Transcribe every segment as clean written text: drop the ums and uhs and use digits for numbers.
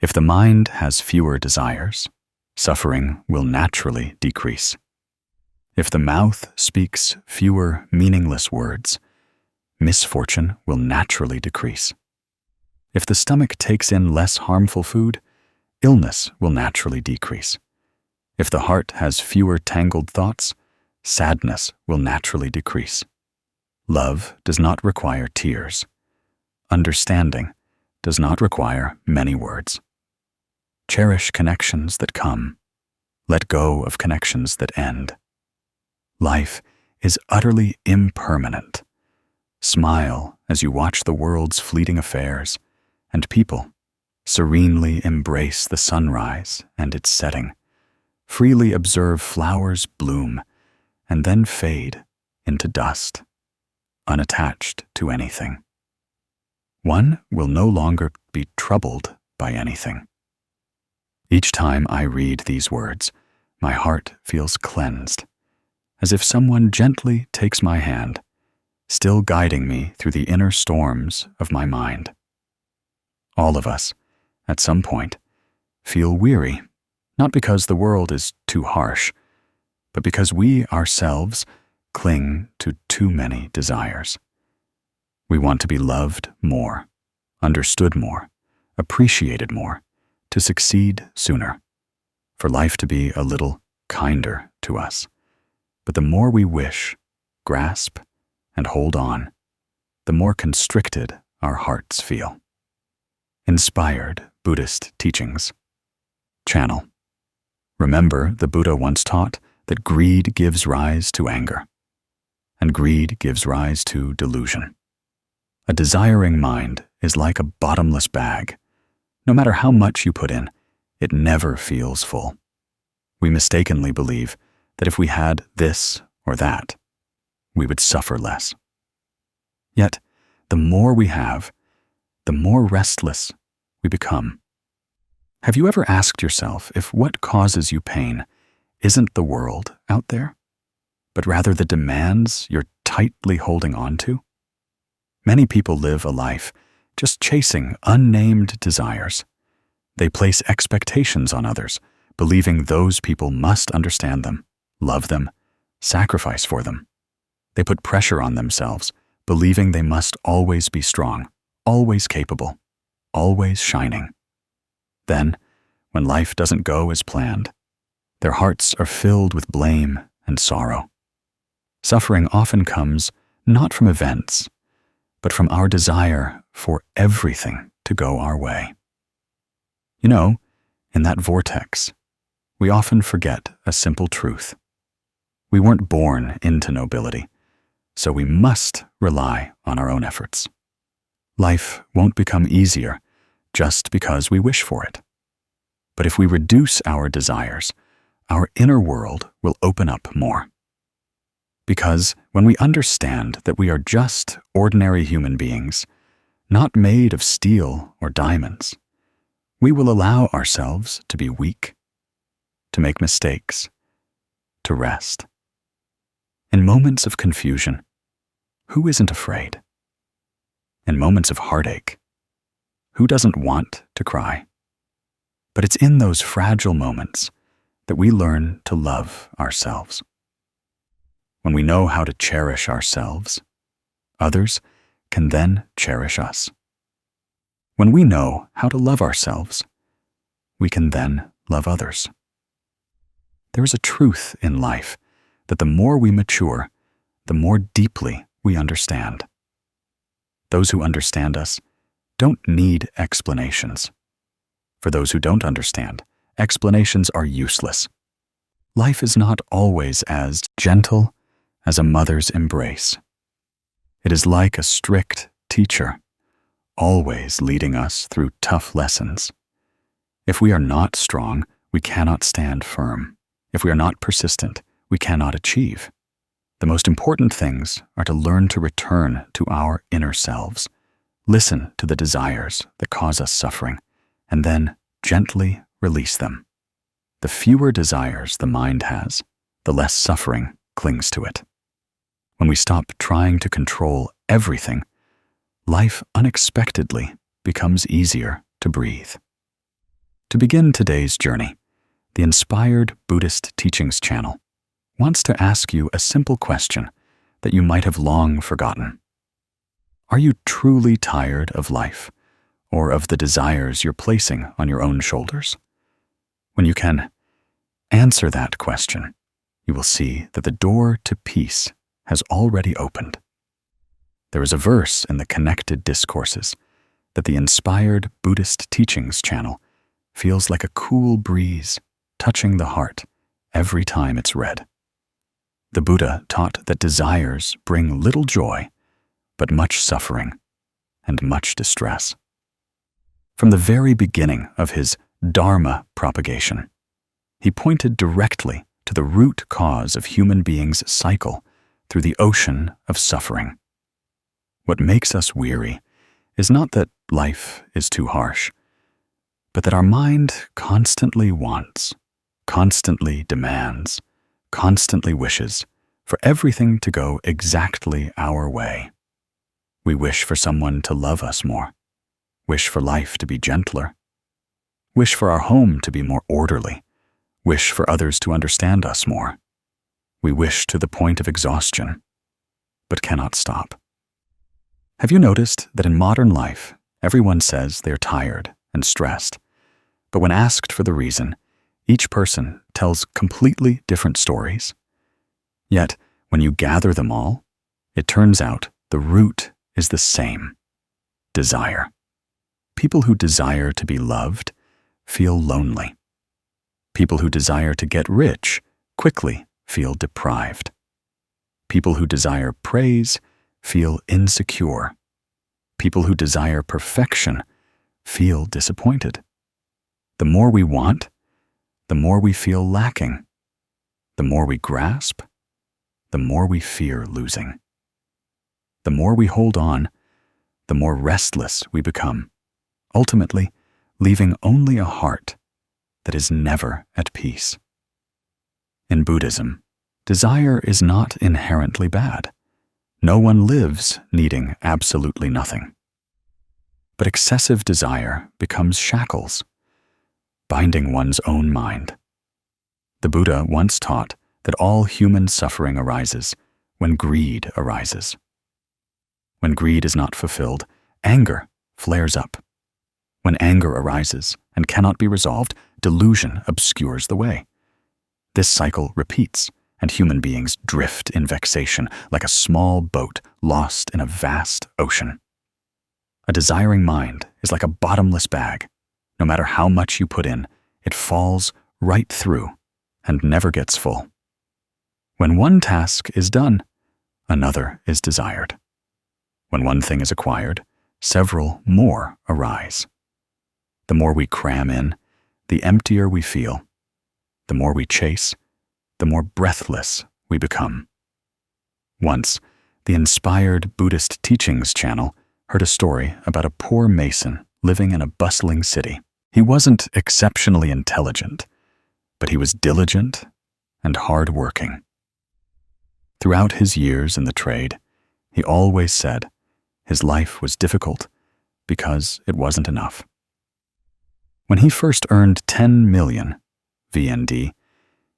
If the mind has fewer desires, suffering will naturally decrease. If the mouth speaks fewer meaningless words, misfortune will naturally decrease. If the stomach takes in less harmful food, illness will naturally decrease. If the heart has fewer tangled thoughts, sadness will naturally decrease. Love does not require tears. Understanding does not require many words. Cherish connections that come. Let go of connections that end. Life is utterly impermanent. Smile as you watch the world's fleeting affairs, and people serenely embrace the sunrise and its setting, freely observe flowers bloom, and then fade into dust, unattached to anything. One will no longer be troubled by anything. Each time I read these words, my heart feels cleansed, as if someone gently takes my hand, still guiding me through the inner storms of my mind. All of us, at some point, feel weary, not because the world is too harsh, but because we ourselves cling to too many desires. We want to be loved more, understood more, appreciated more, to succeed sooner, for life to be a little kinder to us. But the more we wish, grasp, and hold on, the more constricted our hearts feel. Inspired Buddhist teachings. Channel. Remember, the Buddha once taught that greed gives rise to anger, and greed gives rise to delusion. A desiring mind is like a bottomless bag. No matter how much you put in, it never feels full. We mistakenly believe that if we had this or that, we would suffer less. Yet, the more we have, the more restless we become. Have you ever asked yourself if what causes you pain isn't the world out there, but rather the demands you're tightly holding on to? Many people live a life just chasing unnamed desires. They place expectations on others, believing those people must understand them, love them, sacrifice for them. They put pressure on themselves, believing they must always be strong, always capable, always shining. Then, when life doesn't go as planned, their hearts are filled with blame and sorrow. Suffering often comes not from events, but from our desire for everything to go our way. You know, in that vortex, we often forget a simple truth. We weren't born into nobility, so we must rely on our own efforts. Life won't become easier just because we wish for it. But if we reduce our desires, our inner world will open up more. Because when we understand that we are just ordinary human beings, not made of steel or diamonds, we will allow ourselves to be weak, to make mistakes, to rest. In moments of confusion, who isn't afraid? In moments of heartache, who doesn't want to cry? But it's in those fragile moments that we learn to love ourselves. When we know how to cherish ourselves, others can then cherish us. When we know how to love ourselves, we can then love others. There is a truth in life that the more we mature, the more deeply we understand. Those who understand us don't need explanations. For those who don't understand, explanations are useless. Life is not always as gentle as a mother's embrace. It is like a strict teacher, always leading us through tough lessons. If we are not strong, we cannot stand firm. If we are not persistent, we cannot achieve. The most important things are to learn to return to our inner selves, listen to the desires that cause us suffering, and then gently release them. The fewer desires the mind has, the less suffering clings to it. When we stop trying to control everything, life unexpectedly becomes easier to breathe. To begin today's journey, the Inspired Buddhist Teachings channel wants to ask you a simple question that you might have long forgotten. Are you truly tired of life, or of the desires you're placing on your own shoulders? When you can answer that question, you will see that the door to peace has already opened. There is a verse in the Connected Discourses that the Inspired Buddhist Teachings channel feels like a cool breeze touching the heart every time it's read. The Buddha taught that desires bring little joy, but much suffering and much distress. From the very beginning of his Dharma propagation, he pointed directly to the root cause of human beings' cycle through the ocean of suffering. What makes us weary is not that life is too harsh, but that our mind constantly wants, constantly demands, constantly wishes for everything to go exactly our way. We wish for someone to love us more, wish for life to be gentler, wish for our home to be more orderly, wish for others to understand us more. We wish to the point of exhaustion, but cannot stop. Have you noticed that in modern life, everyone says they're tired and stressed, but when asked for the reason, each person tells completely different stories? Yet, when you gather them all, it turns out the root is the same: desire. People who desire to be loved feel lonely. People who desire to get rich quickly feel deprived. People who desire praise feel insecure. People who desire perfection feel disappointed. The more we want, the more we feel lacking. The more we grasp, the more we fear losing. The more we hold on, the more restless we become, ultimately leaving only a heart that is never at peace. In Buddhism, desire is not inherently bad. No one lives needing absolutely nothing. But excessive desire becomes shackles, binding one's own mind. The Buddha once taught that all human suffering arises when greed arises. When greed is not fulfilled, anger flares up. When anger arises and cannot be resolved, delusion obscures the way. This cycle repeats, and human beings drift in vexation like a small boat lost in a vast ocean. A desiring mind is like a bottomless bag. No matter how much you put in, it falls right through and never gets full. When one task is done, another is desired. When one thing is acquired, several more arise. The more we cram in, the emptier we feel. The more we chase, the more breathless we become. Once, the Inspired Buddhist Teachings channel heard a story about a poor mason living in a bustling city. He wasn't exceptionally intelligent, but he was diligent and hard-working. Throughout his years in the trade, he always said his life was difficult because it wasn't enough. When he first earned 10 million VND,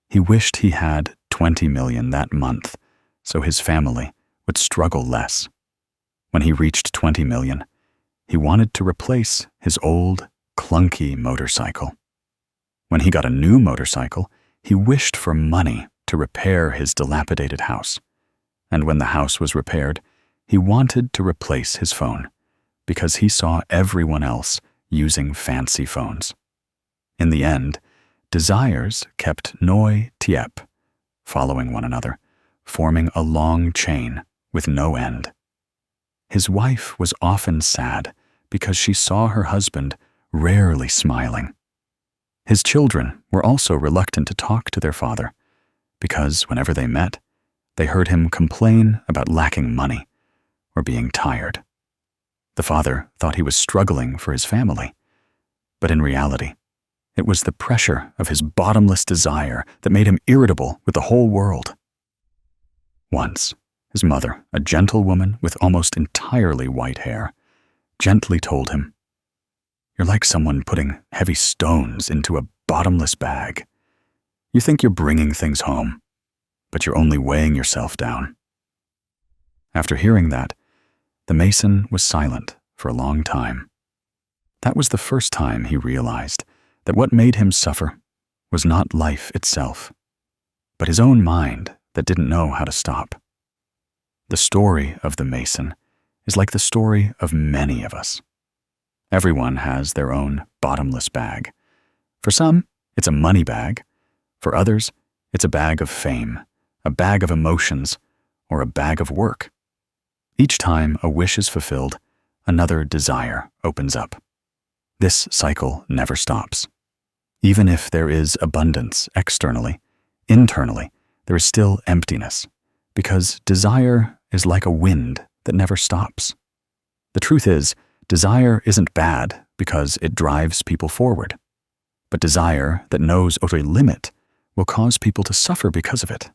he wished he had 20 million that month so his family would struggle less. When he reached 20 million, he wanted to replace his old, clunky motorcycle. When he got a new motorcycle, he wished for money to repair his dilapidated house. And when the house was repaired, he wanted to replace his phone because he saw everyone else using fancy phones. In the end, desires kept Noi Tiep, following one another, forming a long chain with no end. His wife was often sad because she saw her husband rarely smiling. His children were also reluctant to talk to their father because whenever they met, they heard him complain about lacking money or being tired. The father thought he was struggling for his family, but in reality, it was the pressure of his bottomless desire that made him irritable with the whole world. Once, his mother, a gentle woman with almost entirely white hair, gently told him, You're like someone putting heavy stones into a bottomless bag. You think you're bringing things home, but you're only weighing yourself down. After hearing that, the Mason was silent for a long time. That was the first time he realized that what made him suffer was not life itself, but his own mind that didn't know how to stop. The story of the Mason is like the story of many of us. Everyone has their own bottomless bag. For some, it's a money bag. For others, it's a bag of fame, a bag of emotions, or a bag of work. Each time a wish is fulfilled, another desire opens up. This cycle never stops. Even if there is abundance externally, internally, there is still emptiness, because desire is like a wind that never stops. The truth is, desire isn't bad because it drives people forward, but desire that knows a limit will cause people to suffer because of it.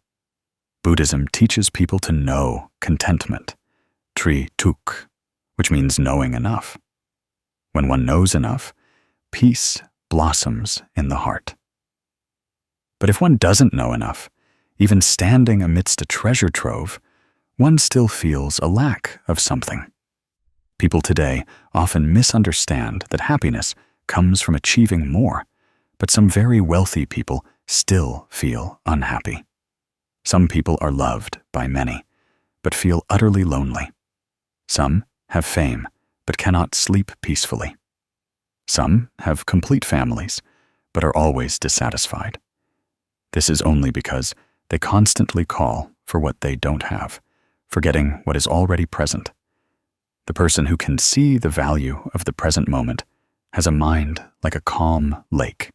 Buddhism teaches people to know contentment, tri tuk, which means knowing enough. When one knows enough, peace blossoms in the heart. But if one doesn't know enough, even standing amidst a treasure trove, one still feels a lack of something. People today often misunderstand that happiness comes from achieving more, but some very wealthy people still feel unhappy. Some people are loved by many, but feel utterly lonely. Some have fame, but cannot sleep peacefully. Some have complete families, but are always dissatisfied. This is only because they constantly call for what they don't have, forgetting what is already present. The person who can see the value of the present moment has a mind like a calm lake.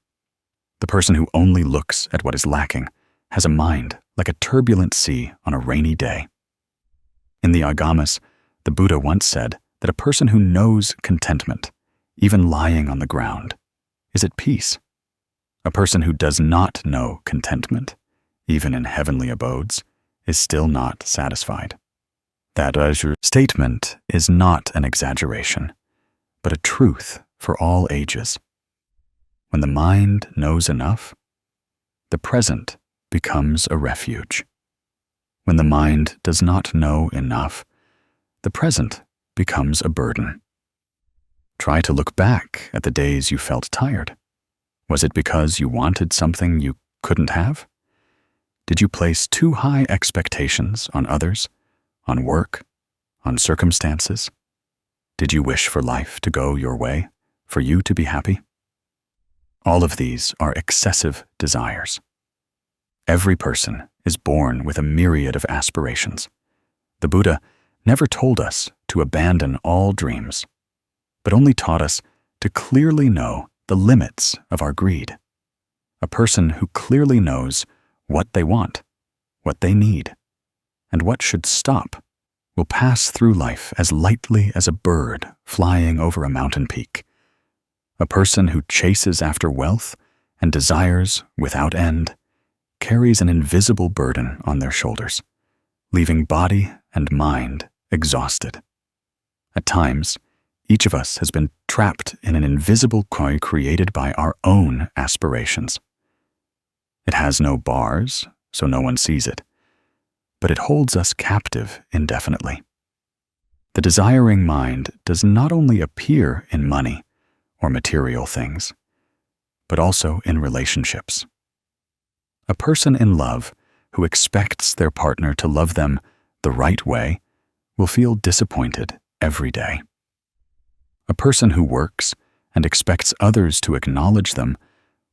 The person who only looks at what is lacking has a mind like a turbulent sea on a rainy day. In the Agamas, the Buddha once said that a person who knows contentment, even lying on the ground, is at peace. A person who does not know contentment, even in heavenly abodes, is still not satisfied. That statement is not an exaggeration, but a truth for all ages. When the mind knows enough, the present becomes a refuge. When the mind does not know enough, the present becomes a burden. Try to look back at the days you felt tired. Was it because you wanted something you couldn't have? Did you place too high expectations on others, on work, on circumstances? Did you wish for life to go your way, for you to be happy? All of these are excessive desires. Every person is born with a myriad of aspirations. The Buddha never told us to abandon all dreams, but only taught us to clearly know the limits of our greed. A person who clearly knows what they want, what they need, and what should stop will pass through life as lightly as a bird flying over a mountain peak. A person who chases after wealth and desires without end carries an invisible burden on their shoulders, leaving body and mind exhausted. At times, each of us has been trapped in an invisible coil created by our own aspirations. It has no bars, so no one sees it, but it holds us captive indefinitely. The desiring mind does not only appear in money or material things, but also in relationships. A person in love who expects their partner to love them the right way will feel disappointed every day. A person who works and expects others to acknowledge them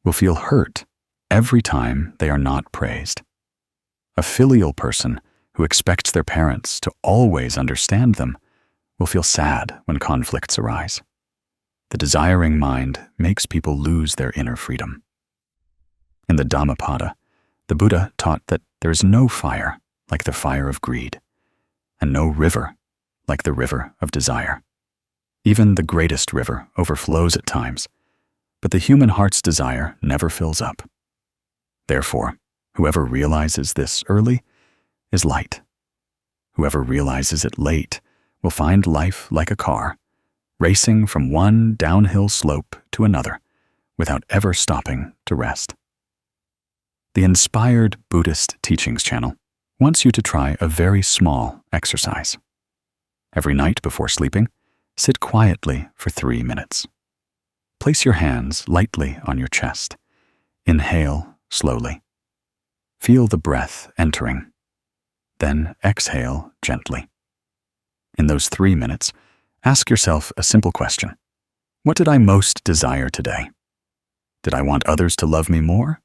will feel hurt every time they are not praised. A filial person who expects their parents to always understand them will feel sad when conflicts arise. The desiring mind makes people lose their inner freedom. In the Dhammapada, the Buddha taught that there is no fire like the fire of greed, and no river like the river of desire. Even the greatest river overflows at times, but the human heart's desire never fills up. Therefore, whoever realizes this early is light. Whoever realizes it late will find life like a car, racing from one downhill slope to another without ever stopping to rest. The Inspired Buddhist Teachings channel wants you to try a very small exercise. Every night before sleeping, sit quietly for 3 minutes. Place your hands lightly on your chest. Inhale slowly. Feel the breath entering. Then exhale gently. In those 3 minutes, ask yourself a simple question. What did I most desire today? Did I want others to love me more?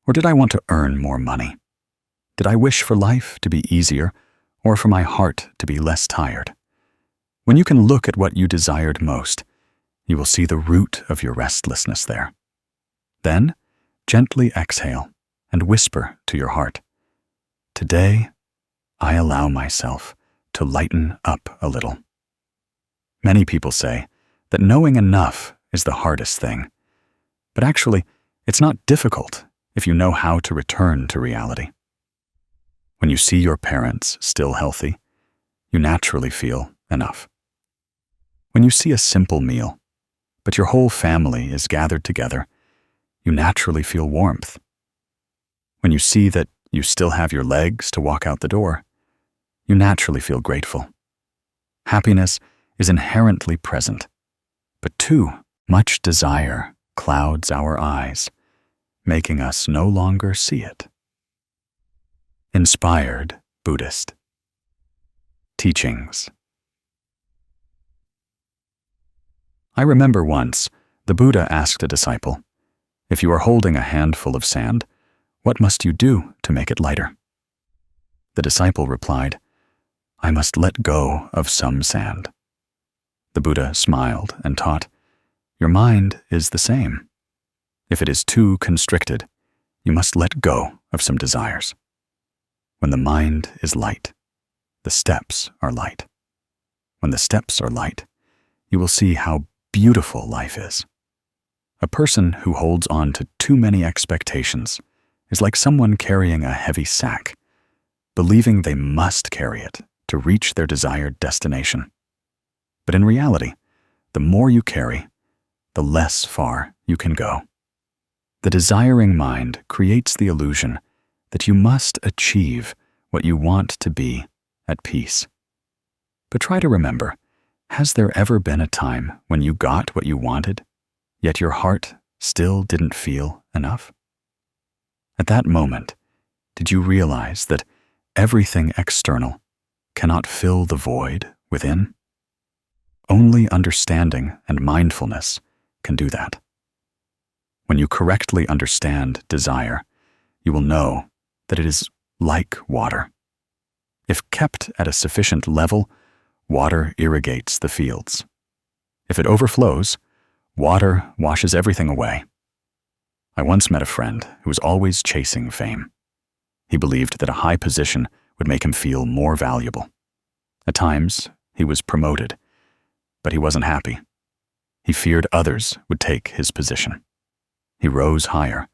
Or did I want to earn more money? Did I wish for life to be easier or for my heart to be less tired? When you can look at what you desired most, you will see the root of your restlessness there. Then, gently exhale and whisper to your heart, "Today, I allow myself to lighten up a little." Many people say that knowing enough is the hardest thing, but actually, it's not difficult if you know how to return to reality. When you see your parents still healthy, you naturally feel enough. When you see a simple meal, but your whole family is gathered together, you naturally feel warmth. When you see that you still have your legs to walk out the door, you naturally feel grateful. Happiness is inherently present, but too much desire clouds our eyes, making us no longer see it. Inspired Buddhist Teachings. I remember once the Buddha asked a disciple, "If you are holding a handful of sand, what must you do to make it lighter?" The disciple replied, "I must let go of some sand." The Buddha smiled and taught, "Your mind is the same. If it is too constricted, you must let go of some desires. When the mind is light, the steps are light. When the steps are light, you will see how beautiful life is. A person who holds on to too many expectations is like someone carrying a heavy sack, believing they must carry it to reach their desired destination. But in reality, the more you carry, the less far you can go. The desiring mind creates the illusion that you must achieve what you want to be at peace. But try to remember, has there ever been a time when you got what you wanted, yet your heart still didn't feel enough? At that moment, did you realize that everything external cannot fill the void within? Only understanding and mindfulness can do that. When you correctly understand desire, you will know that it is like water. If kept at a sufficient level, water irrigates the fields. If it overflows, water washes everything away. I once met a friend who was always chasing fame. He believed that a high position would make him feel more valuable. At times, he was promoted, but he wasn't happy. He feared others would take his position. He rose higher,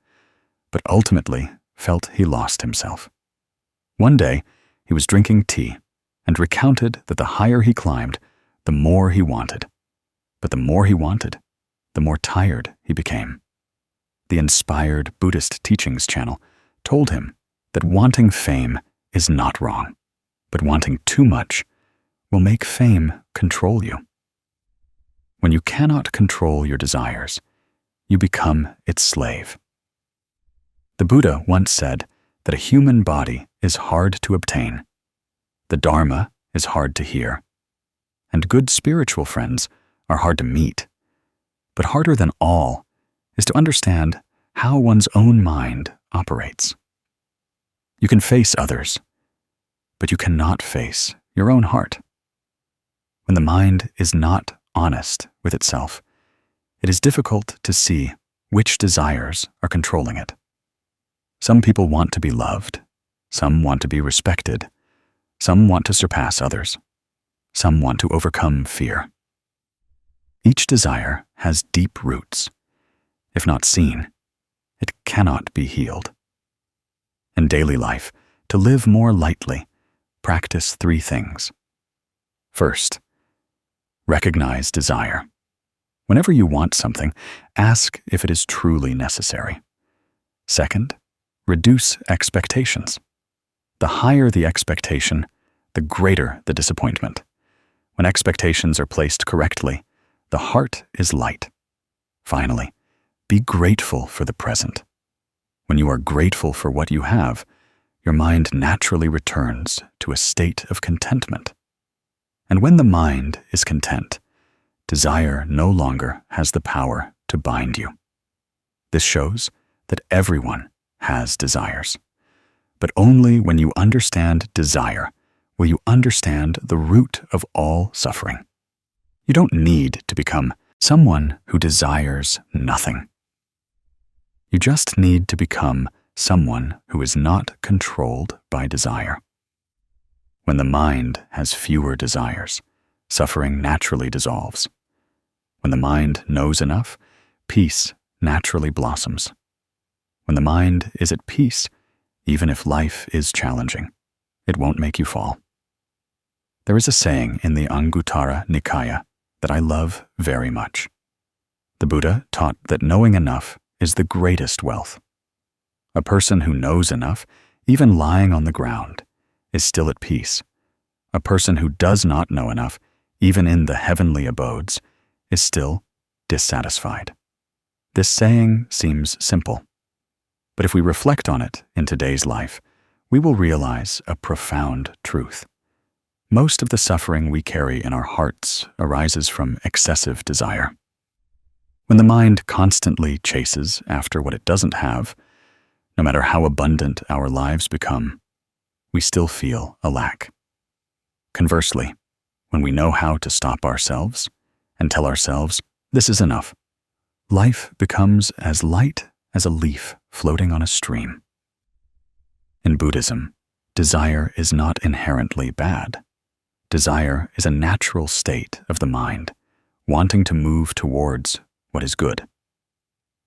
but ultimately felt he lost himself. One day, he was drinking tea and recounted that the higher he climbed, the more he wanted. But the more he wanted, the more tired he became. The Inspired Buddhist Teachings channel told him that wanting fame is not wrong, but wanting too much will make fame control you. When you cannot control your desires, you become its slave. The Buddha once said that a human body is hard to obtain, the Dharma is hard to hear, and good spiritual friends are hard to meet. But harder than all is to understand how one's own mind operates. You can face others, but you cannot face your own heart. When the mind is not honest with itself, it is difficult to see which desires are controlling it. Some people want to be loved, some want to be respected, some want to surpass others, some want to overcome fear. Each desire has deep roots. If not seen, it cannot be healed. In daily life, to live more lightly, practice 3 things. First, Recognize desire. Whenever you want something, ask if it is truly necessary. Second, reduce expectations. The higher the expectation, the greater the disappointment. When expectations are placed correctly, the heart is light. Finally, be grateful for the present. When you are grateful for what you have, your mind naturally returns to a state of contentment. And when the mind is content, desire no longer has the power to bind you. This shows that everyone has desires. But only when you understand desire will you understand the root of all suffering. You don't need to become someone who desires nothing. You just need to become someone who is not controlled by desire. When the mind has fewer desires, suffering naturally dissolves. When the mind knows enough, peace naturally blossoms. When the mind is at peace, even if life is challenging, it won't make you fall. There is a saying in the Anguttara Nikaya that I love very much. The Buddha taught that knowing enough is the greatest wealth. A person who knows enough, even lying on the ground, is still at peace. A person who does not know enough, even in the heavenly abodes, is still dissatisfied. This saying seems simple, but if we reflect on it in today's life, we will realize a profound truth. Most of the suffering we carry in our hearts arises from excessive desire. When the mind constantly chases after what it doesn't have, no matter how abundant our lives become, we still feel a lack. Conversely, when we know how to stop ourselves and tell ourselves, "This is enough," life becomes as light as a leaf floating on a stream. In Buddhism, desire is not inherently bad. Desire is a natural state of the mind, wanting to move towards what is good.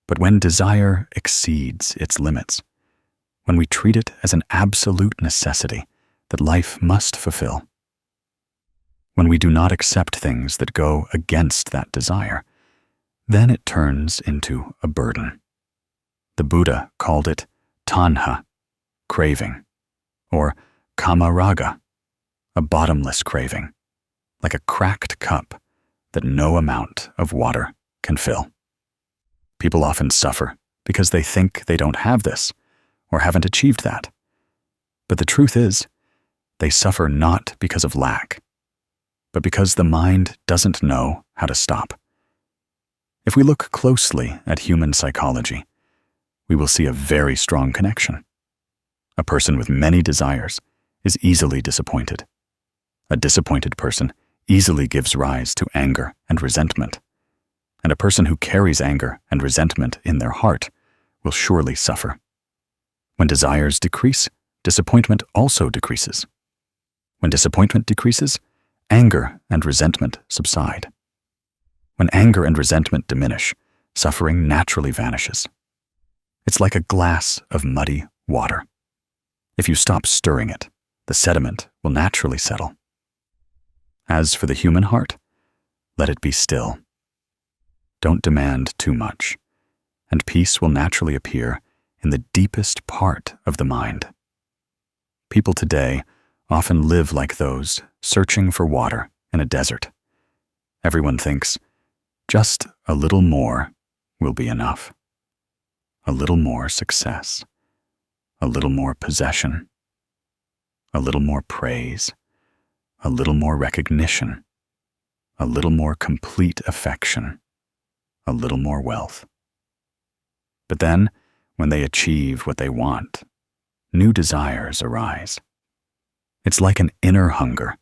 But when desire exceeds its limits, when we treat it as an absolute necessity that life must fulfill, when we do not accept things that go against that desire, then it turns into a burden. The Buddha called it tanha, craving, or kamaraga, a bottomless craving, like a cracked cup that no amount of water can fill. People often suffer because they think they don't have this or haven't achieved that. But the truth is, they suffer not because of lack, but because the mind doesn't know how to stop. If we look closely at human psychology, we will see a very strong connection. A person with many desires is easily disappointed. A disappointed person easily gives rise to anger and resentment. And a person who carries anger and resentment in their heart will surely suffer. When desires decrease, disappointment also decreases. When disappointment decreases, anger and resentment subside. When anger and resentment diminish, suffering naturally vanishes. It's like a glass of muddy water. If you stop stirring it, the sediment will naturally settle. As for the human heart, let it be still. Don't demand too much, and peace will naturally appear in the deepest part of the mind. People today often live like those searching for water in a desert. Everyone thinks, just a little more will be enough. A little more success, a little more possession, a little more praise, a little more recognition, a little more complete affection, a little more wealth. But then, when they achieve what they want, new desires arise. It's like an inner hunger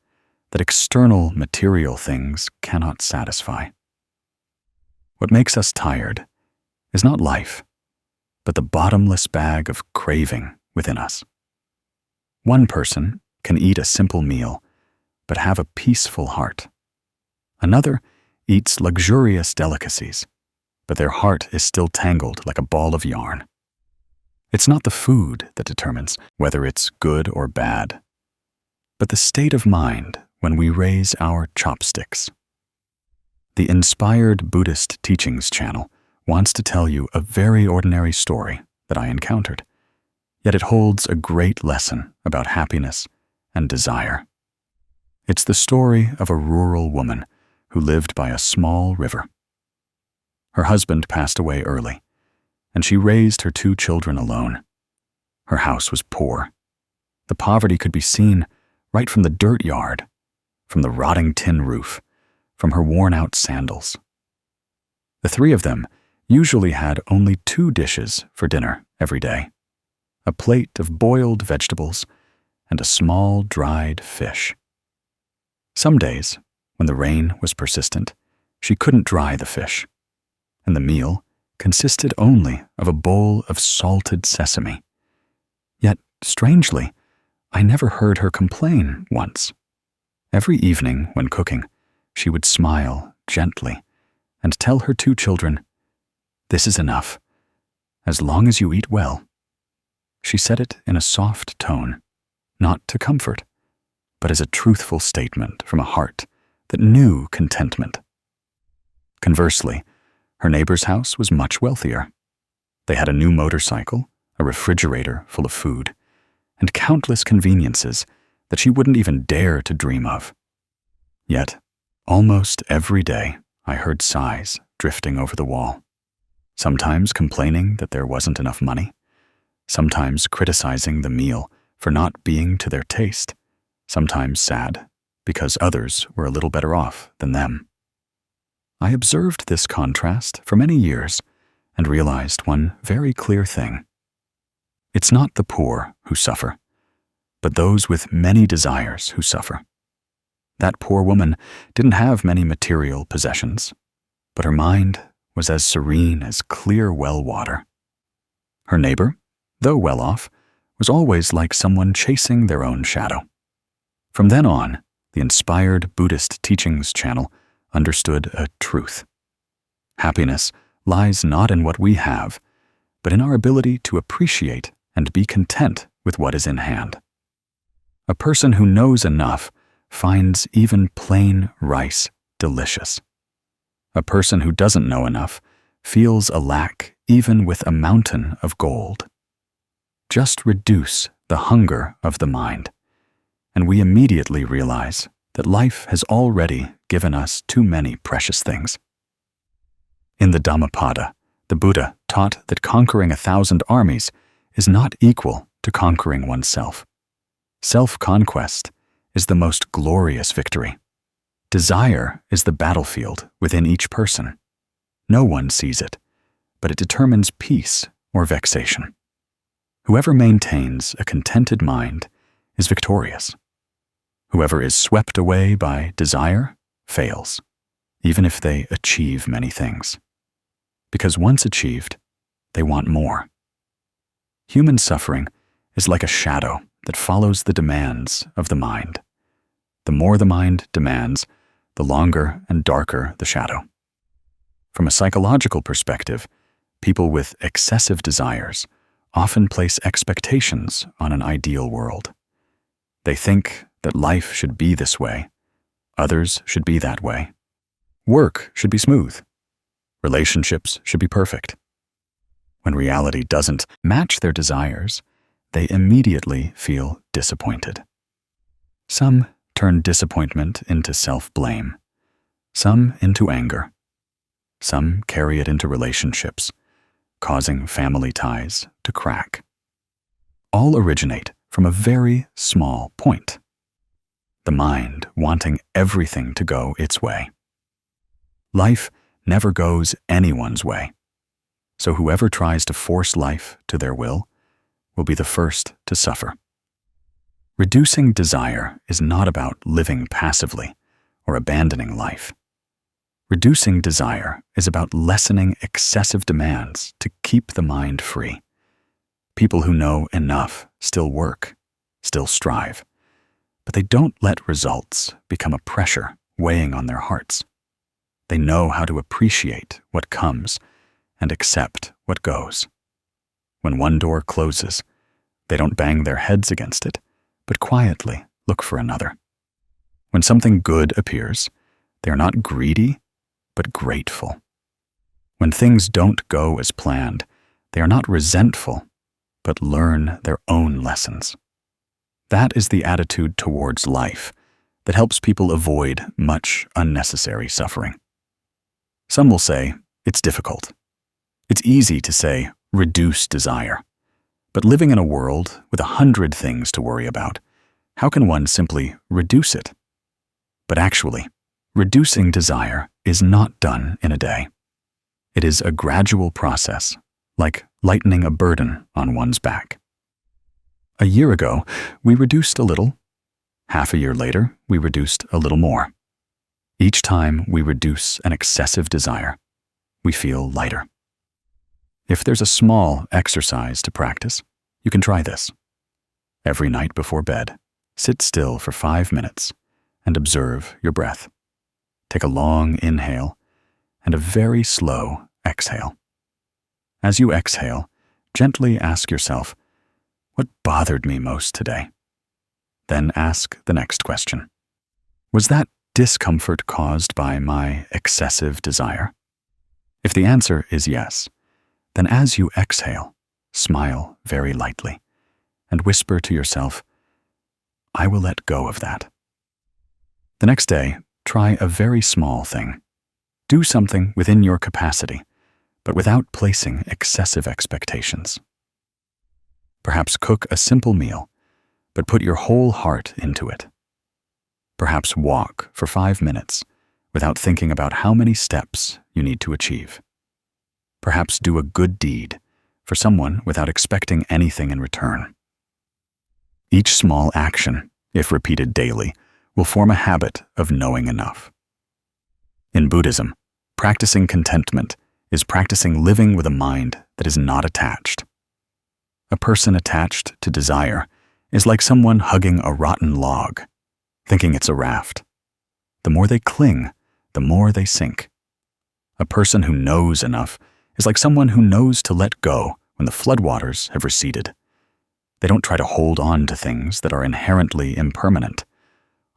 that external material things cannot satisfy. What makes us tired is not life, but the bottomless bag of craving within us. One person can eat a simple meal, but have a peaceful heart. Another eats luxurious delicacies, but their heart is still tangled like a ball of yarn. It's not the food that determines whether it's good or bad, but the state of mind when we raise our chopsticks. The Inspired Buddhist Teachings channel wants to tell you a very ordinary story that I encountered, yet it holds a great lesson about happiness and desire. It's the story of a rural woman who lived by a small river. Her husband passed away early, and she raised her 2 children alone. Her house was poor. The poverty could be seen right from the dirt yard, from the rotting tin roof, from her worn-out sandals. The 3 of them usually had only 2 dishes for dinner every day: a plate of boiled vegetables and a small dried fish. Some days, when the rain was persistent, she couldn't dry the fish, and the meal consisted only of a bowl of salted sesame. Yet, strangely, I never heard her complain once. Every evening when cooking, she would smile gently and tell her 2 children, "This is enough, as long as you eat well." She said it in a soft tone, not to comfort, but as a truthful statement from a heart that knew contentment. Conversely, her neighbor's house was much wealthier. They had a new motorcycle, a refrigerator full of food, and countless conveniences that she wouldn't even dare to dream of. Yet, almost every day, I heard sighs drifting over the wall, sometimes complaining that there wasn't enough money, sometimes criticizing the meal for not being to their taste, sometimes sad because others were a little better off than them. I observed this contrast for many years and realized one very clear thing. It's not the poor who suffer, but those with many desires who suffer. That poor woman didn't have many material possessions, but her mind was as serene as clear well water. Her neighbor, though well off, was always like someone chasing their own shadow. From then on, the Inspired Buddhist Teachings channel understood a truth. Happiness lies not in what we have, but in our ability to appreciate and be content with what is in hand. A person who knows enough finds even plain rice delicious. A person who doesn't know enough feels a lack even with a mountain of gold. Just reduce the hunger of the mind, and we immediately realize that life has already given us too many precious things. In the Dhammapada, the Buddha taught that conquering 1,000 armies is not equal to conquering oneself. Self-conquest is the most glorious victory. Desire is the battlefield within each person. No one sees it, but it determines peace or vexation. Whoever maintains a contented mind is victorious. Whoever is swept away by desire fails, even if they achieve many things. Because once achieved, they want more. Human suffering is like a shadow that follows the demands of the mind. The more the mind demands, the longer and darker the shadow. From a psychological perspective, people with excessive desires often place expectations on an ideal world. They think that life should be this way, others should be that way. Work should be smooth. Relationships should be perfect. When reality doesn't match their desires, they immediately feel disappointed. Some turn disappointment into self-blame, some into anger. Some carry it into relationships, causing family ties to crack. All originate from a very small point: the mind wanting everything to go its way. Life never goes anyone's way, so whoever tries to force life to their will be the first to suffer. Reducing desire is not about living passively or abandoning life. Reducing desire is about lessening excessive demands to keep the mind free. People who know enough still work, still strive, but they don't let results become a pressure weighing on their hearts. They know how to appreciate what comes and accept what goes. When one door closes, they don't bang their heads against it, but quietly look for another. When something good appears, they are not greedy, but grateful. When things don't go as planned, they are not resentful, but learn their own lessons. That is the attitude towards life that helps people avoid much unnecessary suffering. Some will say it's difficult. It's easy to say reduce desire, but living in a world with 100 things to worry about, how can one simply reduce it? But actually, reducing desire is not done in a day. It is a gradual process, like lightening a burden on one's back. A year ago, we reduced a little. Half a year later, we reduced a little more. Each time we reduce an excessive desire, we feel lighter. If there's a small exercise to practice, you can try this. Every night before bed, sit still for 5 minutes and observe your breath. Take a long inhale and a very slow exhale. As you exhale, gently ask yourself, what bothered me most today? Then ask the next question. Was that discomfort caused by my excessive desire? If the answer is yes, then as you exhale, smile very lightly and whisper to yourself, I will let go of that. The next day, try a very small thing. Do something within your capacity, but without placing excessive expectations. Perhaps cook a simple meal, but put your whole heart into it. Perhaps walk for 5 minutes without thinking about how many steps you need to achieve. Perhaps do a good deed for someone without expecting anything in return. Each small action, if repeated daily, will form a habit of knowing enough. In Buddhism, practicing contentment is practicing living with a mind that is not attached. A person attached to desire is like someone hugging a rotten log, thinking it's a raft. The more they cling, the more they sink. A person who knows enough is like someone who knows to let go when the floodwaters have receded. They don't try to hold on to things that are inherently impermanent.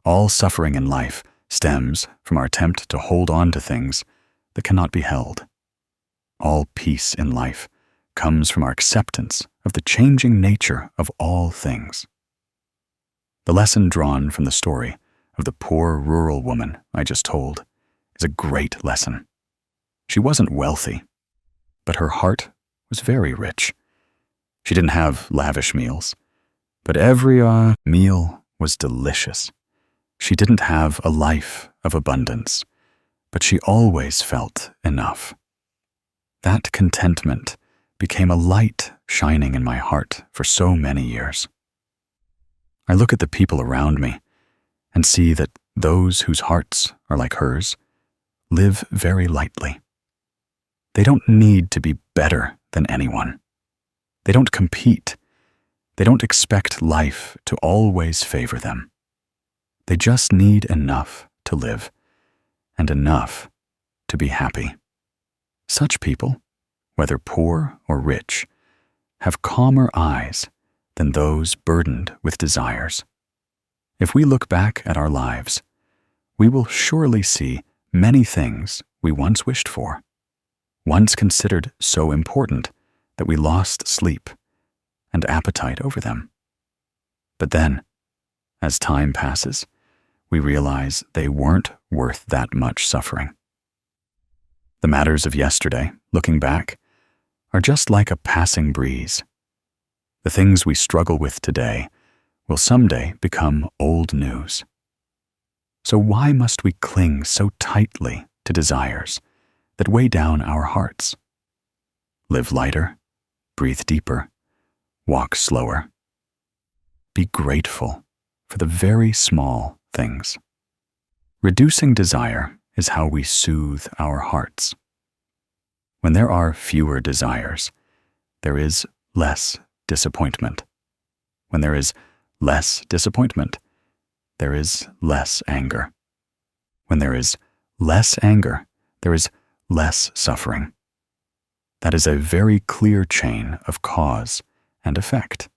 All suffering in life stems from our attempt to hold on to things that cannot be held. All peace in life comes from our acceptance of the changing nature of all things. The lesson drawn from the story of the poor rural woman I just told is a great lesson. She wasn't wealthy, but her heart was very rich. She didn't have lavish meals, but every meal was delicious. She didn't have a life of abundance, but she always felt enough. That contentment became a light shining in my heart for so many years. I look at the people around me and see that those whose hearts are like hers live very lightly. They don't need to be better than anyone. They don't compete. They don't expect life to always favor them. They just need enough to live and enough to be happy. Such people, whether poor or rich, have calmer eyes than those burdened with desires. If we look back at our lives, we will surely see many things we once wished for, once considered so important that we lost sleep and appetite over them. But then, as time passes, we realize they weren't worth that much suffering. The matters of yesterday, looking back, are just like a passing breeze. The things we struggle with today will someday become old news. So why must we cling so tightly to desires that weigh down our hearts? Live lighter, breathe deeper, walk slower. Be grateful for the very small things. Reducing desire is how we soothe our hearts. When there are fewer desires, there is less disappointment. When there is less disappointment, there is less anger. When there is less anger, there is less suffering. That is a very clear chain of cause and effect.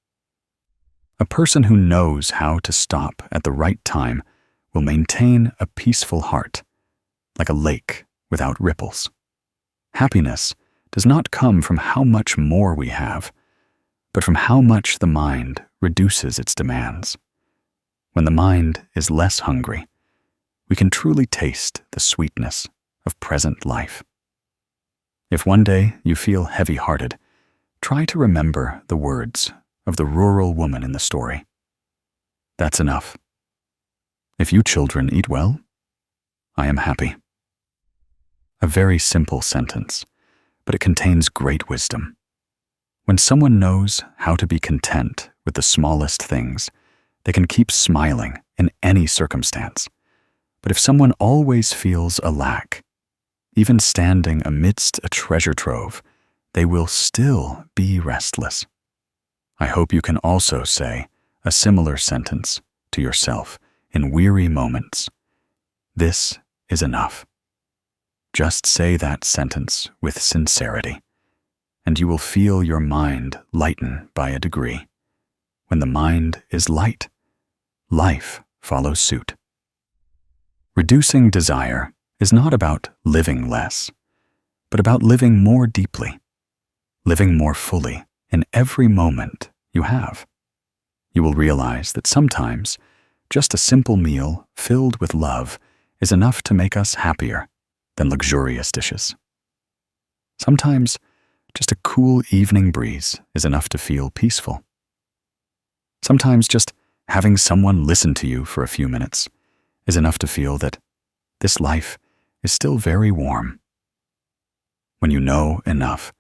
A person who knows how to stop at the right time will maintain a peaceful heart, like a lake without ripples. Happiness does not come from how much more we have, but from how much the mind reduces its demands. When the mind is less hungry, we can truly taste the sweetness of present life. If one day you feel heavy-hearted, try to remember the words of the rural woman in the story. That's enough. If you children eat well, I am happy. A very simple sentence, but it contains great wisdom. When someone knows how to be content with the smallest things, they can keep smiling in any circumstance. But if someone always feels a lack, even standing amidst a treasure trove, they will still be restless. I hope you can also say a similar sentence to yourself in weary moments. This is enough. Just say that sentence with sincerity, and you will feel your mind lighten by a degree. When the mind is light, life follows suit. Reducing desire is not about living less, but about living more deeply, living more fully in every moment you have. You will realize that sometimes just a simple meal filled with love is enough to make us happier than luxurious dishes. Sometimes just a cool evening breeze is enough to feel peaceful. Sometimes just having someone listen to you for a few minutes is enough to feel that this life is still very warm. When you know enough,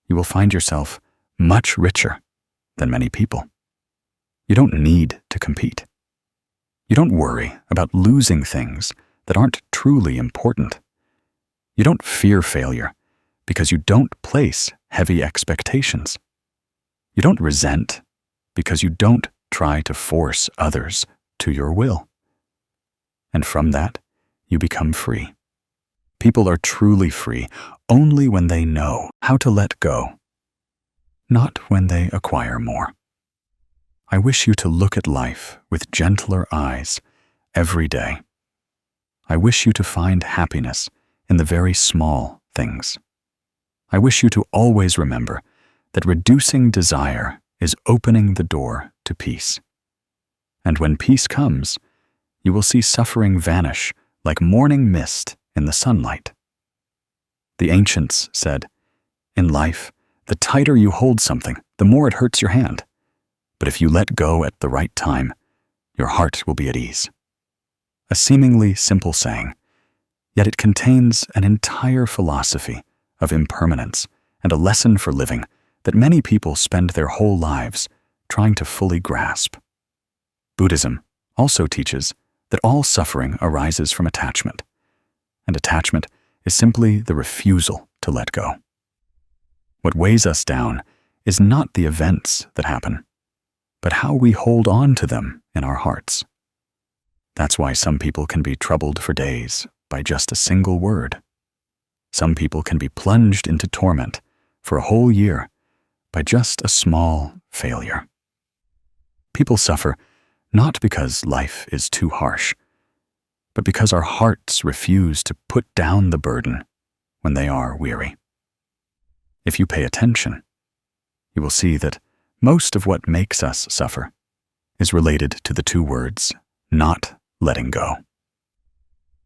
you will find yourself much richer than many people. You don't need to compete. You don't worry about losing things that aren't truly important. You don't fear failure because you don't place heavy expectations. You don't resent because you don't try to force others to your will. And from that, you become free. People are truly free only when they know how to let go, not when they acquire more. I wish you to look at life with gentler eyes every day. I wish you to find happiness in the very small things. I wish you to always remember that reducing desire is opening the door to peace. And when peace comes, you will see suffering vanish like morning mist in the sunlight. The ancients said, in life, the tighter you hold something, the more it hurts your hand. But if you let go at the right time, your heart will be at ease. A seemingly simple saying, yet it contains an entire philosophy of impermanence and a lesson for living that many people spend their whole lives trying to fully grasp. Buddhism also teaches that all suffering arises from attachment, and attachment is simply the refusal to let go. What weighs us down is not the events that happen, but how we hold on to them in our hearts. That's why some people can be troubled for days by just a single word. Some people can be plunged into torment for a whole year by just a small failure. People suffer not because life is too harsh, but because our hearts refuse to put down the burden when they are weary. If you pay attention, you will see that most of what makes us suffer is related to the two words, not letting go.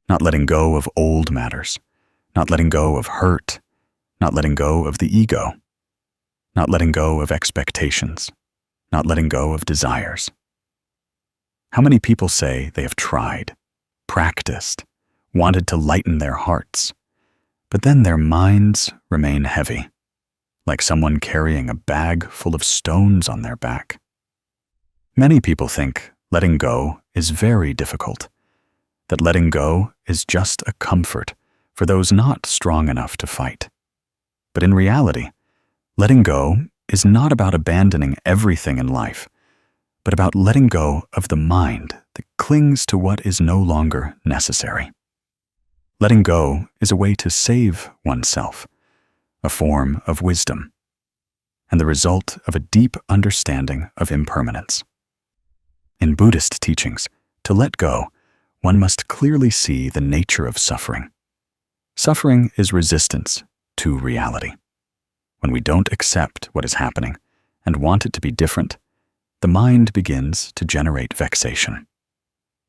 Not letting go of old matters, not letting go of hurt, not letting go of the ego, not letting go of expectations, not letting go of desires. How many people say they have tried, practiced, wanted to lighten their hearts, but then their minds remain heavy, like someone carrying a bag full of stones on their back? Many people think letting go is very difficult, that letting go is just a comfort for those not strong enough to fight. But in reality, letting go is not about abandoning everything in life, but about letting go of the mind that clings to what is no longer necessary. Letting go is a way to save oneself, a form of wisdom, and the result of a deep understanding of impermanence. In Buddhist teachings, to let go, one must clearly see the nature of suffering. Suffering is resistance to reality. When we don't accept what is happening and want it to be different, the mind begins to generate vexation.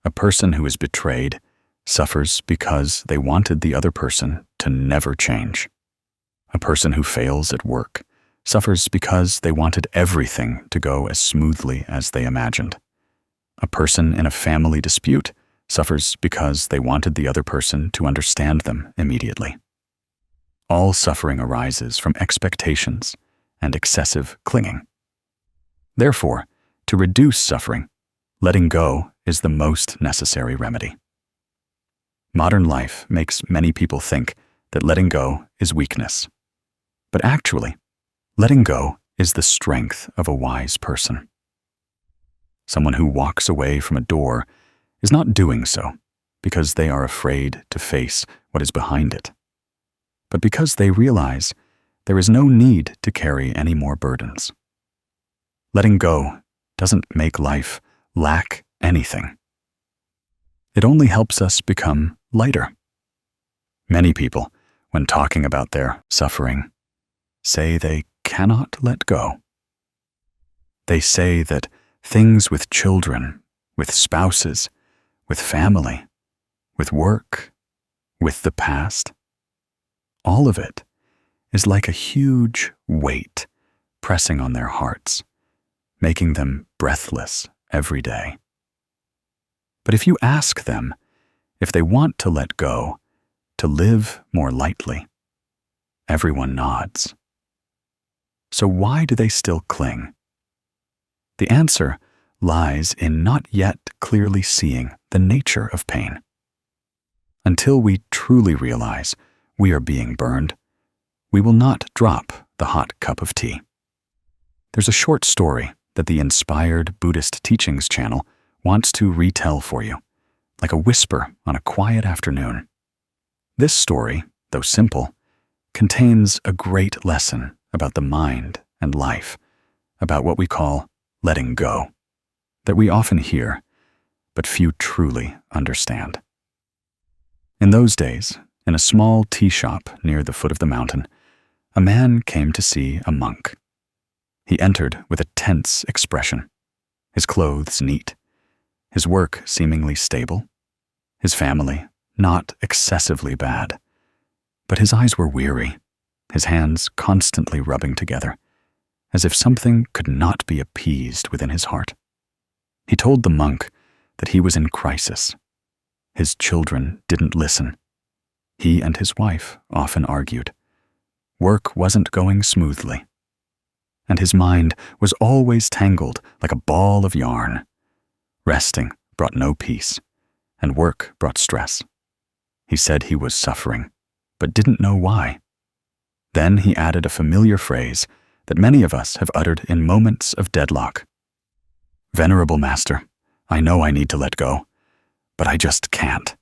A person who is betrayed suffers because they wanted the other person to never change. A person who fails at work suffers because they wanted everything to go as smoothly as they imagined. A person in a family dispute suffers because they wanted the other person to understand them immediately. All suffering arises from expectations and excessive clinging. Therefore, to reduce suffering, letting go is the most necessary remedy. Modern life makes many people think that letting go is weakness. But actually, letting go is the strength of a wise person. Someone who walks away from a door is not doing so because they are afraid to face what is behind it, but because they realize there is no need to carry any more burdens. Letting go doesn't make life lack anything. It only helps us become lighter. Many people, when talking about their suffering, say they cannot let go. They say that things with children, with spouses, with family, with work, with the past, all of it is like a huge weight pressing on their hearts, making them breathless every day. But if you ask them if they want to let go, to live more lightly, everyone nods. So why do they still cling? The answer lies in not yet clearly seeing the nature of pain. Until we truly realize we are being burned, we will not drop the hot cup of tea. There's a short story that the Inspired Buddhist Teachings channel wants to retell for you, like a whisper on a quiet afternoon. This story, though simple, contains a great lesson about the mind and life, about what we call letting go, that we often hear, but few truly understand. In those days, in a small tea shop near the foot of the mountain, a man came to see a monk. He entered with a tense expression, his clothes neat, his work seemingly stable, his family not excessively bad, but his eyes were weary, his hands constantly rubbing together, as if something could not be appeased within his heart. He told the monk that he was in crisis. His children didn't listen. He and his wife often argued. Work wasn't going smoothly. And his mind was always tangled like a ball of yarn. Resting brought no peace, and work brought stress. He said he was suffering, but didn't know why. Then he added a familiar phrase that many of us have uttered in moments of deadlock. "Venerable Master, I know I need to let go, but I just can't."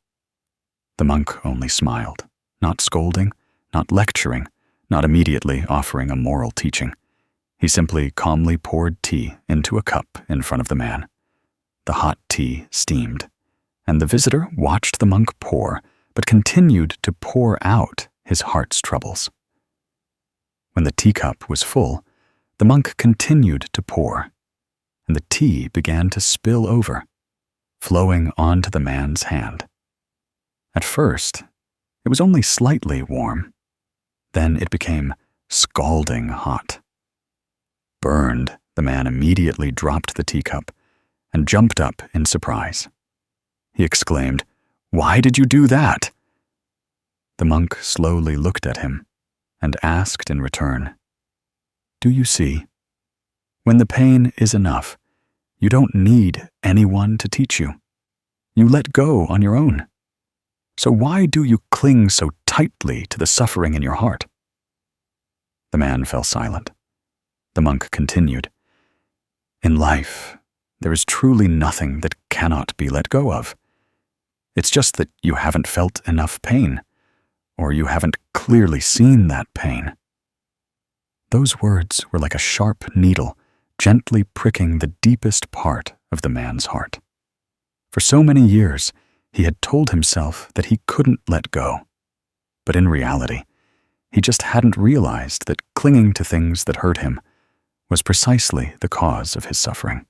The monk only smiled, not scolding, not lecturing, not immediately offering a moral teaching. He simply calmly poured tea into a cup in front of the man. The hot tea steamed, and the visitor watched the monk pour, but continued to pour out his heart's troubles. When the teacup was full, the monk continued to pour, and the tea began to spill over, flowing onto the man's hand. At first, it was only slightly warm. Then it became scalding hot. Burned, the man immediately dropped the teacup and jumped up in surprise. He exclaimed, "Why did you do that?" The monk slowly looked at him and asked in return, "Do you see? When the pain is enough, you don't need anyone to teach you. You let go on your own. So why do you cling so tightly to the suffering in your heart?" The man fell silent. The monk continued, "In life, there is truly nothing that cannot be let go of. It's just that you haven't felt enough pain, or you haven't clearly seen that pain." Those words were like a sharp needle gently pricking the deepest part of the man's heart. For so many years, he had told himself that he couldn't let go. But in reality, he just hadn't realized that clinging to things that hurt him was precisely the cause of his suffering.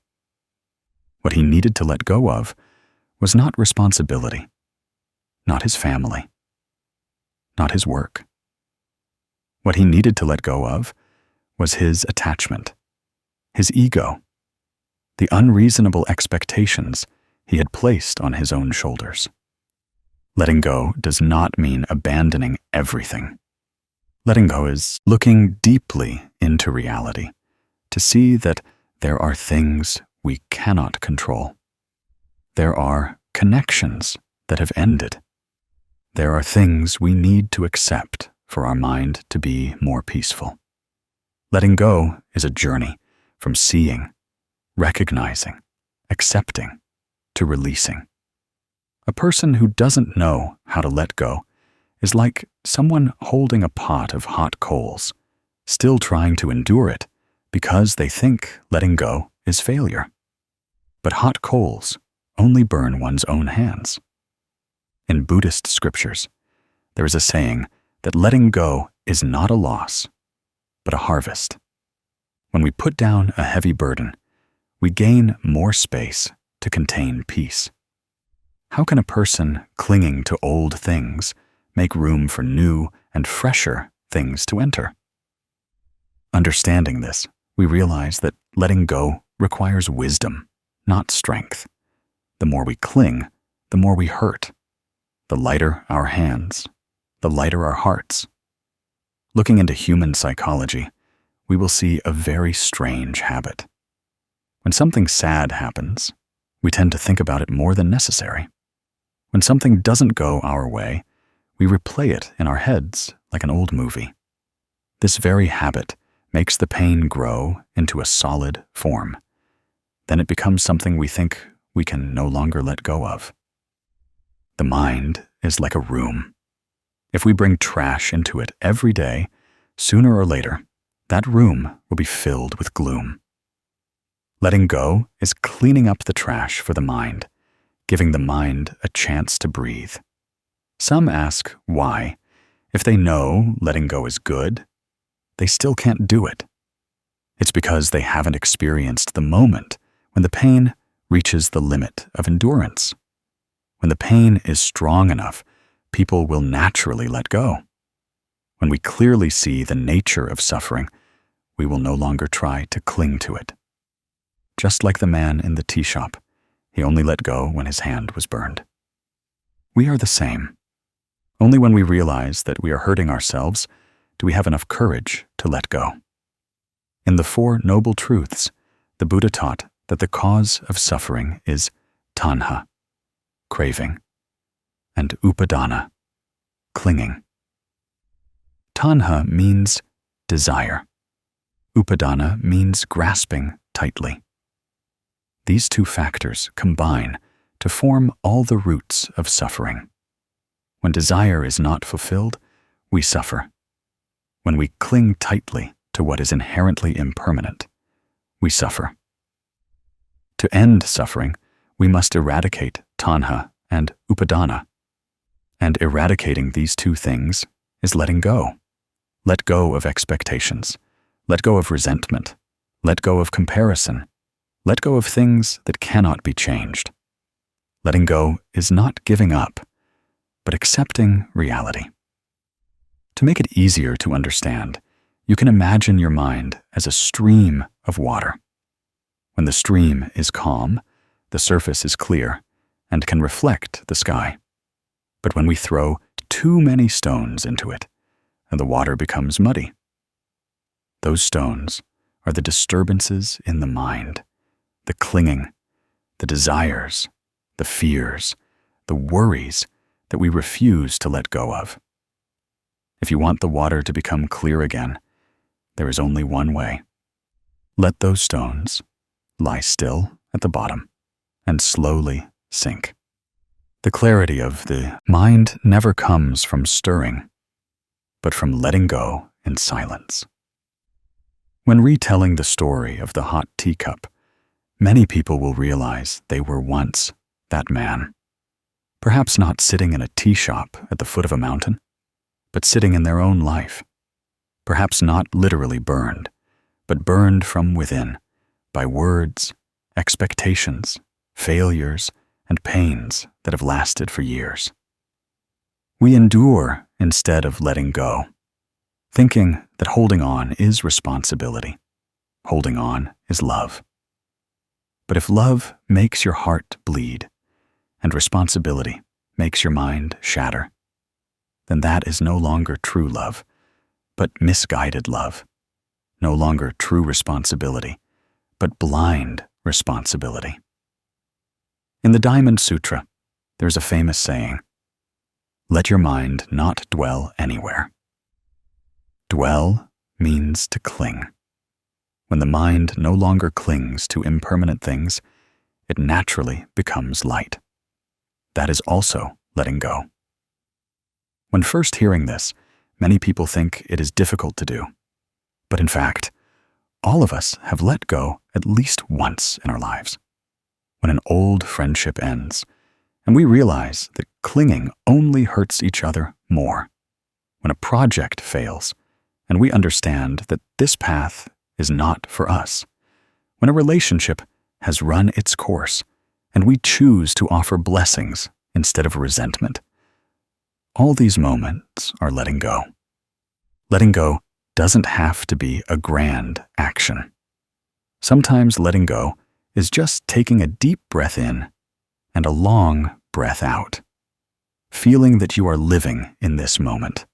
What he needed to let go of was not responsibility, not his family, not his work. What he needed to let go of was his attachment, his ego, the unreasonable expectations he had placed on his own shoulders. Letting go does not mean abandoning everything. Letting go is looking deeply into reality to see that there are things we cannot control. There are connections that have ended. There are things we need to accept for our mind to be more peaceful. Letting go is a journey from seeing, recognizing, accepting, to releasing. A person who doesn't know how to let go is like someone holding a pot of hot coals, still trying to endure it because they think letting go is failure. But hot coals only burn one's own hands. In Buddhist scriptures, there is a saying that letting go is not a loss, but a harvest. When we put down a heavy burden, we gain more space to contain peace. How can a person clinging to old things make room for new and fresher things to enter? Understanding this, we realize that letting go requires wisdom, not strength. The more we cling, the more we hurt. The lighter our hands, the lighter our hearts. Looking into human psychology, we will see a very strange habit. When something sad happens, we tend to think about it more than necessary. When something doesn't go our way, we replay it in our heads like an old movie. This very habit makes the pain grow into a solid form. Then it becomes something we think we can no longer let go of. The mind is like a room. If we bring trash into it every day, sooner or later, that room will be filled with gloom. Letting go is cleaning up the trash for the mind, giving the mind a chance to breathe. Some ask why. If they know letting go is good, they still can't do it. It's because they haven't experienced the moment when the pain reaches the limit of endurance. When the pain is strong enough, people will naturally let go. When we clearly see the nature of suffering, we will no longer try to cling to it. Just like the man in the tea shop, he only let go when his hand was burned. We are the same. Only when we realize that we are hurting ourselves do we have enough courage to let go. In the Four Noble Truths, the Buddha taught that the cause of suffering is tanha, craving, and upadana, clinging. Tanha means desire. Upadana means grasping tightly. These two factors combine to form all the roots of suffering. When desire is not fulfilled, we suffer. When we cling tightly to what is inherently impermanent, we suffer. To end suffering, we must eradicate tanha and upadana. And eradicating these two things is letting go. Let go of expectations. Let go of resentment. Let go of comparison. Let go of things that cannot be changed. Letting go is not giving up, but accepting reality. To make it easier to understand, you can imagine your mind as a stream of water. When the stream is calm, the surface is clear and can reflect the sky. But when we throw too many stones into it, the water becomes muddy. Those stones are the disturbances in the mind, the clinging, the desires, the fears, the worries that we refuse to let go of. If you want the water to become clear again, there is only one way. Let those stones lie still at the bottom and slowly sink. The clarity of the mind never comes from stirring, but from letting go in silence. When retelling the story of the hot teacup, many people will realize they were once that man. Perhaps not sitting in a tea shop at the foot of a mountain, but sitting in their own life. Perhaps not literally burned, but burned from within by words, expectations, failures, and pains that have lasted for years. We endure instead of letting go, thinking that holding on is responsibility. Holding on is love. But if love makes your heart bleed, and responsibility makes your mind shatter, then that is no longer true love, but misguided love. No longer true responsibility, but blind responsibility. In the Diamond Sutra, there's a famous saying, "Let your mind not dwell anywhere." Dwell means to cling. When the mind no longer clings to impermanent things, it naturally becomes light. That is also letting go. When first hearing this, many people think it is difficult to do. But in fact, all of us have let go at least once in our lives. When an old friendship ends, and we realize that clinging only hurts each other more. When a project fails, and we understand that this path is not for us. When a relationship has run its course, and we choose to offer blessings instead of resentment. All these moments are letting go. Letting go doesn't have to be a grand action. Sometimes letting go is just taking a deep breath in and a long breath out, feeling that you are living in this moment.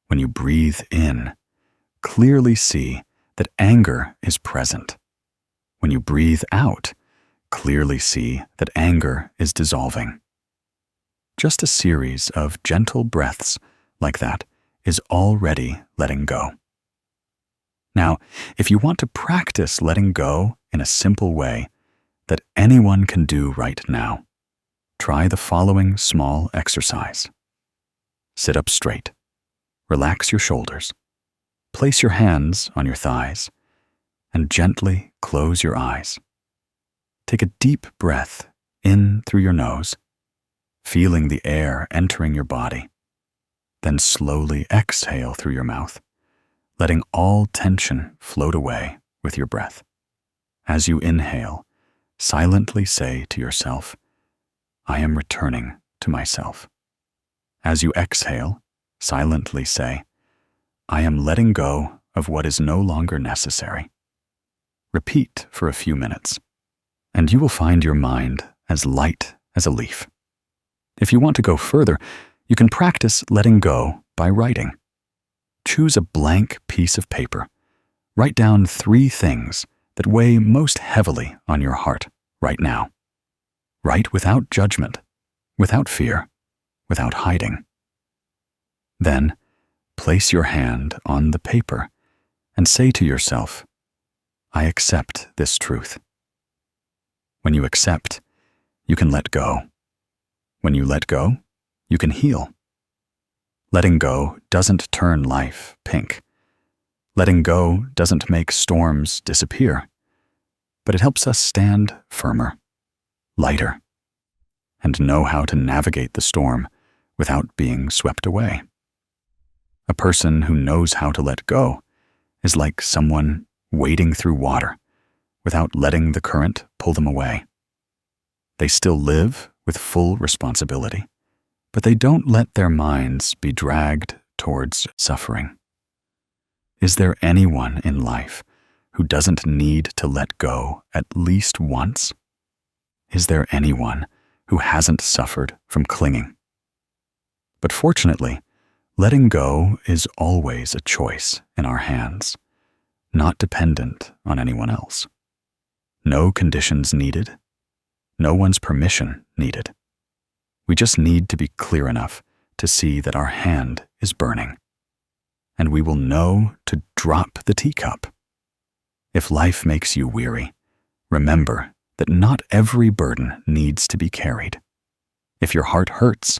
When you breathe in, clearly see that anger is present. When you breathe out, clearly see that anger is dissolving. Just a series of gentle breaths like that is already letting go. Now, if you want to practice letting go in a simple way that anyone can do right now, try the following small exercise. Sit up straight. Relax your shoulders. Place your hands on your thighs and gently close your eyes. Take a deep breath in through your nose, feeling the air entering your body. Then slowly exhale through your mouth, letting all tension float away with your breath. As you inhale, silently say to yourself, "I am returning to myself." As you exhale, silently say, "I am letting go of what is no longer necessary." Repeat for a few minutes, and you will find your mind as light as a leaf. If you want to go further, you can practice letting go by writing. Choose a blank piece of paper. Write down 3 things that weigh most heavily on your heart right now. Write without judgment, without fear, without hiding. Then, place your hand on the paper and say to yourself, "I accept this truth." When you accept, you can let go. When you let go, you can heal. Letting go doesn't turn life pink. Letting go doesn't make storms disappear, but it helps us stand firmer, lighter, and know how to navigate the storm without being swept away. A person who knows how to let go is like someone wading through water without letting the current pull them away. They still live with full responsibility, but they don't let their minds be dragged towards suffering. Is there anyone in life who doesn't need to let go at least once? Is there anyone who hasn't suffered from clinging? But fortunately, letting go is always a choice in our hands, not dependent on anyone else. No conditions needed, no one's permission needed. We just need to be clear enough to see that our hand is burning, and we will know to drop the teacup. If life makes you weary, remember that not every burden needs to be carried. If your heart hurts,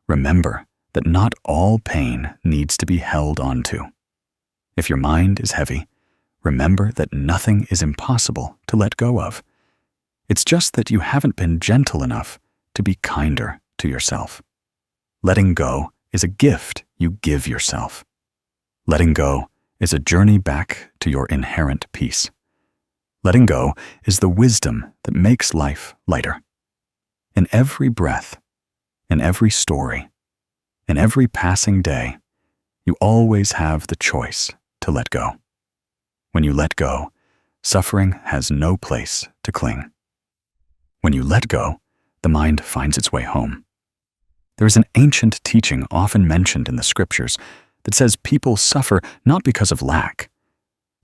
remember that not all pain needs to be held onto. If your mind is heavy, remember that nothing is impossible to let go of. It's just that you haven't been gentle enough to be kinder to yourself. Letting go is a gift you give yourself. Letting go is a journey back to your inherent peace. Letting go is the wisdom that makes life lighter. In every breath, in every story, in every passing day, you always have the choice to let go. When you let go, suffering has no place to cling. When you let go, the mind finds its way home. There is an ancient teaching often mentioned in the scriptures that says people suffer not because of lack,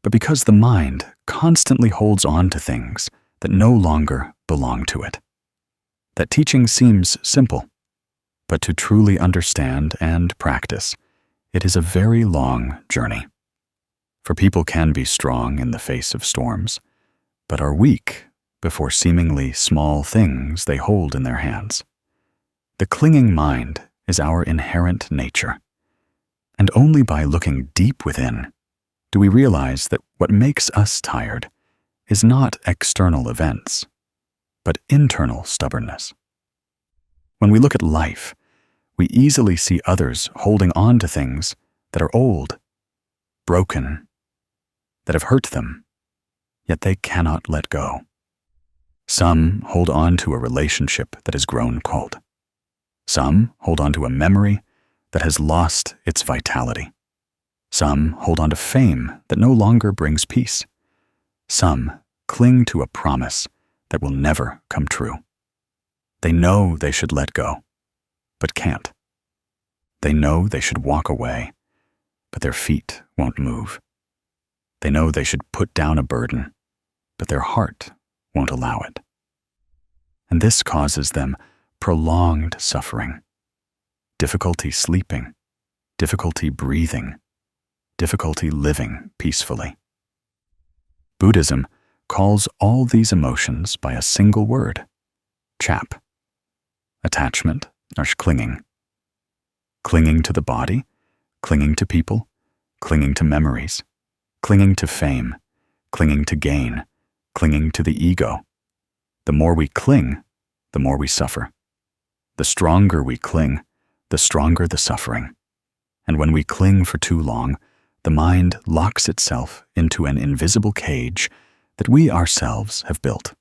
but because the mind constantly holds on to things that no longer belong to it. That teaching seems simple, but to truly understand and practice, it is a very long journey. For people can be strong in the face of storms, but are weak before seemingly small things they hold in their hands. The clinging mind is our inherent nature, and only by looking deep within do we realize that what makes us tired is not external events, but internal stubbornness. When we look at life, we easily see others holding on to things that are old, broken, that have hurt them, yet they cannot let go. Some hold on to a relationship that has grown cold. Some hold on to a memory that has lost its vitality. Some hold on to fame that no longer brings peace. Some cling to a promise that will never come true. They know they should let go, but can't. They know they should walk away, but their feet won't move. They know they should put down a burden, but their heart won't allow it. And this causes them prolonged suffering, difficulty sleeping, difficulty breathing, difficulty living peacefully. Buddhism calls all these emotions by a single word, chap. Attachment or clinging. Clinging to the body, clinging to people, clinging to memories, clinging to fame, clinging to gain, clinging to the ego. The more we cling, the more we suffer. The stronger we cling, the stronger the suffering. And when we cling for too long, the mind locks itself into an invisible cage that we ourselves have built.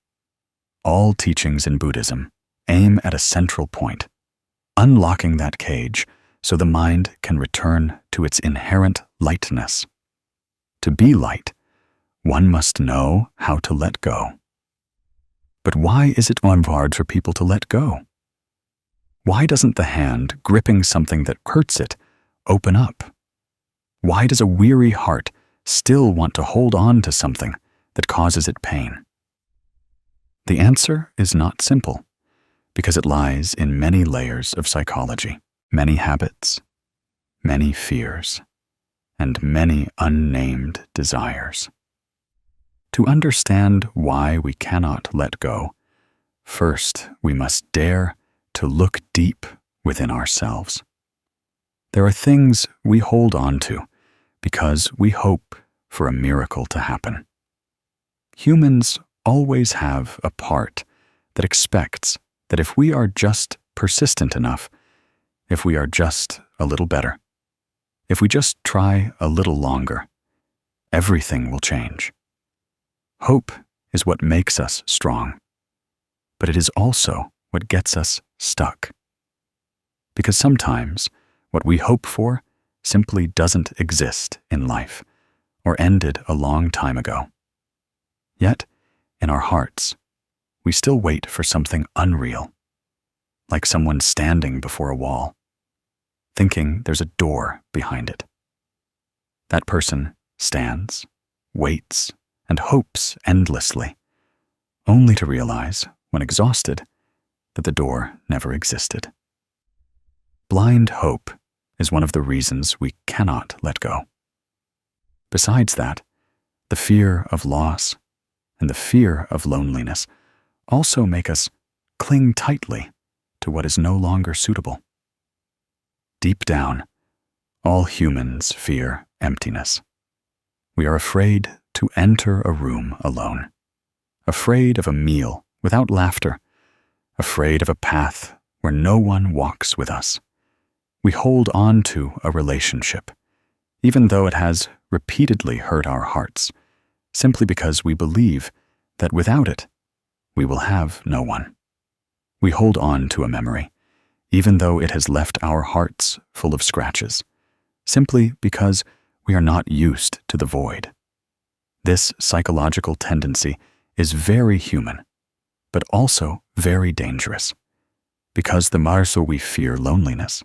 All teachings in Buddhism aim at a central point, unlocking that cage so the mind can return to its inherent lightness. To be light, one must know how to let go. But why is it hard for people to let go? Why doesn't the hand gripping something that hurts it open up? Why does a weary heart still want to hold on to something that causes it pain? The answer is not simple, because it lies in many layers of psychology, many habits, many fears, and many unnamed desires. To understand why we cannot let go, first we must dare to look deep within ourselves. There are things we hold on to because we hope for a miracle to happen. Humans always have a part that expects that if we are just persistent enough, if we are just a little better, if we just try a little longer, everything will change. Hope is what makes us strong, but it is also what gets us stuck. Because sometimes what we hope for simply doesn't exist in life or ended a long time ago. Yet, in our hearts, we still wait for something unreal, like someone standing before a wall, thinking there's a door behind it. That person stands, waits, and hopes endlessly, only to realize, when exhausted, that the door never existed. Blind hope is one of the reasons we cannot let go. Besides that, the fear of loss and the fear of loneliness also make us cling tightly to what is no longer suitable. Deep down, all humans fear emptiness. We are afraid to enter a room alone, afraid of a meal without laughter, afraid of a path where no one walks with us, We hold on to a relationship, even though it has repeatedly hurt our hearts, simply because we believe that without it, we will have no one. We hold on to a memory, even though it has left our hearts full of scratches, simply because we are not used to the void. This psychological tendency is very human, but also very dangerous, because the more we fear loneliness,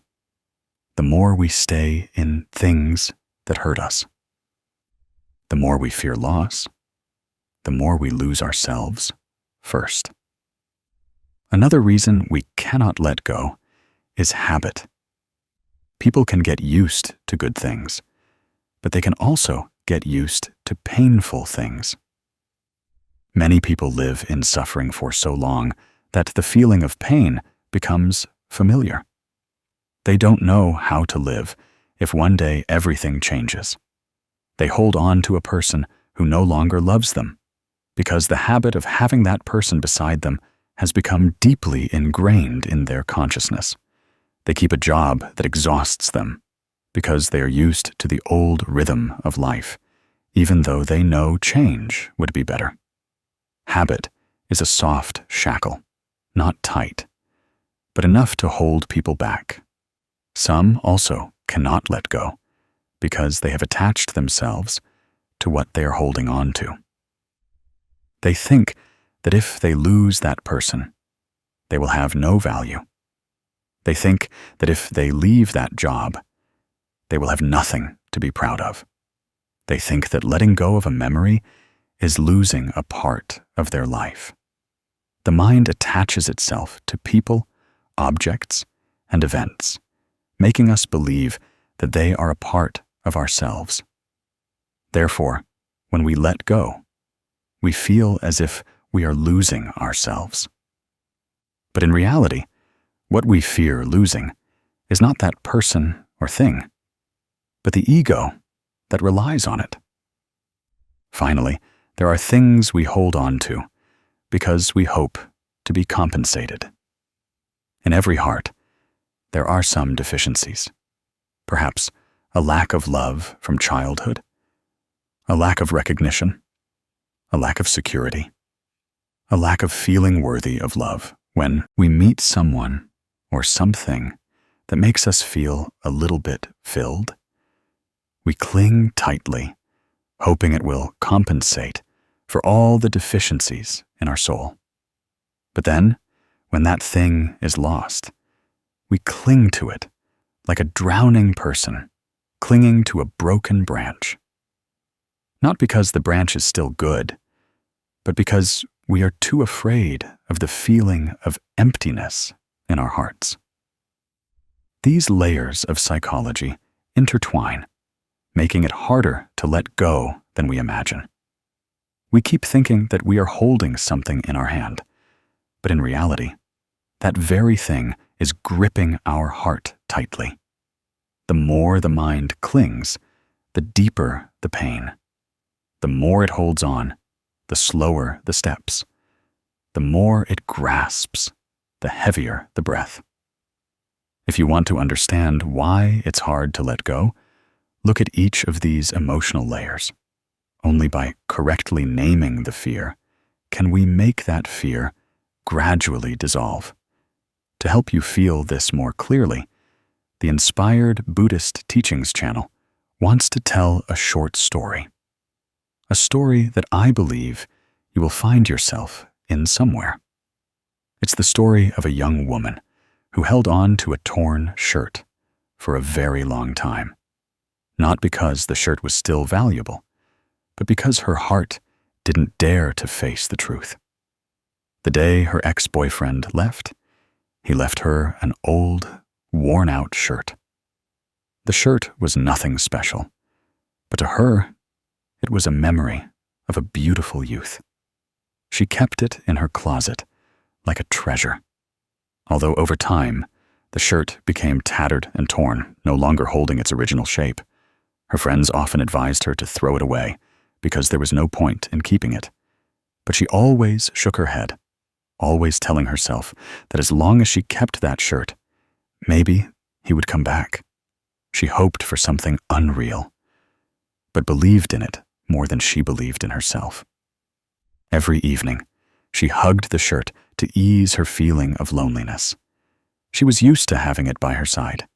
the more we stay in things that hurt us. The more we fear loss, the more we lose ourselves first. Another reason we cannot let go is habit. People can get used to good things, but they can also get used to painful things. Many people live in suffering for so long that the feeling of pain becomes familiar. They don't know how to live if one day everything changes. They hold on to a person who no longer loves them because the habit of having that person beside them has become deeply ingrained in their consciousness. They keep a job that exhausts them because they are used to the old rhythm of life, even though they know change would be better. Habit is a soft shackle, not tight, but enough to hold people back. Some also cannot let go because they have attached themselves to what they are holding on to. They think that if they lose that person, they will have no value. They think that if they leave that job, they will have nothing to be proud of. They think that letting go of a memory is losing a part of their life. The mind attaches itself to people, objects, and events, making us believe that they are a part of ourselves. Therefore, when we let go, we feel as if we are losing ourselves. But in reality, what we fear losing is not that person or thing, but the ego that relies on it. Finally, there are things we hold on to because we hope to be compensated. In every heart, there are some deficiencies. Perhaps a lack of love from childhood, a lack of recognition, a lack of security, a lack of feeling worthy of love when we meet someone or something that makes us feel a little bit filled. We cling tightly, hoping it will compensate for all the deficiencies in our soul. But then, when that thing is lost, we cling to it like a drowning person clinging to a broken branch. Not because the branch is still good, but because we are too afraid of the feeling of emptiness in our hearts. These layers of psychology intertwine, making it harder to let go than we imagine. We keep thinking that we are holding something in our hand, but in reality, that very thing is gripping our heart tightly. The more the mind clings, the deeper the pain. The more it holds on, the slower the steps. The more it grasps, the heavier the breath. If you want to understand why it's hard to let go, look at each of these emotional layers. Only by correctly naming the fear can we make that fear gradually dissolve. To help you feel this more clearly, the Inspired Buddhist Teachings channel wants to tell a short story. A story that I believe you will find yourself in somewhere. It's the story of a young woman who held on to a torn shirt for a very long time. Not because the shirt was still valuable, but because her heart didn't dare to face the truth. The day her ex-boyfriend left, he left her an old, worn-out shirt. The shirt was nothing special, but to her, it was a memory of a beautiful youth. She kept it in her closet like a treasure. Although over time, the shirt became tattered and torn, no longer holding its original shape. Her friends often advised her to throw it away because there was no point in keeping it. But she always shook her head, always telling herself that as long as she kept that shirt, maybe he would come back. She hoped for something unreal, but believed in it more than she believed in herself. Every evening, she hugged the shirt to ease her feeling of loneliness. She was used to having it by her side,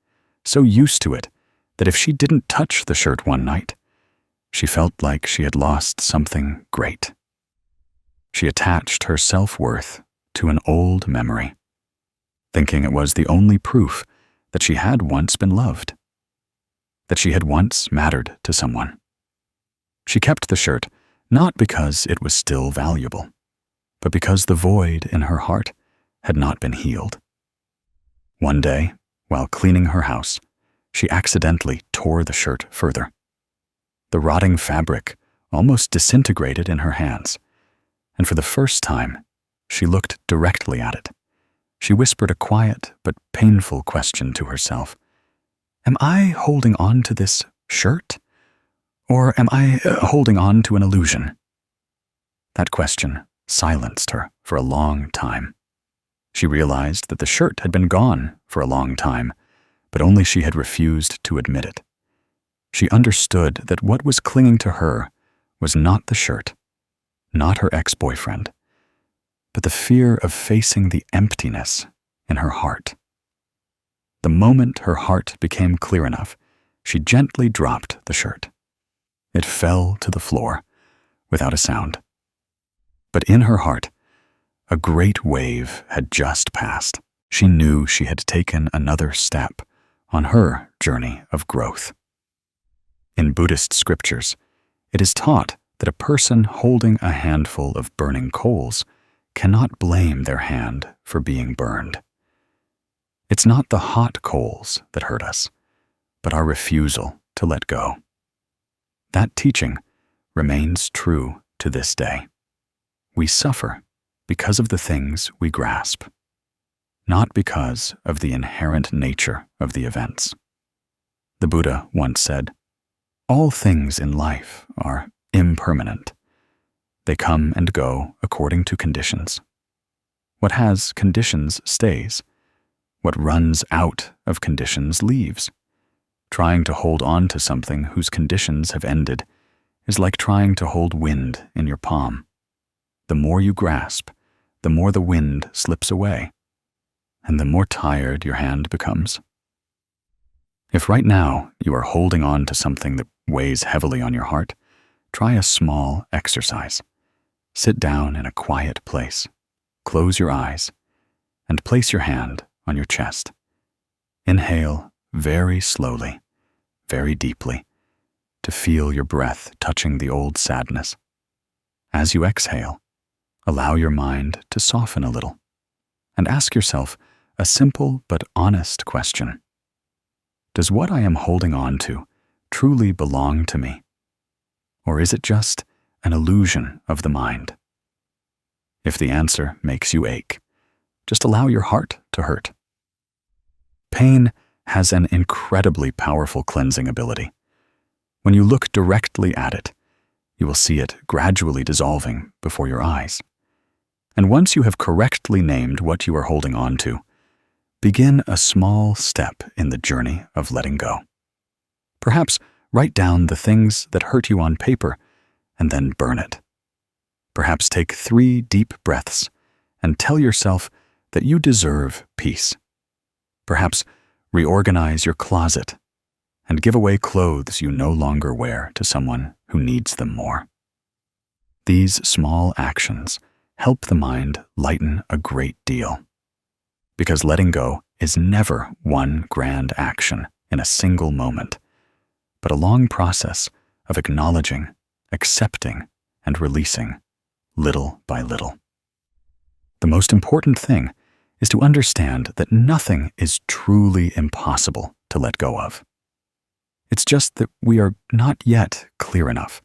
so used to it that if she didn't touch the shirt one night, she felt like she had lost something great. She attached her self-worth to an old memory, thinking it was the only proof that she had once been loved, that she had once mattered to someone. She kept the shirt not because it was still valuable, but because the void in her heart had not been healed. One day, while cleaning her house, she accidentally tore the shirt further. The rotting fabric almost disintegrated in her hands, and for the first time, she looked directly at it. She whispered a quiet but painful question to herself. Am I holding on to this shirt? Or am I holding on to an illusion? That question silenced her for a long time. She realized that the shirt had been gone for a long time, but only she had refused to admit it. She understood that what was clinging to her was not the shirt, not her ex-boyfriend, but the fear of facing the emptiness in her heart. The moment her heart became clear enough, she gently dropped the shirt. It fell to the floor without a sound. But in her heart, a great wave had just passed. She knew she had taken another step on her journey of growth. In Buddhist scriptures, it is taught that a person holding a handful of burning coals cannot blame their hand for being burned. It's not the hot coals that hurt us, but our refusal to let go. That teaching remains true to this day. We suffer because of the things we grasp, not because of the inherent nature of the events. The Buddha once said, "All things in life are impermanent. They come and go according to conditions. What has conditions stays. What runs out of conditions leaves. Trying to hold on to something whose conditions have ended is like trying to hold wind in your palm. The more you grasp, the more the wind slips away, and the more tired your hand becomes." If right now you are holding on to something that weighs heavily on your heart, try a small exercise. Sit down in a quiet place, close your eyes, and place your hand on your chest. Inhale very slowly, very deeply, to feel your breath touching the old sadness. As you exhale, allow your mind to soften a little, and ask yourself a simple but honest question. Does what I am holding on to truly belong to me? Or is it just an illusion of the mind? If the answer makes you ache, just allow your heart to hurt. Pain has an incredibly powerful cleansing ability. When you look directly at it, you will see it gradually dissolving before your eyes. And once you have correctly named what you are holding on to, begin a small step in the journey of letting go. Perhaps write down the things that hurt you on paper and then burn it. Perhaps take 3 deep breaths and tell yourself that you deserve peace. Perhaps reorganize your closet and give away clothes you no longer wear to someone who needs them more. These small actions help the mind lighten a great deal. Because letting go is never one grand action in a single moment, but a long process of acknowledging, accepting, and releasing, little by little. The most important thing is to understand that nothing is truly impossible to let go of. It's just that we are not yet clear enough,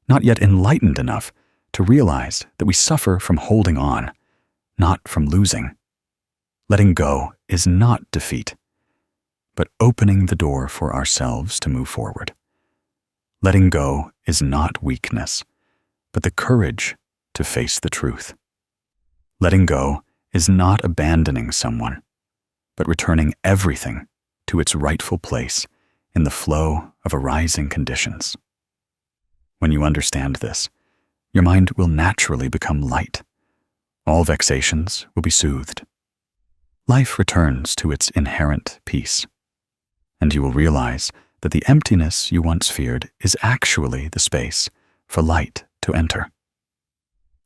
not yet enlightened enough to realize that we suffer from holding on, not from losing. Letting go is not defeat, but opening the door for ourselves to move forward. Letting go is not weakness, but the courage to face the truth. Letting go is not abandoning someone, but returning everything to its rightful place in the flow of arising conditions. When you understand this, your mind will naturally become light. All vexations will be soothed. Life returns to its inherent peace, and you will realize that the emptiness you once feared is actually the space for light to enter.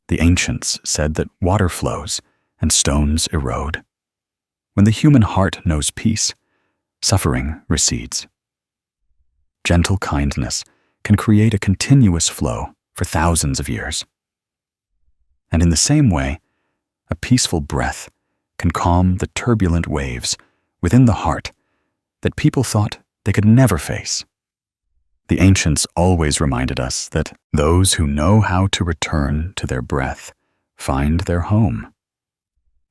The ancients said that water flows and stones erode. When the human heart knows peace, suffering recedes. Gentle kindness can create a continuous flow for thousands of years. And in the same way, a peaceful breath can calm the turbulent waves within the heart that people thought they could never face. The ancients always reminded us that those who know how to return to their breath find their home.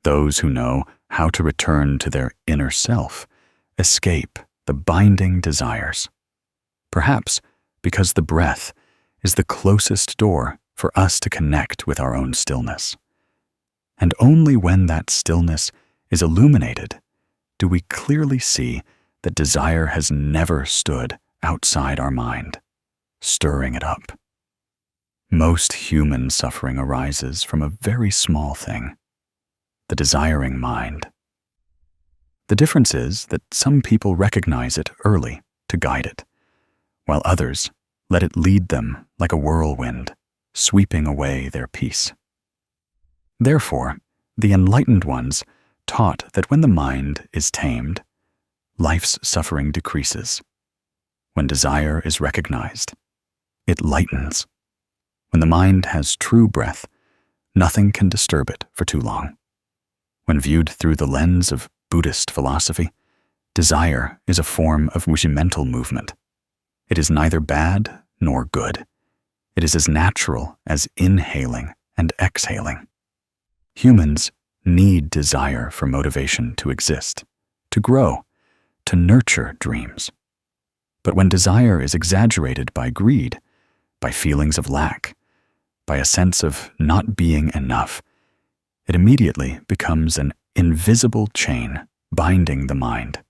Those who know how to return to their inner self escape the binding desires, perhaps because the breath is the closest door for us to connect with our own stillness. And only when that stillness is illuminated do we clearly see that desire has never stood outside our mind, stirring it up. Most human suffering arises from a very small thing, the desiring mind. The difference is that some people recognize it early to guide it, while others let it lead them like a whirlwind, sweeping away their peace. Therefore, the enlightened ones taught that when the mind is tamed, life's suffering decreases. When desire is recognized, it lightens. When the mind has true breath, nothing can disturb it for too long. When viewed through the lens of Buddhist philosophy, desire is a form of regimental movement. It is neither bad nor good. It is as natural as inhaling and exhaling. Humans need desire for motivation to exist, to grow, to nurture dreams. But when desire is exaggerated by greed, by feelings of lack, by a sense of not being enough, it immediately becomes an invisible chain binding the mind.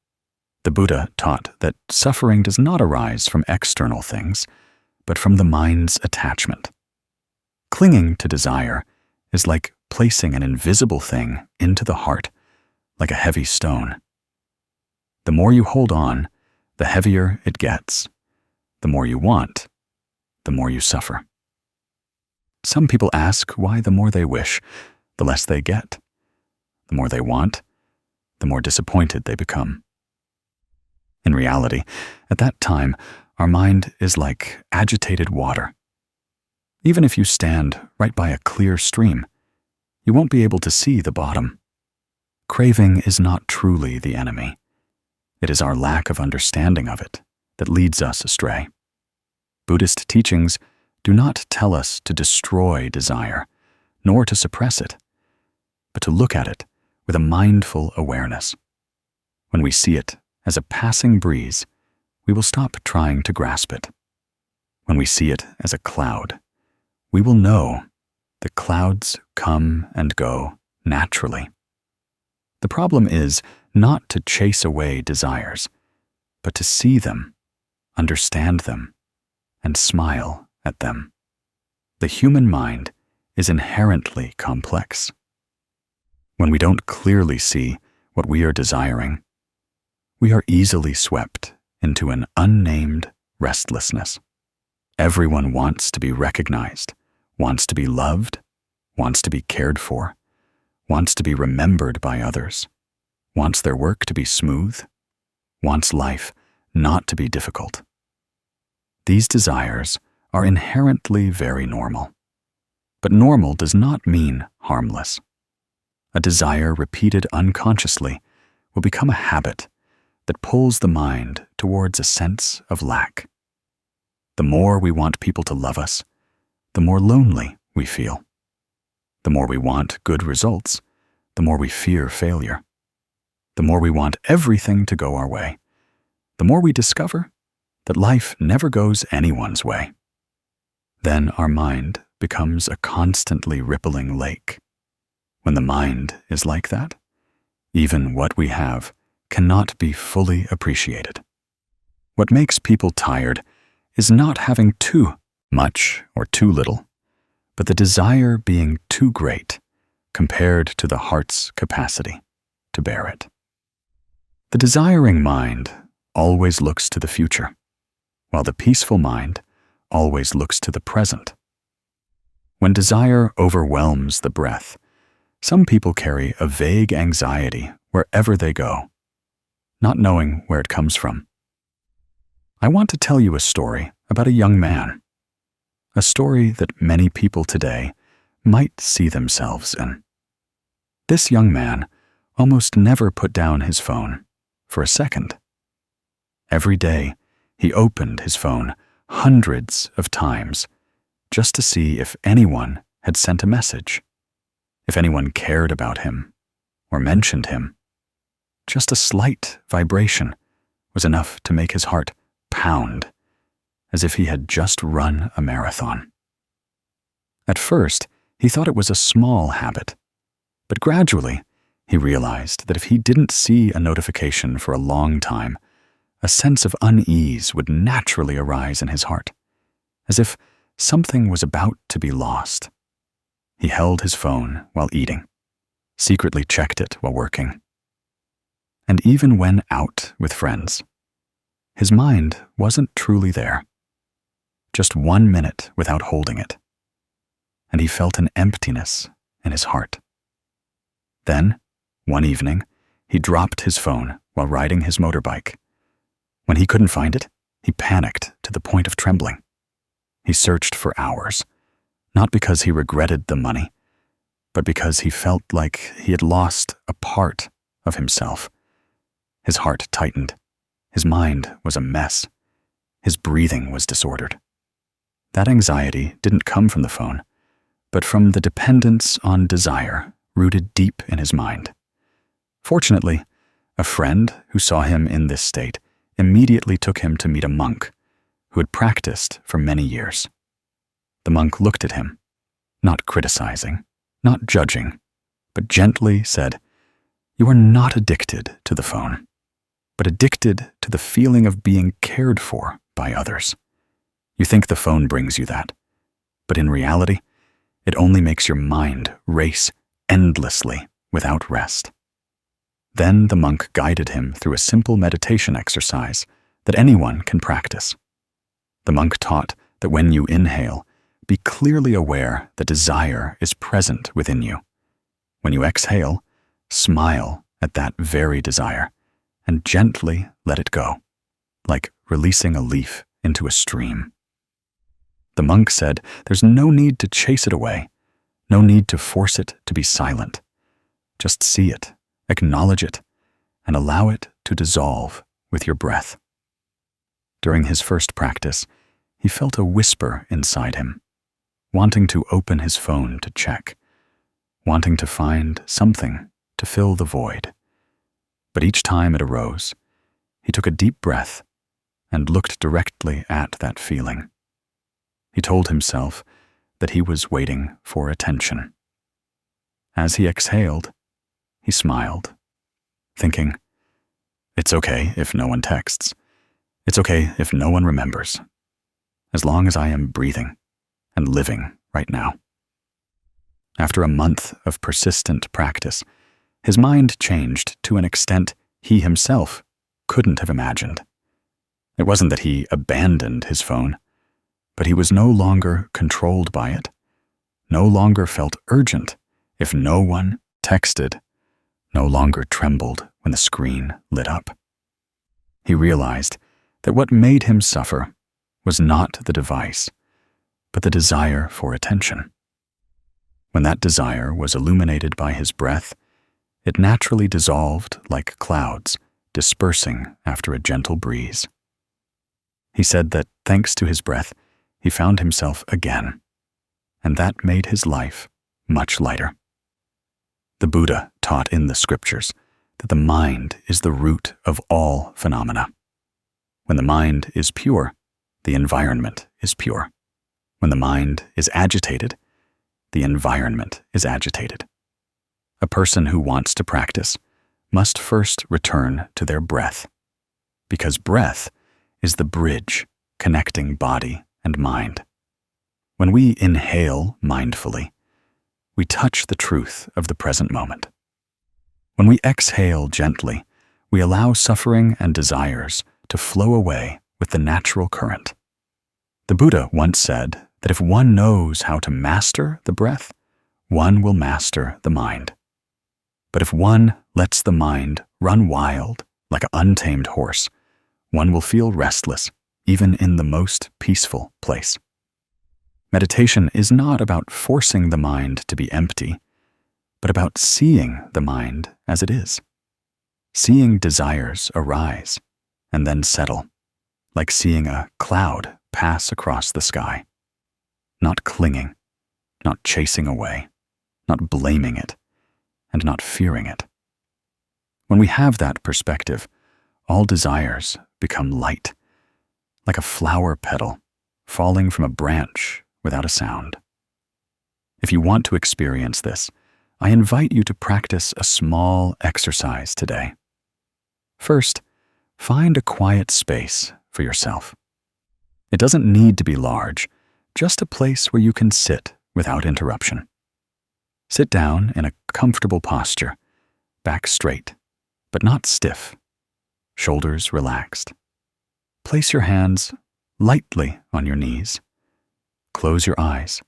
The Buddha taught that suffering does not arise from external things, but from the mind's attachment. Clinging to desire is like placing an invisible thing into the heart, like a heavy stone. The more you hold on, the heavier it gets. The more you want, the more you suffer. Some people ask why the more they wish, the less they get. The more they want, the more disappointed they become. In reality, at that time, our mind is like agitated water. Even if you stand right by a clear stream, you won't be able to see the bottom. Craving is not truly the enemy. It is our lack of understanding of it that leads us astray. Buddhist teachings do not tell us to destroy desire, nor to suppress it, but to look at it with a mindful awareness. When we see it as a passing breeze, we will stop trying to grasp it. When we see it as a cloud, we will know that clouds come and go naturally. The problem is not to chase away desires, but to see them, understand them, and smile at them. The human mind is inherently complex. When we don't clearly see what we are desiring, we are easily swept into an unnamed restlessness. Everyone wants to be recognized, wants to be loved, wants to be cared for, wants to be remembered by others, wants their work to be smooth, wants life not to be difficult. These desires are inherently very normal. But normal does not mean harmless. A desire repeated unconsciously will become a habit that pulls the mind towards a sense of lack. The more we want people to love us, the more lonely we feel. The more we want good results, the more we fear failure. The more we want everything to go our way, the more we discover that life never goes anyone's way. Then our mind becomes a constantly rippling lake. When the mind is like that, even what we have cannot be fully appreciated. What makes people tired is not having too much or too little, but the desire being too great compared to the heart's capacity to bear it. The desiring mind always looks to the future, while the peaceful mind always looks to the present. When desire overwhelms the breath, some people carry a vague anxiety wherever they go, not knowing where it comes from. I want to tell you a story about a young man, a story that many people today might see themselves in. This young man almost never put down his phone for a second. Every day, he opened his phone hundreds of times just to see if anyone had sent a message, if anyone cared about him or mentioned him. Just a slight vibration was enough to make his heart pound, as if he had just run a marathon. At first, he thought it was a small habit, but gradually, he realized that if he didn't see a notification for a long time, a sense of unease would naturally arise in his heart, as if something was about to be lost. He held his phone while eating, secretly checked it while working. And even when out with friends, his mind wasn't truly there. Just 1 minute without holding it, and he felt an emptiness in his heart. Then, one evening, he dropped his phone while riding his motorbike. When he couldn't find it, he panicked to the point of trembling. He searched for hours, not because he regretted the money, but because he felt like he had lost a part of himself. His heart tightened. His mind was a mess. His breathing was disordered. That anxiety didn't come from the phone, but from the dependence on desire rooted deep in his mind. Fortunately, a friend who saw him in this state immediately took him to meet a monk who had practiced for many years. The monk looked at him, not criticizing, not judging, but gently said, "You are not addicted to the phone, but addicted to the feeling of being cared for by others. You think the phone brings you that, but in reality, it only makes your mind race endlessly without rest." Then the monk guided him through a simple meditation exercise that anyone can practice. The monk taught that when you inhale, be clearly aware that desire is present within you. When you exhale, smile at that very desire and gently let it go, like releasing a leaf into a stream. The monk said there's no need to chase it away, no need to force it to be silent. Just see it, acknowledge it, and allow it to dissolve with your breath. During his first practice, he felt a whisper inside him, wanting to open his phone to check, wanting to find something to fill the void. But each time it arose, he took a deep breath and looked directly at that feeling. He told himself that he was waiting for attention. As he exhaled, he smiled, thinking, "It's okay if no one texts. It's okay if no one remembers, as long as I am breathing and living right now." After a month of persistent practice, his mind changed to an extent he himself couldn't have imagined. It wasn't that he abandoned his phone, but he was no longer controlled by it, no longer felt urgent if no one texted, no longer trembled when the screen lit up. He realized that what made him suffer was not the device, but the desire for attention. When that desire was illuminated by his breath, it naturally dissolved like clouds dispersing after a gentle breeze. He said that thanks to his breath, he found himself again, and that made his life much lighter. The Buddha taught in the scriptures that the mind is the root of all phenomena. When the mind is pure, the environment is pure. When the mind is agitated, the environment is agitated. A person who wants to practice must first return to their breath, because breath is the bridge connecting body and mind. When we inhale mindfully, we touch the truth of the present moment. When we exhale gently, we allow suffering and desires to flow away with the natural current. The Buddha once said that if one knows how to master the breath, one will master the mind. But if one lets the mind run wild like an untamed horse, one will feel restless even in the most peaceful place. Meditation is not about forcing the mind to be empty, but about seeing the mind as it is. Seeing desires arise and then settle, like seeing a cloud pass across the sky. Not clinging, not chasing away, not blaming it, and not fearing it. When we have that perspective, all desires become light, like a flower petal falling from a branch without a sound. If you want to experience this, I invite you to practice a small exercise today. First, find a quiet space for yourself. It doesn't need to be large, just a place where you can sit without interruption. Sit down in a comfortable posture, back straight, but not stiff, shoulders relaxed. Place your hands lightly on your knees. Close your eyes.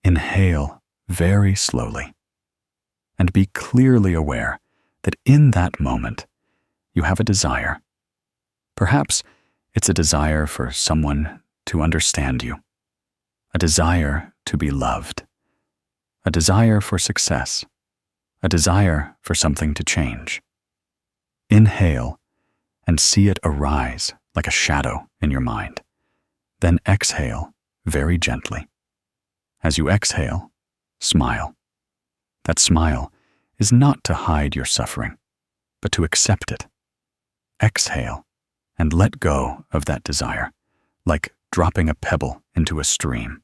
Inhale very slowly. And be clearly aware that in that moment, you have a desire. Perhaps it's a desire for someone to understand you, a desire to be loved, a desire for success, a desire for something to change. Inhale and see it arise like a shadow in your mind. Then exhale very gently. As you exhale, smile. That smile is not to hide your suffering, but to accept it. Exhale and let go of that desire, like dropping a pebble into a stream.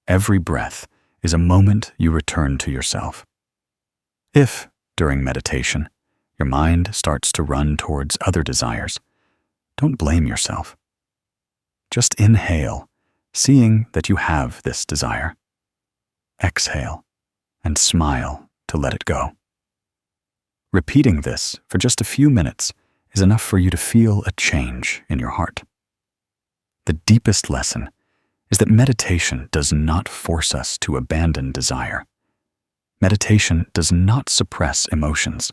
Every breath is a moment you return to yourself. If, during meditation, your mind starts to run towards other desires, don't blame yourself. Just inhale, seeing that you have this desire. Exhale and smile to let it go. Repeating this for just a few minutes is enough for you to feel a change in your heart. The deepest lesson is that meditation does not force us to abandon desire. Meditation does not suppress emotions.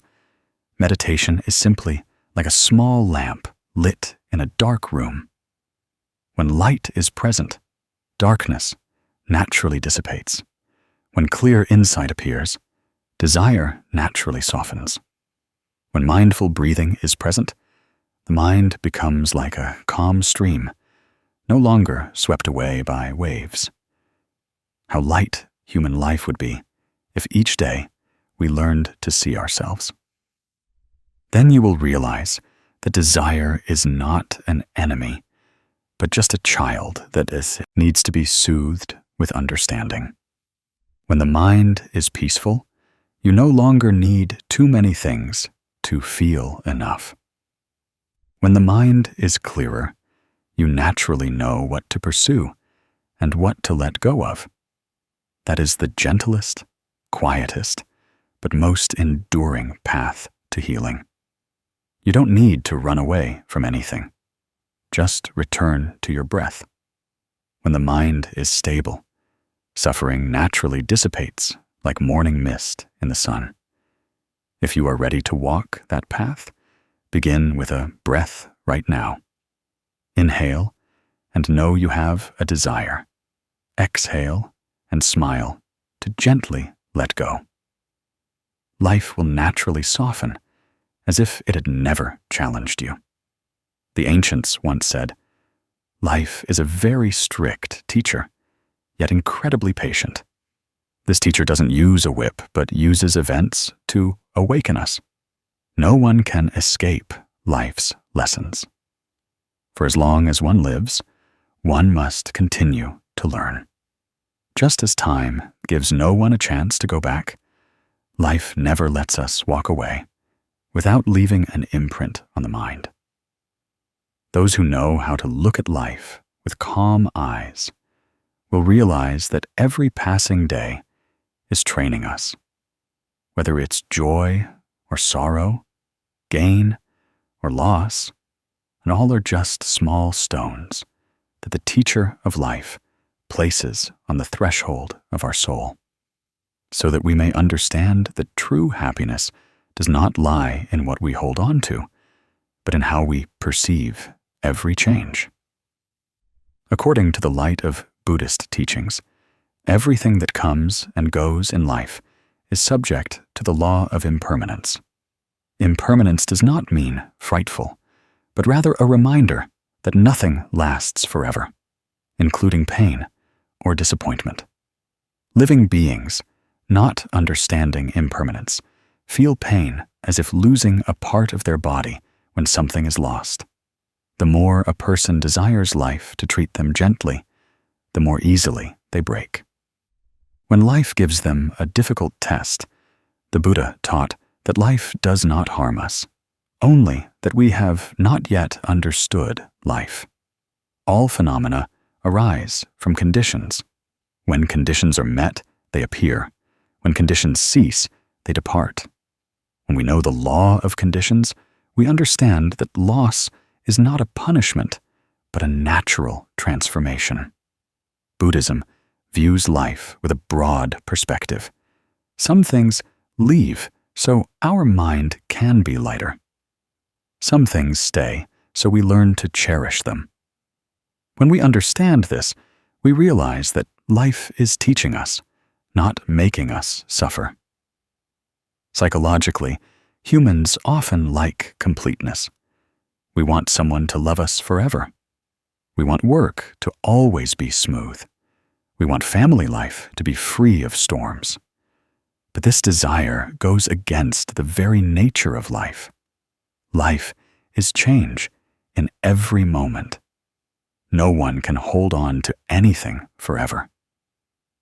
Meditation is simply like a small lamp lit in a dark room. When light is present, darkness naturally dissipates. When clear insight appears, desire naturally softens. When mindful breathing is present, the mind becomes like a calm stream, no longer swept away by waves. How light human life would be if each day we learned to see ourselves. Then you will realize that desire is not an enemy, but just a child that needs to be soothed with understanding. When the mind is peaceful, you no longer need too many things to feel enough. When the mind is clearer, you naturally know what to pursue and what to let go of. That is the gentlest, quietest, but most enduring path to healing. You don't need to run away from anything. Just return to your breath. When the mind is stable, suffering naturally dissipates like morning mist in the sun. If you are ready to walk that path, begin with a breath right now. Inhale and know you have a desire. Exhale and smile to gently let go. Life will naturally soften as if it had never challenged you. The ancients once said, "Life is a very strict teacher, yet incredibly patient." This teacher doesn't use a whip, but uses events to awaken us. No one can escape life's lessons. For as long as one lives, one must continue to learn. Just as time gives no one a chance to go back, life never lets us walk away, without leaving an imprint on the mind. Those who know how to look at life with calm eyes will realize that every passing day is training us, whether it's joy or sorrow, gain or loss, and all are just small stones that the teacher of life places on the threshold of our soul, so that we may understand that true happiness does not lie in what we hold on to, but in how we perceive every change. According to the light of Buddhist teachings, everything that comes and goes in life is subject to the law of impermanence. Impermanence does not mean frightful, but rather a reminder that nothing lasts forever, including pain or disappointment. Living beings, not understanding impermanence, feel pain as if losing a part of their body when something is lost. The more a person desires life to treat them gently, the more easily they break. When life gives them a difficult test, the Buddha taught that life does not harm us, only that we have not yet understood life. All phenomena arise from conditions. When conditions are met, they appear. When conditions cease, they depart. When we know the law of conditions, we understand that loss is not a punishment, but a natural transformation. Buddhism views life with a broad perspective. Some things leave so our mind can be lighter. Some things stay so we learn to cherish them. When we understand this, we realize that life is teaching us, not making us suffer. Psychologically, humans often like completeness. We want someone to love us forever. We want work to always be smooth. We want family life to be free of storms. But this desire goes against the very nature of life. Life is change in every moment. No one can hold on to anything forever.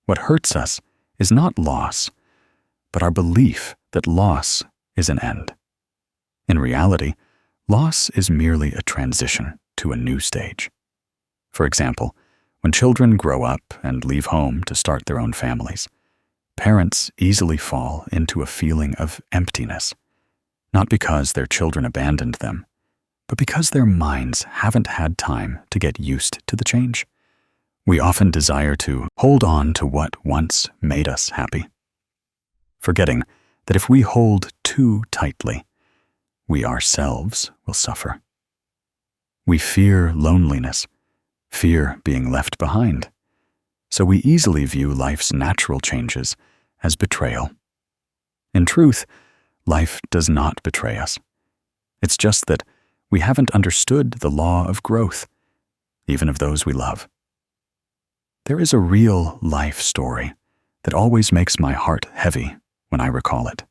What hurts us is not loss, but our belief that loss is an end. In reality, loss is merely a transition to a new stage. For example, when children grow up and leave home to start their own families, parents easily fall into a feeling of emptiness, not because their children abandoned them, but because their minds haven't had time to get used to the change. We often desire to hold on to what once made us happy, forgetting that if we hold too tightly, we ourselves will suffer. We fear loneliness, fear being left behind, so we easily view life's natural changes as betrayal. In truth, life does not betray us. It's just that we haven't understood the law of growth, even of those we love. There is a real life story that always makes my heart heavy when I recall it.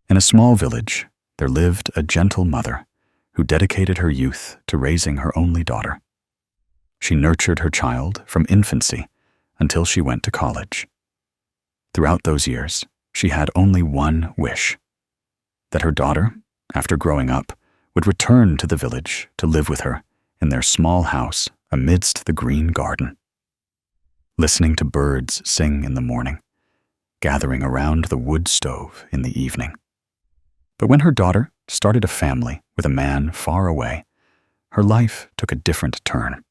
In a small village, there lived a gentle mother who dedicated her youth to raising her only daughter. She nurtured her child from infancy until she went to college. Throughout those years, she had only one wish: that her daughter, after growing up, would return to the village to live with her in their small house amidst the green garden, listening to birds sing in the morning, gathering around the wood stove in the evening. But when her daughter started a family with a man far away, her life took a different turn.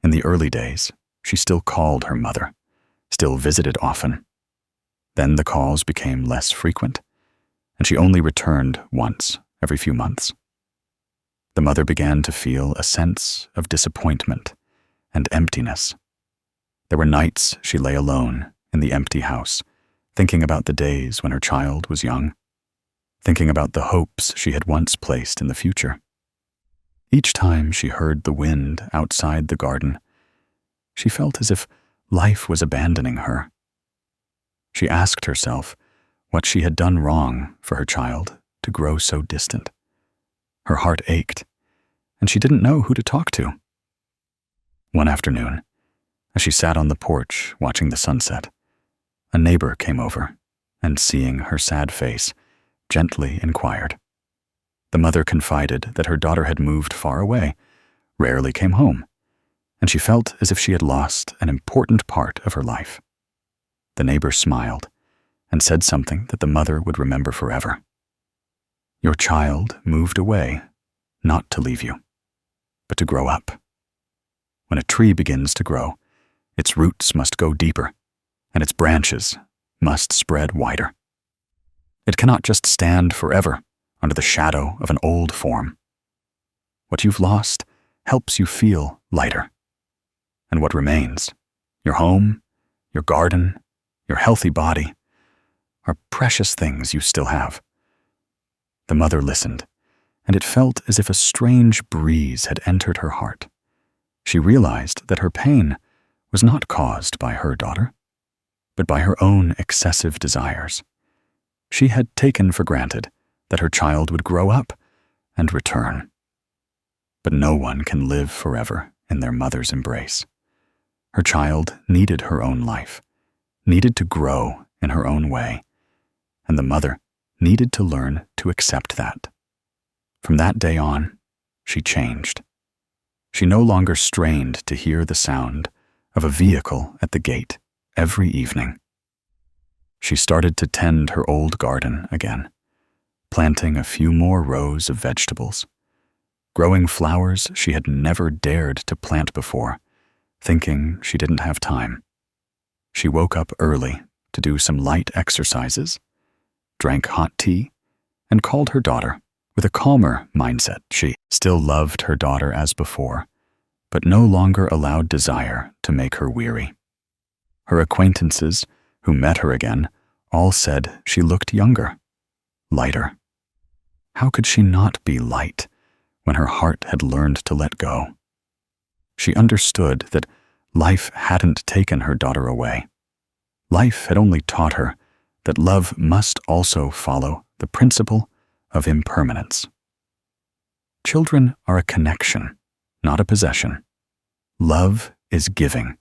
In the early days, she still called her mother, still visited often. Then the calls became less frequent, and she only returned once every few months. The mother began to feel a sense of disappointment and emptiness. There were nights she lay alone in the empty house, thinking about the days when her child was young, thinking about the hopes she had once placed in the future. Each time she heard the wind outside the garden, she felt as if life was abandoning her. She asked herself what she had done wrong for her child to grow so distant. Her heart ached, and she didn't know who to talk to. One afternoon, as she sat on the porch watching the sunset, a neighbor came over, and seeing her sad face, gently inquired. The mother confided that her daughter had moved far away, rarely came home, and she felt as if she had lost an important part of her life. The neighbor smiled and said something that the mother would remember forever. Your child moved away, not to leave you, but to grow up. When a tree begins to grow, its roots must go deeper, and its branches must spread wider. It cannot just stand forever under the shadow of an old form. What you've lost helps you feel lighter. And what remains, your home, your garden, your healthy body, are precious things you still have. The mother listened, and it felt as if a strange breeze had entered her heart. She realized that her pain was not caused by her daughter, but by her own excessive desires. She had taken for granted that her child would grow up and return. But no one can live forever in their mother's embrace. Her child needed her own life, needed to grow in her own way, and the mother needed to learn to accept that. From that day on, she changed. She no longer strained to hear the sound of a vehicle at the gate every evening. She started to tend her old garden again, planting a few more rows of vegetables, growing flowers she had never dared to plant before, thinking she didn't have time. She woke up early to do some light exercises, drank hot tea, and called her daughter with a calmer mindset. She still loved her daughter as before, but no longer allowed desire to make her weary. Her acquaintances, who met her again, all said she looked younger, lighter. How could she not be light when her heart had learned to let go? She understood that life hadn't taken her daughter away. Life had only taught her that love must also follow the principle of impermanence. Children are a connection, not a possession. Love is giving,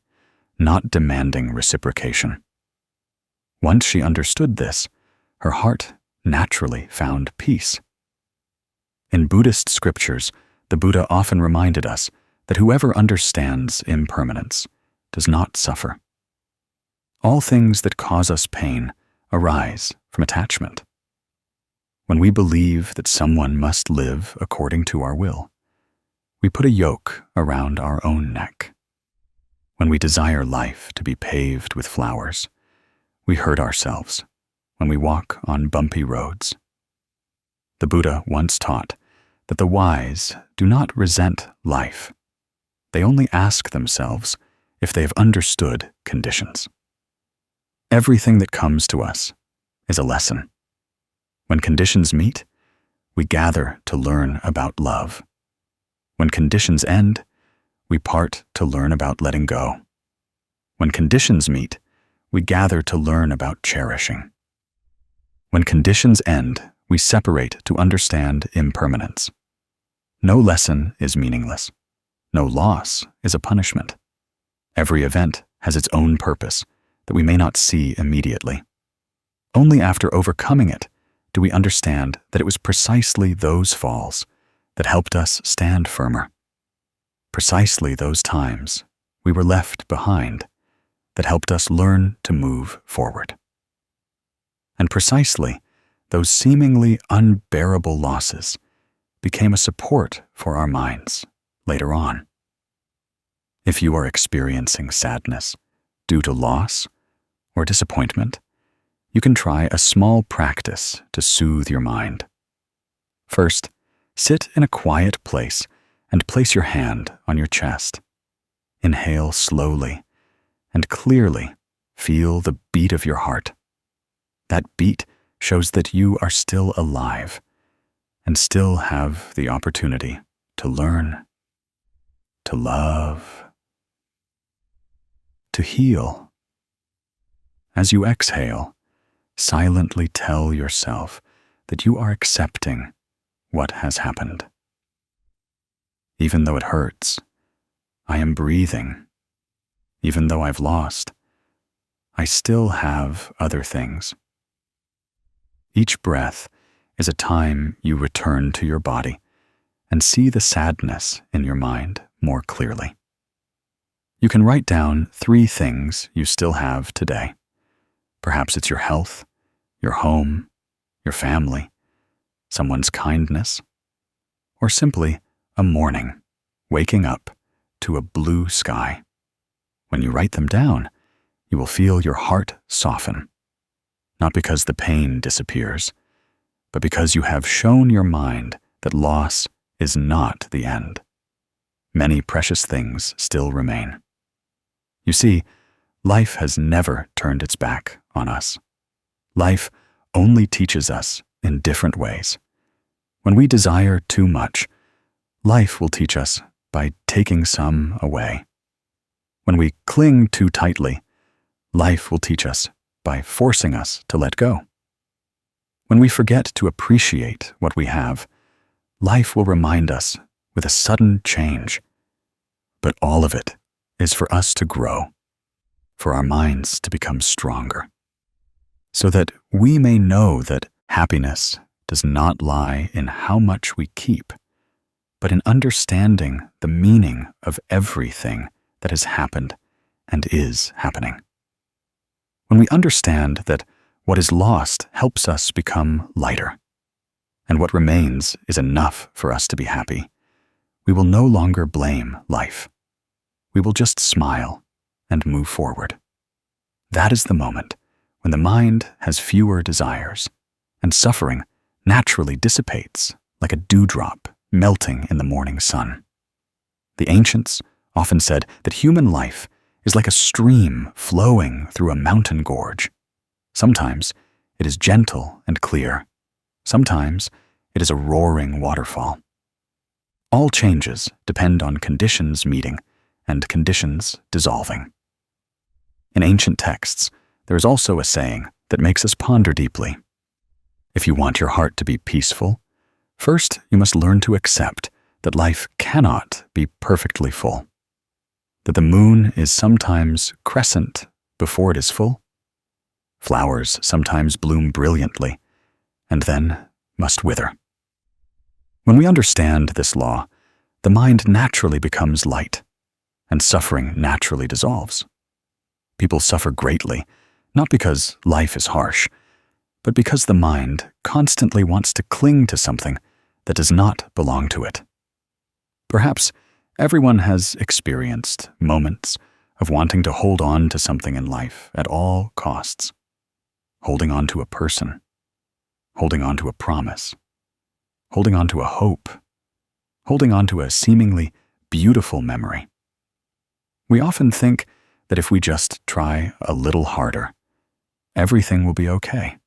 not demanding reciprocation. Once she understood this, her heart naturally found peace. In Buddhist scriptures, the Buddha often reminded us that whoever understands impermanence does not suffer. All things that cause us pain arise from attachment. When we believe that someone must live according to our will, we put a yoke around our own neck. When we desire life to be paved with flowers, we hurt ourselves when we walk on bumpy roads. The Buddha once taught that the wise do not resent life. They only ask themselves if they have understood conditions. Everything that comes to us is a lesson. When conditions meet, we gather to learn about love. When conditions end, we part to learn about letting go. When conditions meet, we gather to learn about cherishing. When conditions end, we separate to understand impermanence. No lesson is meaningless. No loss is a punishment. Every event has its own purpose that we may not see immediately. Only after overcoming it do we understand that it was precisely those falls that helped us stand firmer. Precisely those times we were left behind that helped us learn to move forward. And precisely those seemingly unbearable losses became a support for our minds later on. If you are experiencing sadness due to loss or disappointment, you can try a small practice to soothe your mind. First, sit in a quiet place and place your hand on your chest. Inhale slowly and clearly feel the beat of your heart. That beat shows that you are still alive and still have the opportunity to learn, to love, to heal. As you exhale, silently tell yourself that you are accepting what has happened. Even though it hurts, I am breathing. Even though I've lost, I still have other things. Each breath is a time you return to your body and see the sadness in your mind more clearly. You can write down 3 things you still have today. Perhaps it's your health, your home, your family, someone's kindness, or simply a morning, waking up to a blue sky. When you write them down, you will feel your heart soften, not because the pain disappears, but because you have shown your mind that loss is not the end. Many precious things still remain. You see, life has never turned its back on us. Life only teaches us in different ways. When we desire too much, life will teach us by taking some away. When we cling too tightly, life will teach us by forcing us to let go. When we forget to appreciate what we have, life will remind us with a sudden change. But all of it is for us to grow, for our minds to become stronger, so that we may know that happiness does not lie in how much we keep, but in understanding the meaning of everything that has happened and is happening. When we understand that what is lost helps us become lighter, and what remains is enough for us to be happy, we will no longer blame life. We will just smile and move forward. That is the moment when the mind has fewer desires, and suffering naturally dissipates like a dewdrop melting in the morning sun. The ancients often said that human life is like a stream flowing through a mountain gorge. Sometimes it is gentle and clear. Sometimes it is a roaring waterfall. All changes depend on conditions meeting and conditions dissolving. In ancient texts, there is also a saying that makes us ponder deeply. If you want your heart to be peaceful, first you must learn to accept that life cannot be perfectly full, that the moon is sometimes crescent before it is full. Flowers sometimes bloom brilliantly and then must wither. When we understand this law, the mind naturally becomes light, and suffering naturally dissolves. People suffer greatly, not because life is harsh, but because the mind constantly wants to cling to something that does not belong to it. Perhaps everyone has experienced moments of wanting to hold on to something in life at all costs. Holding on to a person, holding on to a promise, holding on to a hope, holding on to a seemingly beautiful memory. We often think that if we just try a little harder, everything will be okay.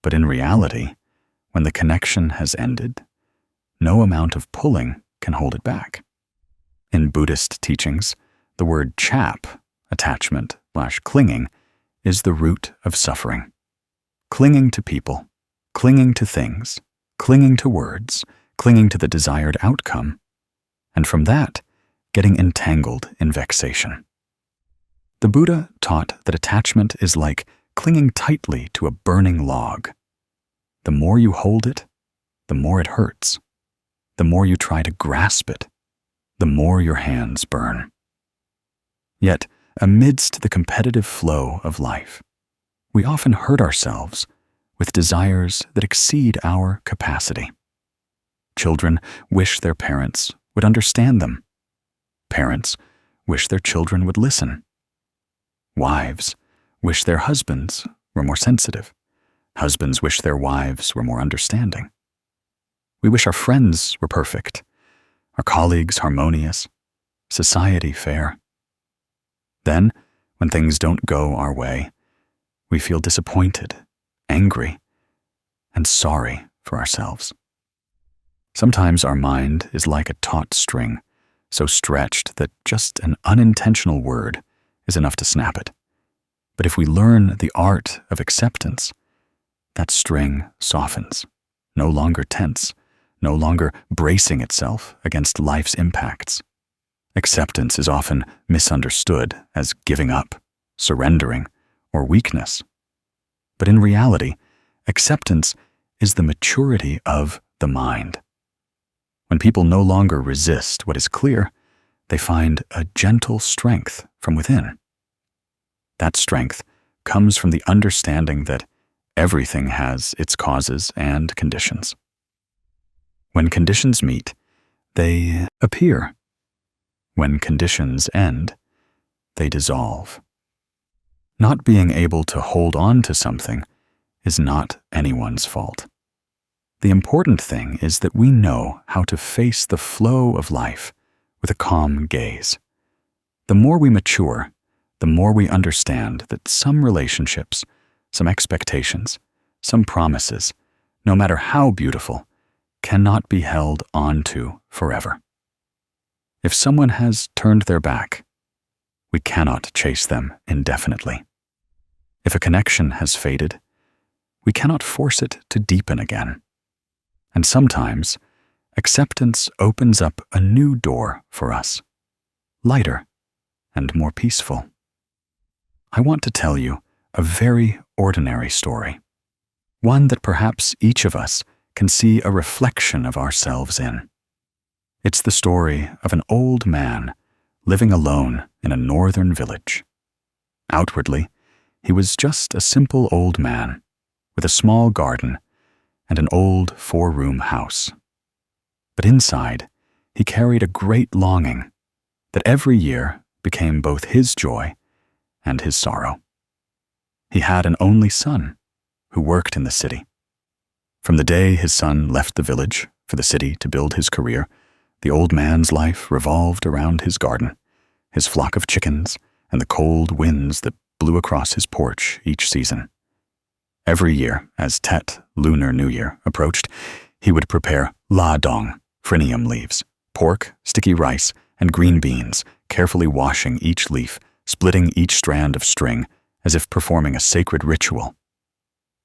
But in reality, when the connection has ended, no amount of pulling can hold it back. In Buddhist teachings, the word chap, attachment/clinging, is the root of suffering. Clinging to people, clinging to things, clinging to words, clinging to the desired outcome, and from that, getting entangled in vexation. The Buddha taught that attachment is like clinging tightly to a burning log. The more you hold it, the more it hurts. The more you try to grasp it, the more your hands burn. Yet, amidst the competitive flow of life, we often hurt ourselves with desires that exceed our capacity. Children wish their parents would understand them. Parents wish their children would listen. Wives wish their husbands were more sensitive. Husbands wish their wives were more understanding. We wish our friends were perfect, our colleagues harmonious, society fair. Then, when things don't go our way, we feel disappointed, angry, and sorry for ourselves. Sometimes our mind is like a taut string, so stretched that just an unintentional word is enough to snap it. But if we learn the art of acceptance, that string softens, no longer tense, no longer bracing itself against life's impacts. Acceptance is often misunderstood as giving up, surrendering, or weakness. But in reality, acceptance is the maturity of the mind. When people no longer resist what is clear, they find a gentle strength from within. That strength comes from the understanding that everything has its causes and conditions. When conditions meet, they appear. When conditions end, they dissolve. Not being able to hold on to something is not anyone's fault. The important thing is that we know how to face the flow of life with a calm gaze. The more we mature, the more we understand that some relationships, some expectations, some promises, no matter how beautiful, cannot be held onto forever. If someone has turned their back, we cannot chase them indefinitely. If a connection has faded, we cannot force it to deepen again. And sometimes, acceptance opens up a new door for us, lighter and more peaceful. I want to tell you a very ordinary story, one that perhaps each of us can see a reflection of ourselves in. It's the story of an old man living alone in a northern village. Outwardly, he was just a simple old man with a small garden and an old 4-room house. But inside, he carried a great longing that every year became both his joy and his sorrow. He had an only son who worked in the city. From the day his son left the village for the city to build his career, the old man's life revolved around his garden, his flock of chickens, and the cold winds that blew across his porch each season. Every year, as Tet, Lunar New Year, approached, he would prepare la dong, phrynium leaves, pork, sticky rice, and green beans, carefully washing each leaf, splitting each strand of string, as if performing a sacred ritual.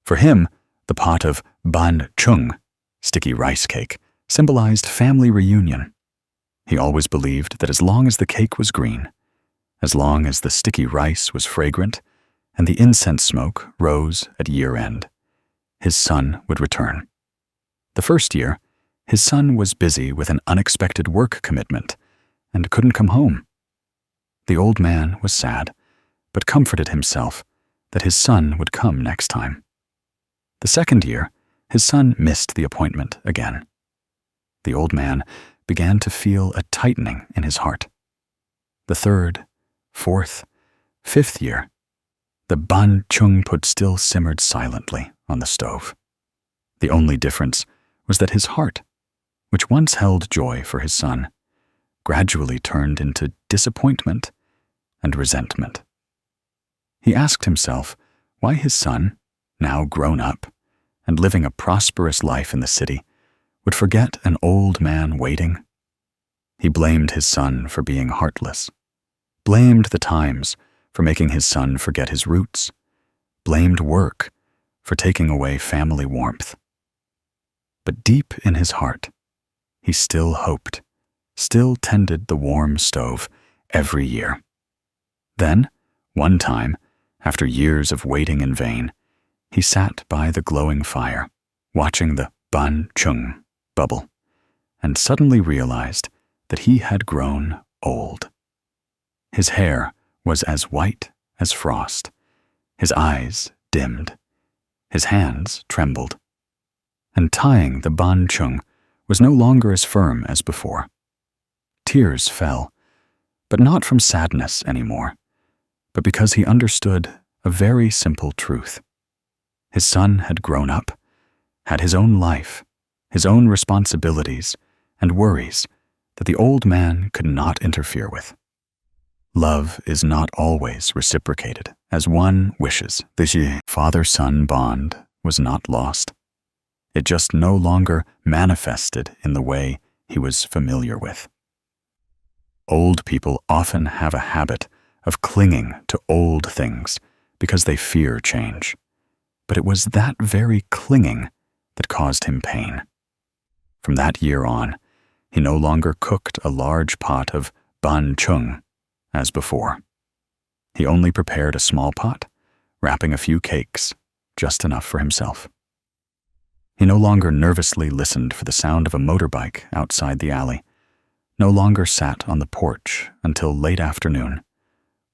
For him, the pot of ban chung, sticky rice cake, symbolized family reunion. He always believed that as long as the cake was green, as long as the sticky rice was fragrant, and the incense smoke rose at year-end, his son would return. The first year, his son was busy with an unexpected work commitment and couldn't come home. The old man was sad, but comforted himself that his son would come next time. The second year, his son missed the appointment again. The old man began to feel a tightening in his heart. The third, fourth, fifth year, the ban chung put still simmered silently on the stove. The only difference was that his heart, which once held joy for his son, gradually turned into disappointment and resentment. He asked himself why his son, now grown up and living a prosperous life in the city, would forget an old man waiting. He blamed his son for being heartless, blamed the times for making his son forget his roots, blamed work for taking away family warmth. But deep in his heart, he still hoped, still tended the warm stove every year. Then, one time, after years of waiting in vain, he sat by the glowing fire, watching the ban chung bubble, and suddenly realized that he had grown old. His hair was as white as frost, his eyes dimmed, his hands trembled, and tying the ban chung was no longer as firm as before. Tears fell, but not from sadness anymore, but because he understood a very simple truth. His son had grown up, had his own life, his own responsibilities and worries that the old man could not interfere with. Love is not always reciprocated as one wishes. The father-son bond was not lost. It just no longer manifested in the way he was familiar with. Old people often have a habit of clinging to old things because they fear change. But it was that very clinging that caused him pain. From that year on, he no longer cooked a large pot of ban chung as before. He only prepared a small pot, wrapping a few cakes, just enough for himself. He no longer nervously listened for the sound of a motorbike outside the alley, no longer sat on the porch until late afternoon,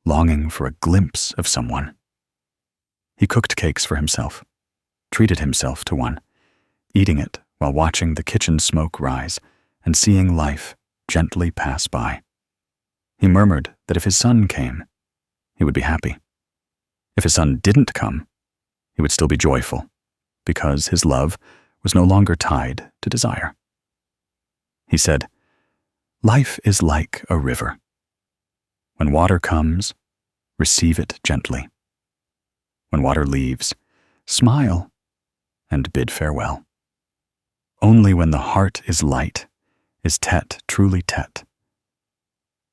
longing for a glimpse of someone. He cooked cakes for himself, treated himself to one, eating it while watching the kitchen smoke rise and seeing life gently pass by. He murmured that if his son came, he would be happy. If his son didn't come, he would still be joyful, because his love was no longer tied to desire. He said, "Life is like a river. When water comes, receive it gently. When water leaves, smile and bid farewell. Only when the heart is light is Tet truly Tet."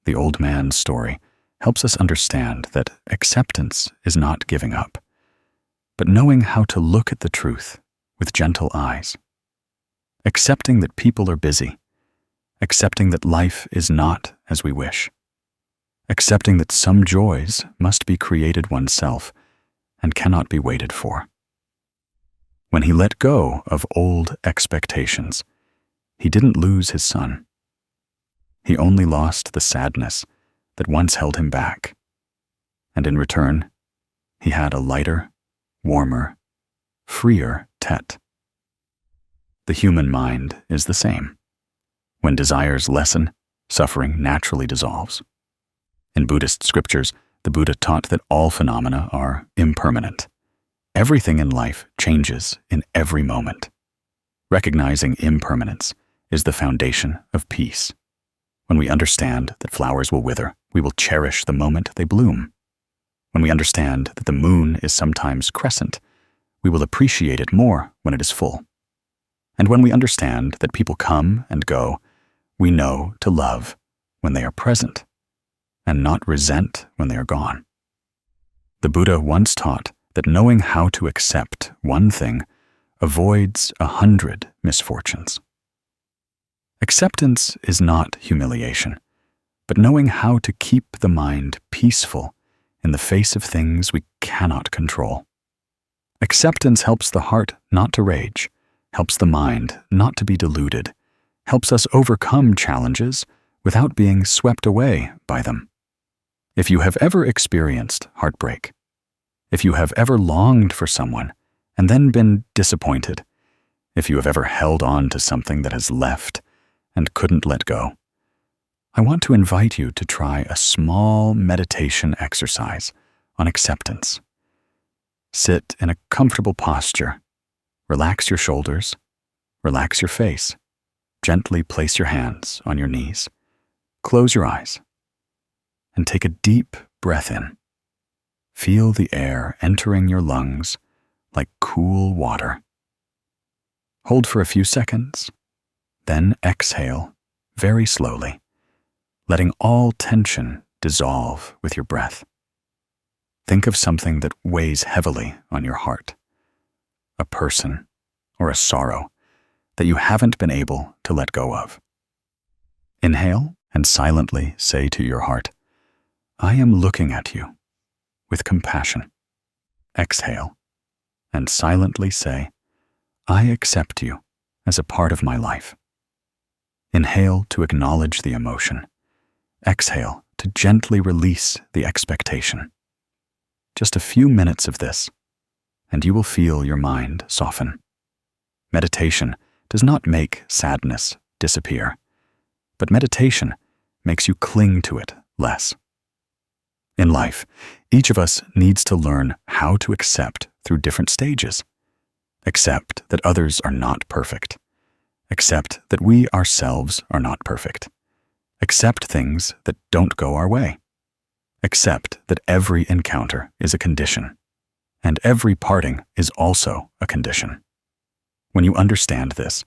The old man's story helps us understand that acceptance is not giving up, but knowing how to look at the truth with gentle eyes. Accepting that people are busy, accepting that life is not as we wish, accepting that some joys must be created oneself and cannot be waited for. When he let go of old expectations, he didn't lose his son. He only lost the sadness that once held him back, and in return, he had a lighter, warmer, freer Tet. The human mind is the same. When desires lessen, suffering naturally dissolves. In Buddhist scriptures, the Buddha taught that all phenomena are impermanent. Everything in life changes in every moment. Recognizing impermanence is the foundation of peace. When we understand that flowers will wither, we will cherish the moment they bloom. When we understand that the moon is sometimes crescent, we will appreciate it more when it is full. And when we understand that people come and go, we know to love when they are present, and not resent when they are gone. The Buddha once taught that knowing how to accept one thing avoids 100 misfortunes. Acceptance is not humiliation, but knowing how to keep the mind peaceful in the face of things we cannot control. Acceptance helps the heart not to rage, helps the mind not to be deluded, helps us overcome challenges without being swept away by them. If you have ever experienced heartbreak, if you have ever longed for someone and then been disappointed, if you have ever held on to something that has left and couldn't let go, I want to invite you to try a small meditation exercise on acceptance. Sit in a comfortable posture, relax your shoulders, relax your face, gently place your hands on your knees, close your eyes, and take a deep breath in. Feel the air entering your lungs like cool water. Hold for a few seconds, then exhale very slowly, letting all tension dissolve with your breath. Think of something that weighs heavily on your heart, a person or a sorrow that you haven't been able to let go of. Inhale and silently say to your heart, "I am looking at you with compassion." Exhale and silently say, "I accept you as a part of my life." Inhale to acknowledge the emotion. Exhale to gently release the expectation. Just a few minutes of this, and you will feel your mind soften. Meditation does not make sadness disappear, but meditation makes you cling to it less. In life, each of us needs to learn how to accept through different stages. Accept that others are not perfect. Accept that we ourselves are not perfect. Accept things that don't go our way. Accept that every encounter is a condition, and every parting is also a condition. When you understand this,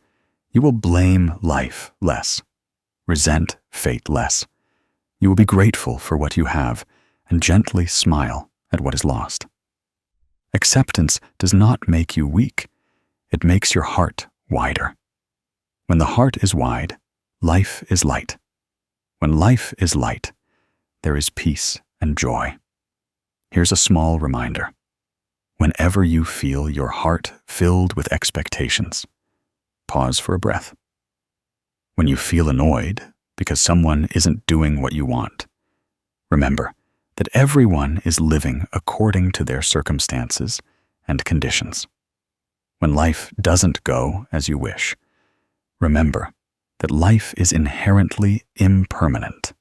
you will blame life less, resent fate less. You will be grateful for what you have and gently smile at what is lost. Acceptance does not make you weak. It makes your heart wider. When the heart is wide, life is light. When life is light, there is peace and joy. Here's a small reminder. Whenever you feel your heart filled with expectations, pause for a breath. When you feel annoyed because someone isn't doing what you want, remember that everyone is living according to their circumstances and conditions. When life doesn't go as you wish, remember that life is inherently impermanent.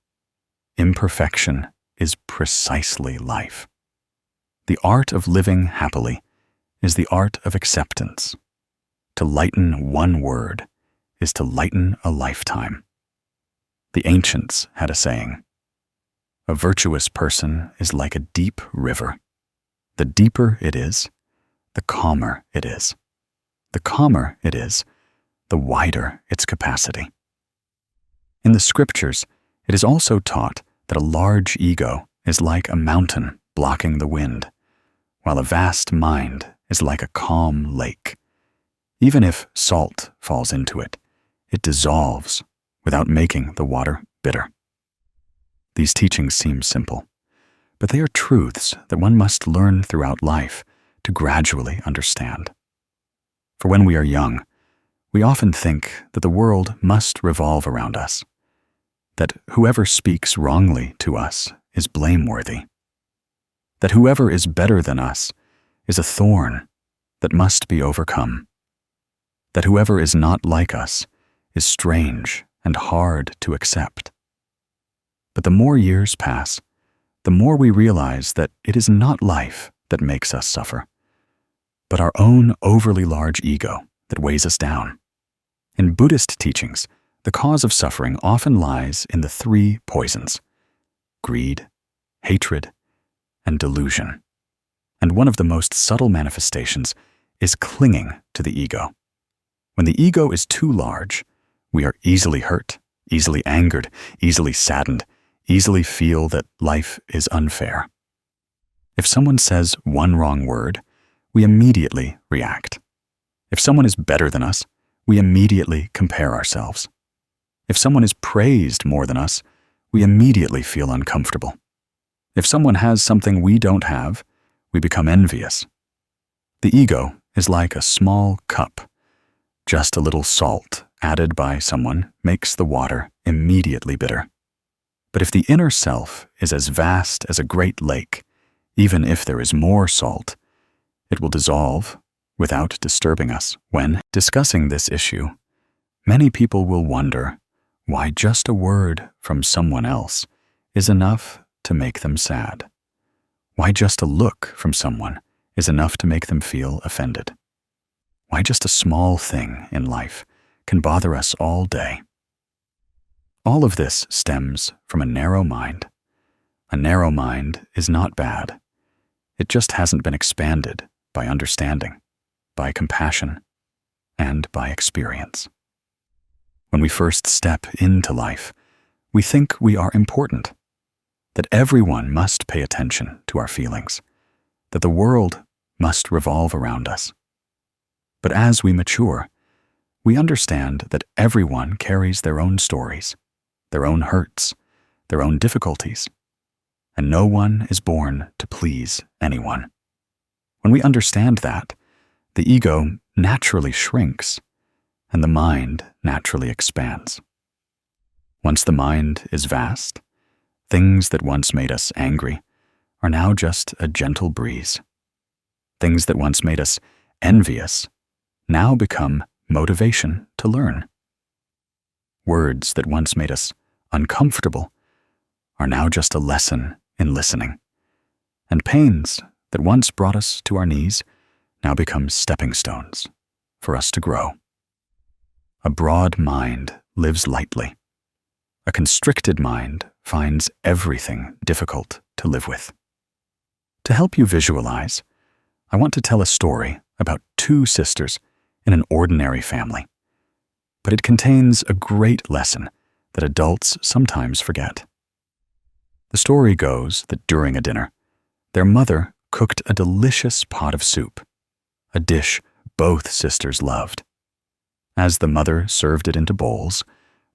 Imperfection is precisely life. The art of living happily is the art of acceptance. To lighten one word is to lighten a lifetime. The ancients had a saying, "A virtuous person is like a deep river. The deeper it is, the calmer it is. The calmer it is, the wider its capacity." In the scriptures, it is also taught that a large ego is like a mountain blocking the wind, while a vast mind is like a calm lake. Even if salt falls into it, it dissolves without making the water bitter. These teachings seem simple, but they are truths that one must learn throughout life to gradually understand. For when we are young, we often think that the world must revolve around us, that whoever speaks wrongly to us is blameworthy, that whoever is better than us is a thorn that must be overcome, that whoever is not like us is strange and hard to accept. But the more years pass, the more we realize that it is not life that makes us suffer, but our own overly large ego that weighs us down. In Buddhist teachings, the cause of suffering often lies in the three poisons: greed, hatred, and delusion. And one of the most subtle manifestations is clinging to the ego. When the ego is too large, we are easily hurt, easily angered, easily saddened, easily feel that life is unfair. If someone says one wrong word, we immediately react. If someone is better than us, we immediately compare ourselves. If someone is praised more than us, we immediately feel uncomfortable. If someone has something we don't have, we become envious. The ego is like a small cup. Just a little salt added by someone makes the water immediately bitter. But if the inner self is as vast as a great lake, even if there is more salt, it will dissolve without disturbing us. When discussing this issue, many people will wonder why just a word from someone else is enough to make them sad. Why just a look from someone is enough to make them feel offended. Why just a small thing in life can bother us all day. All of this stems from a narrow mind. A narrow mind is not bad. It just hasn't been expanded by understanding, by compassion, and by experience. When we first step into life, we think we are important, that everyone must pay attention to our feelings, that the world must revolve around us. But as we mature, we understand that everyone carries their own stories, their own hurts, their own difficulties, and no one is born to please anyone. When we understand that, the ego naturally shrinks and the mind naturally expands. Once the mind is vast, things that once made us angry are now just a gentle breeze. Things that once made us envious now become motivation to learn. Words that once made us uncomfortable are now just a lesson in listening. And pains that once brought us to our knees now become stepping stones for us to grow. A broad mind lives lightly. A constricted mind finds everything difficult to live with. To help you visualize, I want to tell a story about two sisters in an ordinary family. But it contains a great lesson that adults sometimes forget. The story goes that during a dinner, their mother cooked a delicious pot of soup, a dish both sisters loved. As the mother served it into bowls,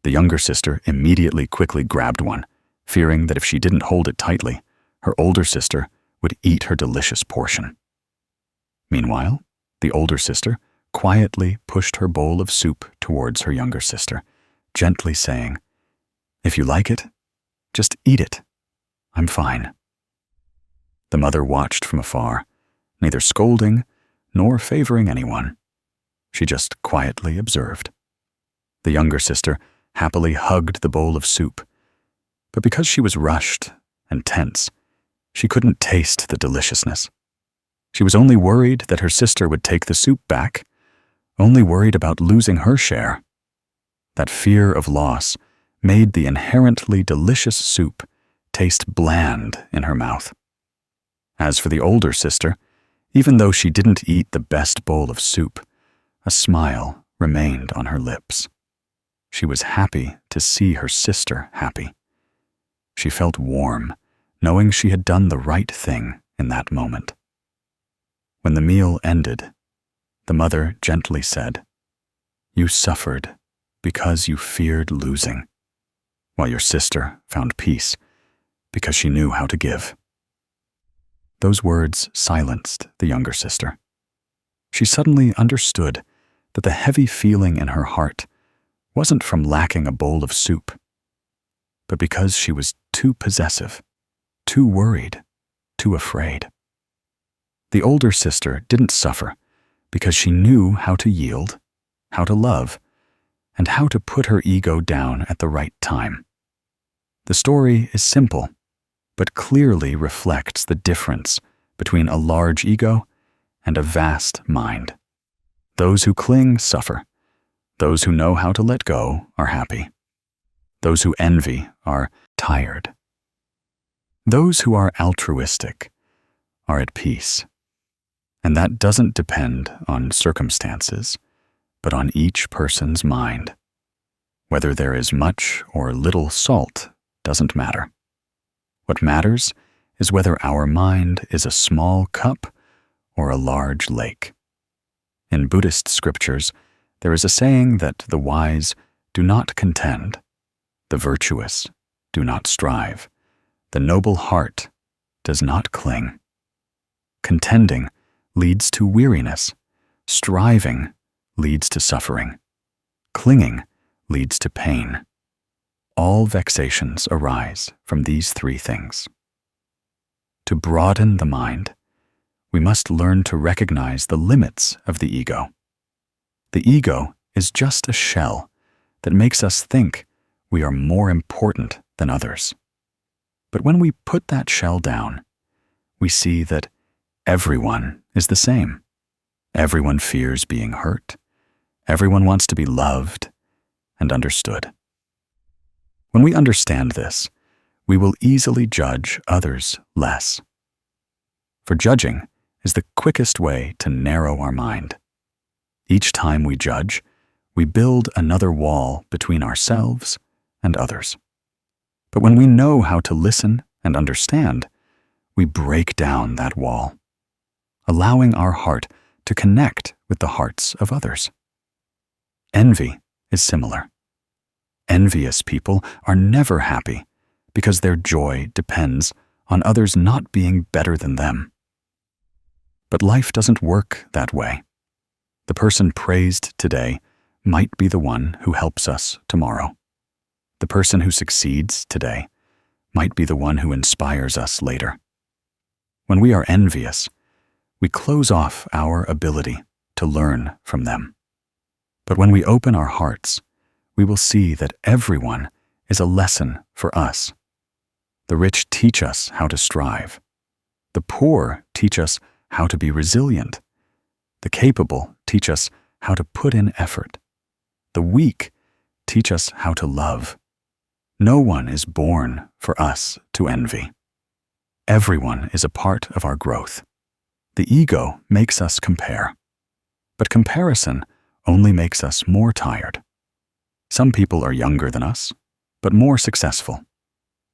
the younger sister immediately quickly grabbed one, fearing that if she didn't hold it tightly, her older sister would eat her delicious portion. Meanwhile, the older sister quietly pushed her bowl of soup towards her younger sister, gently saying, "If you like it, just eat it. I'm fine." The mother watched from afar, neither scolding nor favoring anyone. She just quietly observed. The younger sister happily hugged the bowl of soup, but because she was rushed and tense, she couldn't taste the deliciousness. She was only worried that her sister would take the soup back, only worried about losing her share. That fear of loss made the inherently delicious soup taste bland in her mouth. As for the older sister, even though she didn't eat the best bowl of soup, a smile remained on her lips. She was happy to see her sister happy. She felt warm, knowing she had done the right thing in that moment. When the meal ended, the mother gently said, "You suffered because you feared losing, while your sister found peace because she knew how to give." Those words silenced the younger sister. She suddenly understood that the heavy feeling in her heart wasn't from lacking a bowl of soup, but because she was too possessive, too worried, too afraid. The older sister didn't suffer because she knew how to yield, how to love, and how to put her ego down at the right time. The story is simple, but clearly reflects the difference between a large ego and a vast mind. Those who cling suffer. Those who know how to let go are happy. Those who envy are tired. Those who are altruistic are at peace. And that doesn't depend on circumstances, but on each person's mind. Whether there is much or little salt doesn't matter. What matters is whether our mind is a small cup or a large lake. In Buddhist scriptures, there is a saying that the wise do not contend, the virtuous do not strive, the noble heart does not cling. Contending leads to weariness, striving leads to suffering, clinging leads to pain. All vexations arise from these three things. To broaden the mind, we must learn to recognize the limits of the ego. The ego is just a shell that makes us think we are more important than others. But when we put that shell down, we see that everyone is the same. Everyone fears being hurt. Everyone wants to be loved and understood. When we understand this, we will easily judge others less. For judging is the quickest way to narrow our mind. Each time we judge, we build another wall between ourselves and others. But when we know how to listen and understand, we break down that wall, allowing our heart to connect with the hearts of others. Envy is similar. Envious people are never happy because their joy depends on others not being better than them. But life doesn't work that way. The person praised today might be the one who helps us tomorrow. The person who succeeds today might be the one who inspires us later. When we are envious, we close off our ability to learn from them. But when we open our hearts, we will see that everyone is a lesson for us. The rich teach us how to strive. The poor teach us how to be resilient. The capable teach us how to put in effort. The weak teach us how to love. No one is born for us to envy. Everyone is a part of our growth. The ego makes us compare, but comparison only makes us more tired. Some people are younger than us, but more successful.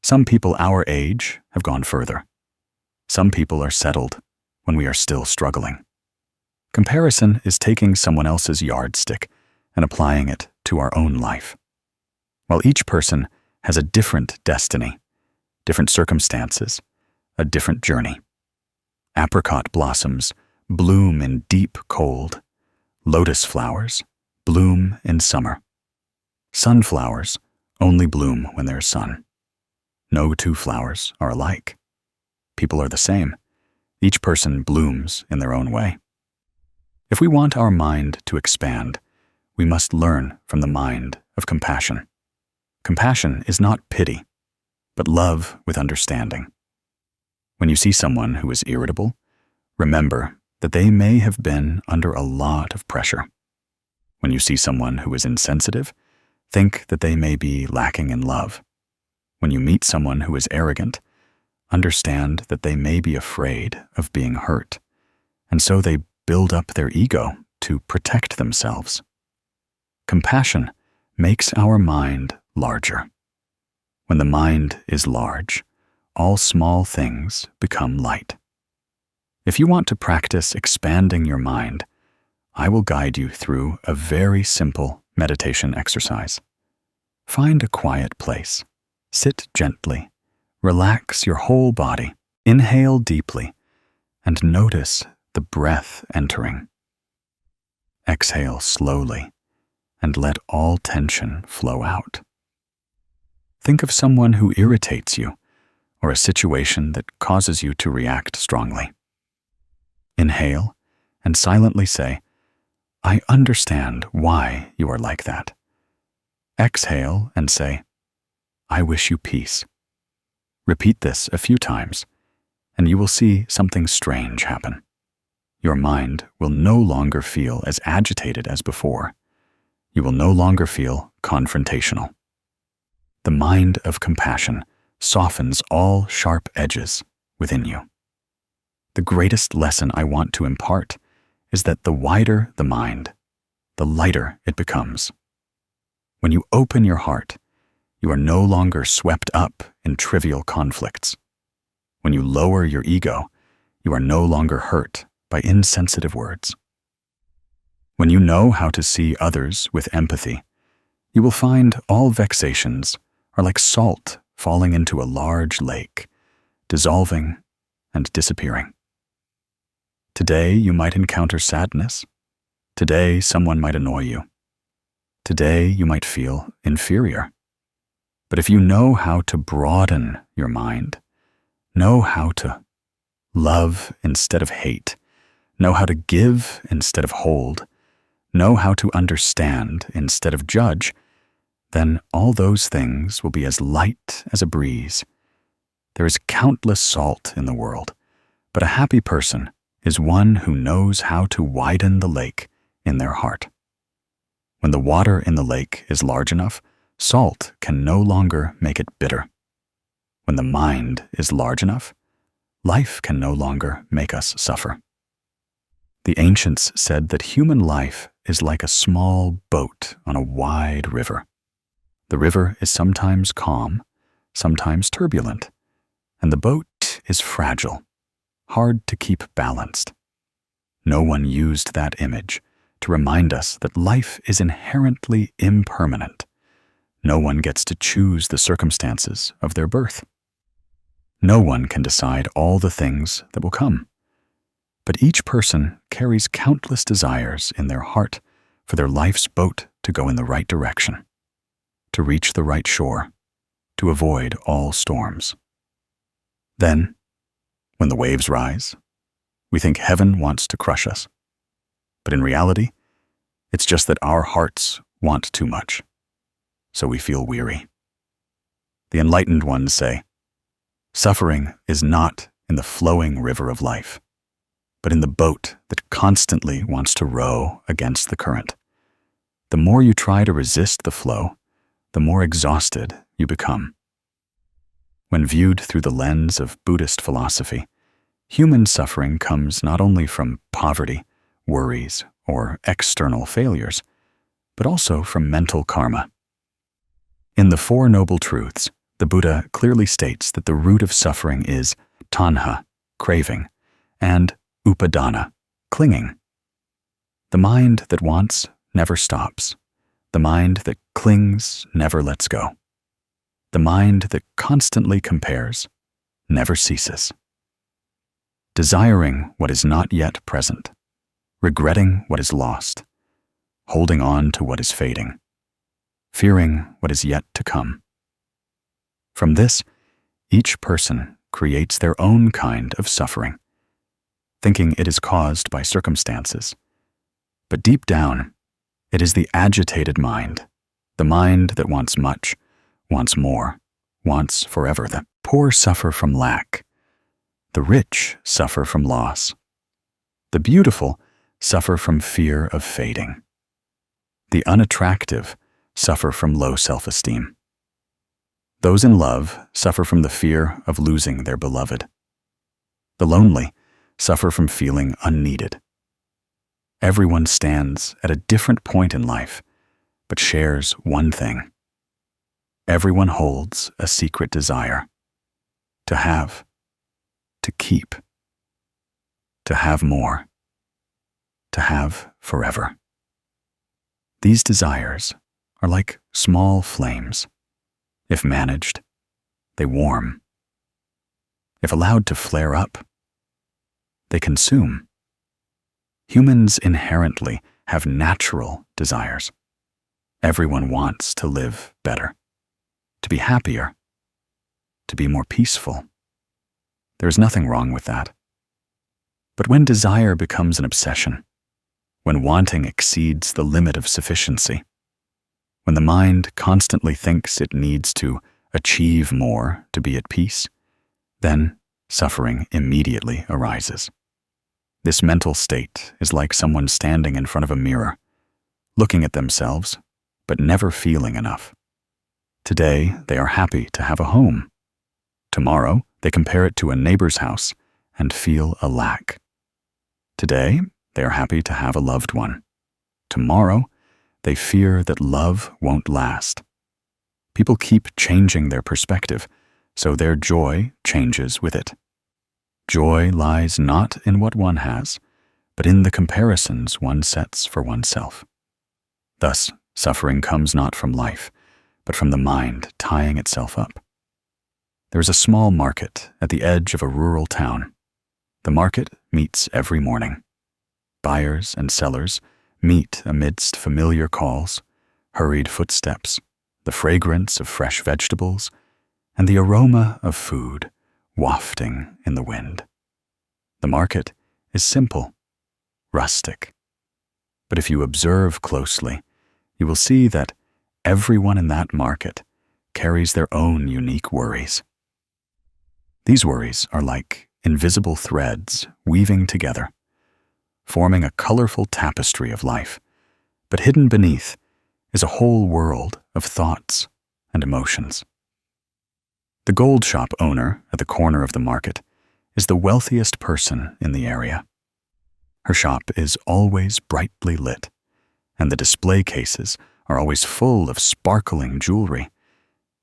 Some people our age have gone further. Some people are settled when we are still struggling. Comparison is taking someone else's yardstick and applying it to our own life. While each person has a different destiny, different circumstances, a different journey. Apricot blossoms bloom in deep cold, Lotus flowers bloom in summer. Sunflowers only bloom when there's sun. No two flowers are alike. People are the same. Each person blooms in their own way. If we want our mind to expand, we must learn from the mind of compassion. Compassion is not pity, but love with understanding. When you see someone who is irritable, remember that they may have been under a lot of pressure. When you see someone who is insensitive, think that they may be lacking in love. When you meet someone who is arrogant, understand that they may be afraid of being hurt, and so they build up their ego to protect themselves. Compassion makes our mind larger. When the mind is large, all small things become light. If you want to practice expanding your mind, I will guide you through a very simple meditation exercise. Find a quiet place. Sit gently. Relax your whole body. Inhale deeply and notice the breath entering. Exhale slowly and let all tension flow out. Think of someone who irritates you or a situation that causes you to react strongly. Inhale and silently say, "I understand why you are like that." Exhale and say, "I wish you peace." Repeat this a few times, and you will see something strange happen. Your mind will no longer feel as agitated as before. You will no longer feel confrontational. The mind of compassion softens all sharp edges within you. The greatest lesson I want to impart is that the wider the mind, the lighter it becomes. When you open your heart, you are no longer swept up in trivial conflicts. When you lower your ego, you are no longer hurt by insensitive words. When you know how to see others with empathy, you will find all vexations are like salt falling into a large lake, dissolving and disappearing. Today you might encounter sadness. Today someone might annoy you. Today you might feel inferior. But if you know how to broaden your mind, know how to love instead of hate, know how to give instead of hold, know how to understand instead of judge, then all those things will be as light as a breeze. There is countless salt in the world, but a happy person is one who knows how to widen the lake in their heart. When the water in the lake is large enough, salt can no longer make it bitter. When the mind is large enough, life can no longer make us suffer. The ancients said that human life is like a small boat on a wide river. The river is sometimes calm, sometimes turbulent, and the boat is fragile, hard to keep balanced. No one used that image to remind us that life is inherently impermanent. No one gets to choose the circumstances of their birth. No one can decide all the things that will come. But each person carries countless desires in their heart for their life's boat to go in the right direction, to reach the right shore, to avoid all storms. Then, when the waves rise, we think heaven wants to crush us. But in reality, it's just that our hearts want too much, so we feel weary. The enlightened ones say, suffering is not in the flowing river of life, but in the boat that constantly wants to row against the current. The more you try to resist the flow, the more exhausted you become. When viewed through the lens of Buddhist philosophy, human suffering comes not only from poverty, worries, or external failures, but also from mental karma. In the Four Noble Truths, the Buddha clearly states that the root of suffering is tanha, craving, and upadana, clinging. The mind that wants never stops. The mind that clings never lets go. The mind that constantly compares never ceases. Desiring what is not yet present, regretting what is lost, holding on to what is fading, fearing what is yet to come. From this, each person creates their own kind of suffering, thinking it is caused by circumstances. But deep down, it is the agitated mind, the mind that wants much, wants more, wants forever. The poor suffer from lack. The rich suffer from loss. The beautiful suffer from fear of fading. The unattractive suffer from low self-esteem. Those in love suffer from the fear of losing their beloved. The lonely suffer from feeling unneeded. Everyone stands at a different point in life, but shares one thing. Everyone holds a secret desire: to have, to keep, to have more, to have forever. These desires are like small flames. If managed, they warm. If allowed to flare up, they consume. Humans inherently have natural desires. Everyone wants to live better, to be happier, to be more peaceful. There's nothing wrong with that. But when desire becomes an obsession, when wanting exceeds the limit of sufficiency, when the mind constantly thinks it needs to achieve more to be at peace, then suffering immediately arises. This mental state is like someone standing in front of a mirror, looking at themselves, but never feeling enough. Today, they are happy to have a home. Tomorrow, they compare it to a neighbor's house and feel a lack. Today, they are happy to have a loved one. Tomorrow, they fear that love won't last. People keep changing their perspective, so their joy changes with it. Joy lies not in what one has, but in the comparisons one sets for oneself. Thus, suffering comes not from life, but from the mind tying itself up. There is a small market at the edge of a rural town. The market meets every morning. Buyers and sellers meet amidst familiar calls, hurried footsteps, the fragrance of fresh vegetables, and the aroma of food wafting in the wind. The market is simple, rustic. But if you observe closely, you will see that everyone in that market carries their own unique worries. These worries are like invisible threads weaving together, forming a colorful tapestry of life, but hidden beneath is a whole world of thoughts and emotions. The gold shop owner at the corner of the market is the wealthiest person in the area. Her shop is always brightly lit, and the display cases are always full of sparkling jewelry,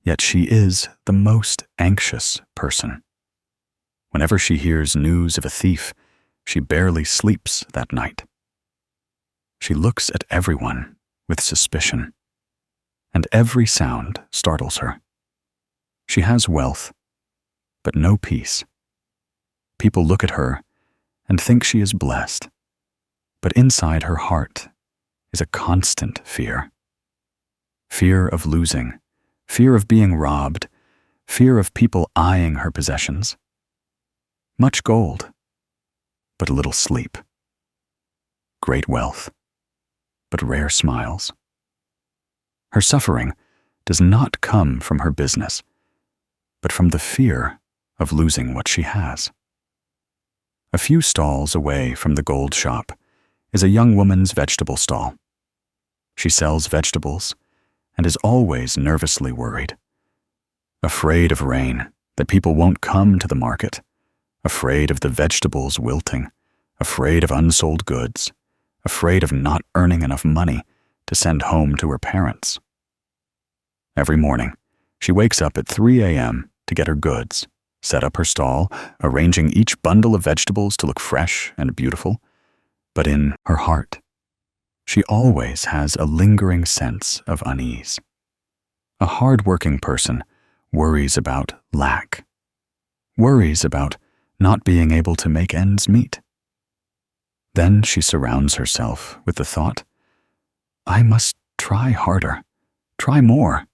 yet she is the most anxious person. Whenever she hears news of a thief, she barely sleeps that night. She looks at everyone with suspicion, and every sound startles her. She has wealth, but no peace. People look at her and think she is blessed, but inside her heart is a constant fear. Fear of losing, fear of being robbed, fear of people eyeing her possessions. Much gold, but little sleep. Great wealth, but rare smiles. Her suffering does not come from her business, but from the fear of losing what she has. A few stalls away from the gold shop is a young woman's vegetable stall. She sells vegetables and is always nervously worried. Afraid of rain, that people won't come to the market. Afraid of the vegetables wilting. Afraid of unsold goods. Afraid of not earning enough money to send home to her parents. Every morning, she wakes up at 3 a.m. to get her goods, set up her stall, arranging each bundle of vegetables to look fresh and beautiful. But in her heart, she always has a lingering sense of unease. A hard-working person worries about lack, worries about not being able to make ends meet. Then she surrounds herself with the thought, I must try harder, try more.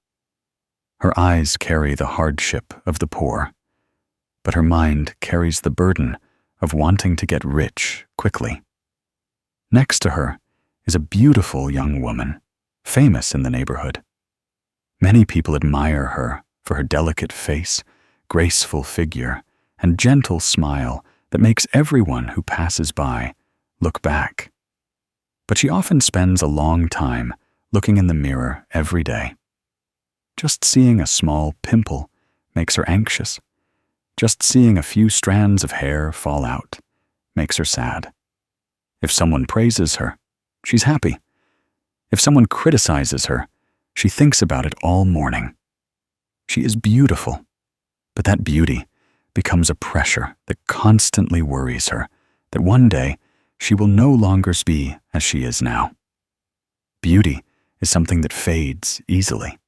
Her eyes carry the hardship of the poor, but her mind carries the burden of wanting to get rich quickly. Next to her is a beautiful young woman, famous in the neighborhood. Many people admire her for her delicate face, graceful figure, and gentle smile that makes everyone who passes by look back. But she often spends a long time looking in the mirror every day. Just seeing a small pimple makes her anxious. Just seeing a few strands of hair fall out makes her sad. If someone praises her, she's happy. If someone criticizes her, she thinks about it all morning. She is beautiful, but that beauty becomes a pressure that constantly worries her, that one day she will no longer be as she is now. Beauty is something that fades easily,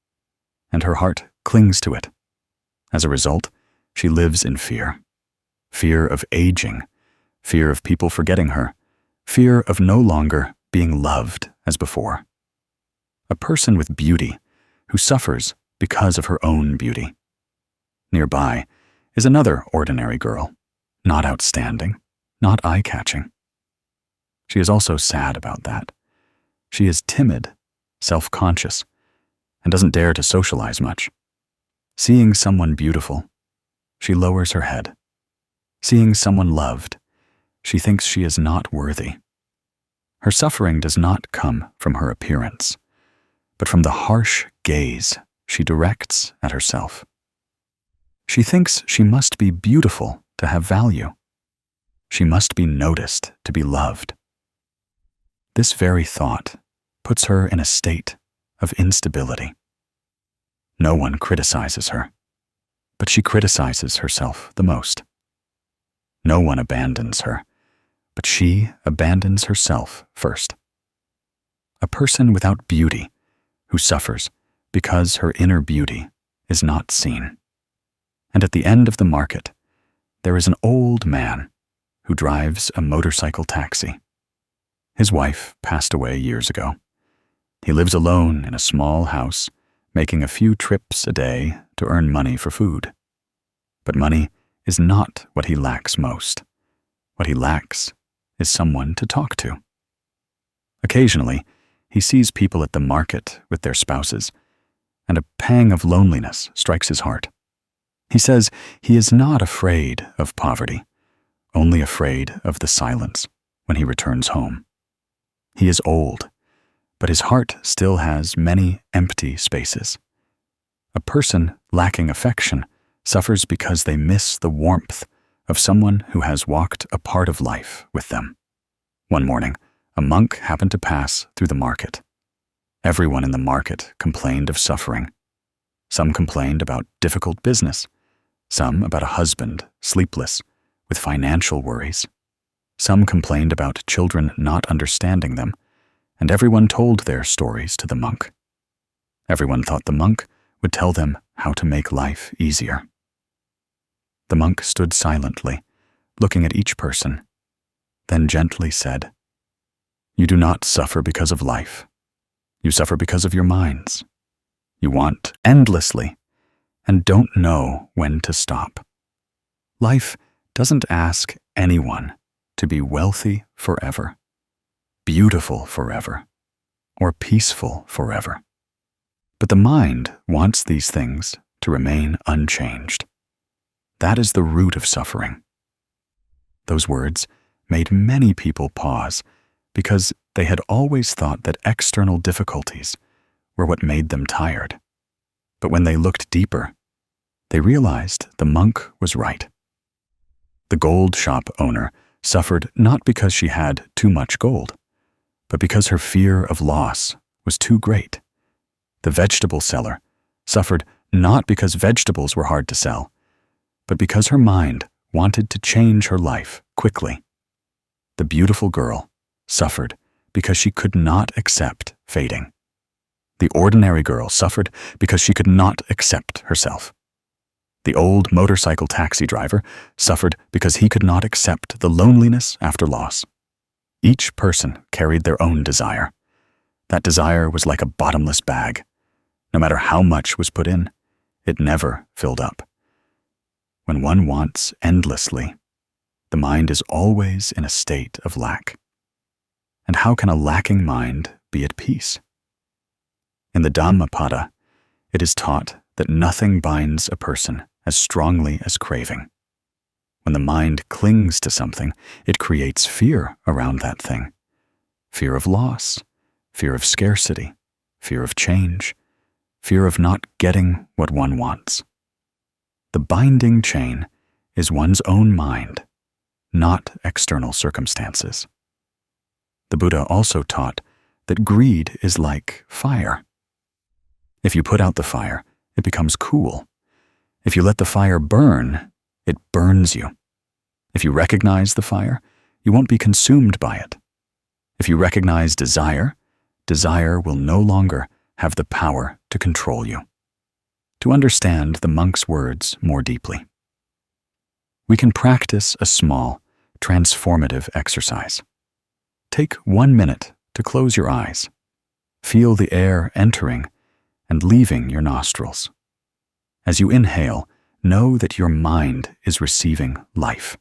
and her heart clings to it. As a result, she lives in fear. Fear of aging, fear of people forgetting her, fear of no longer being loved as before. A person with beauty who suffers because of her own beauty. Nearby is another ordinary girl, not outstanding, not eye-catching. She is also sad about that. She is timid, self-conscious, and doesn't dare to socialize much. Seeing someone beautiful, she lowers her head. Seeing someone loved, she thinks she is not worthy. Her suffering does not come from her appearance, but from the harsh gaze she directs at herself. She thinks she must be beautiful to have value. She must be noticed to be loved. This very thought puts her in a state of instability. No one criticizes her, but she criticizes herself the most. No one abandons her, but she abandons herself first. A person without beauty who suffers because her inner beauty is not seen. And at the end of the market, there is an old man who drives a motorcycle taxi. His wife passed away years ago. He lives alone in a small house, making a few trips a day to earn money for food. But money is not what he lacks most. What he lacks is someone to talk to. Occasionally, he sees people at the market with their spouses, and a pang of loneliness strikes his heart. He says he is not afraid of poverty, only afraid of the silence when he returns home. He is old, but his heart still has many empty spaces. A person lacking affection suffers because they miss the warmth of someone who has walked a part of life with them. One morning, a monk happened to pass through the market. Everyone in the market complained of suffering. Some complained about difficult business, some about a husband, sleepless, with financial worries. Some complained about children not understanding them, and everyone told their stories to the monk. Everyone thought the monk would tell them how to make life easier. The monk stood silently, looking at each person, then gently said, "You do not suffer because of life. You suffer because of your minds. You want endlessly and don't know when to stop. Life doesn't ask anyone to be wealthy forever, beautiful forever, or peaceful forever. But the mind wants these things to remain unchanged. That is the root of suffering." Those words made many people pause because they had always thought that external difficulties were what made them tired. But when they looked deeper, they realized the monk was right. The gold shop owner suffered not because she had too much gold, but because her fear of loss was too great. The vegetable seller suffered not because vegetables were hard to sell, but because her mind wanted to change her life quickly. The beautiful girl suffered because she could not accept fading. The ordinary girl suffered because she could not accept herself. The old motorcycle taxi driver suffered because he could not accept the loneliness after loss. Each person carried their own desire, That desire was like a bottomless bag. No matter how much was put in, it never filled up. When one wants endlessly, the mind is always in a state of lack. And how can a lacking mind be at peace? In the Dhammapada, it is taught that nothing binds a person as strongly as craving. When the mind clings to something, it creates fear around that thing. Fear of loss, fear of scarcity, fear of change, fear of not getting what one wants. The binding chain is one's own mind, not external circumstances. The Buddha also taught that greed is like fire. If you put out the fire, it becomes cool. If you let the fire burn, it burns you. If you recognize the fire, you won't be consumed by it. If you recognize desire, desire will no longer have the power to control you. To understand the monk's words more deeply, we can practice a small, transformative exercise. Take 1 minute to close your eyes. Feel the air entering and leaving your nostrils. As you inhale, know that your mind is receiving life.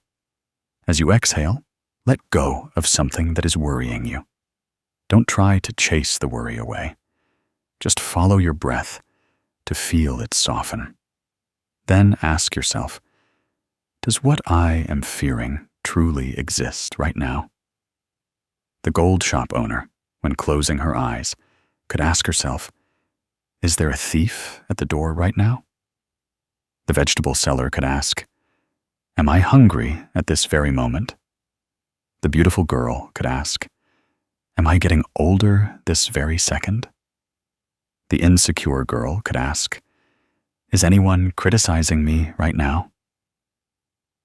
As you exhale, let go of something that is worrying you. Don't try to chase the worry away. Just follow your breath to feel it soften. Then ask yourself, does what I am fearing truly exist right now? The gold shop owner, when closing her eyes, could ask herself, is there a thief at the door right now? The vegetable seller could ask, am I hungry at this very moment? The beautiful girl could ask, am I getting older this very second? The insecure girl could ask, is anyone criticizing me right now?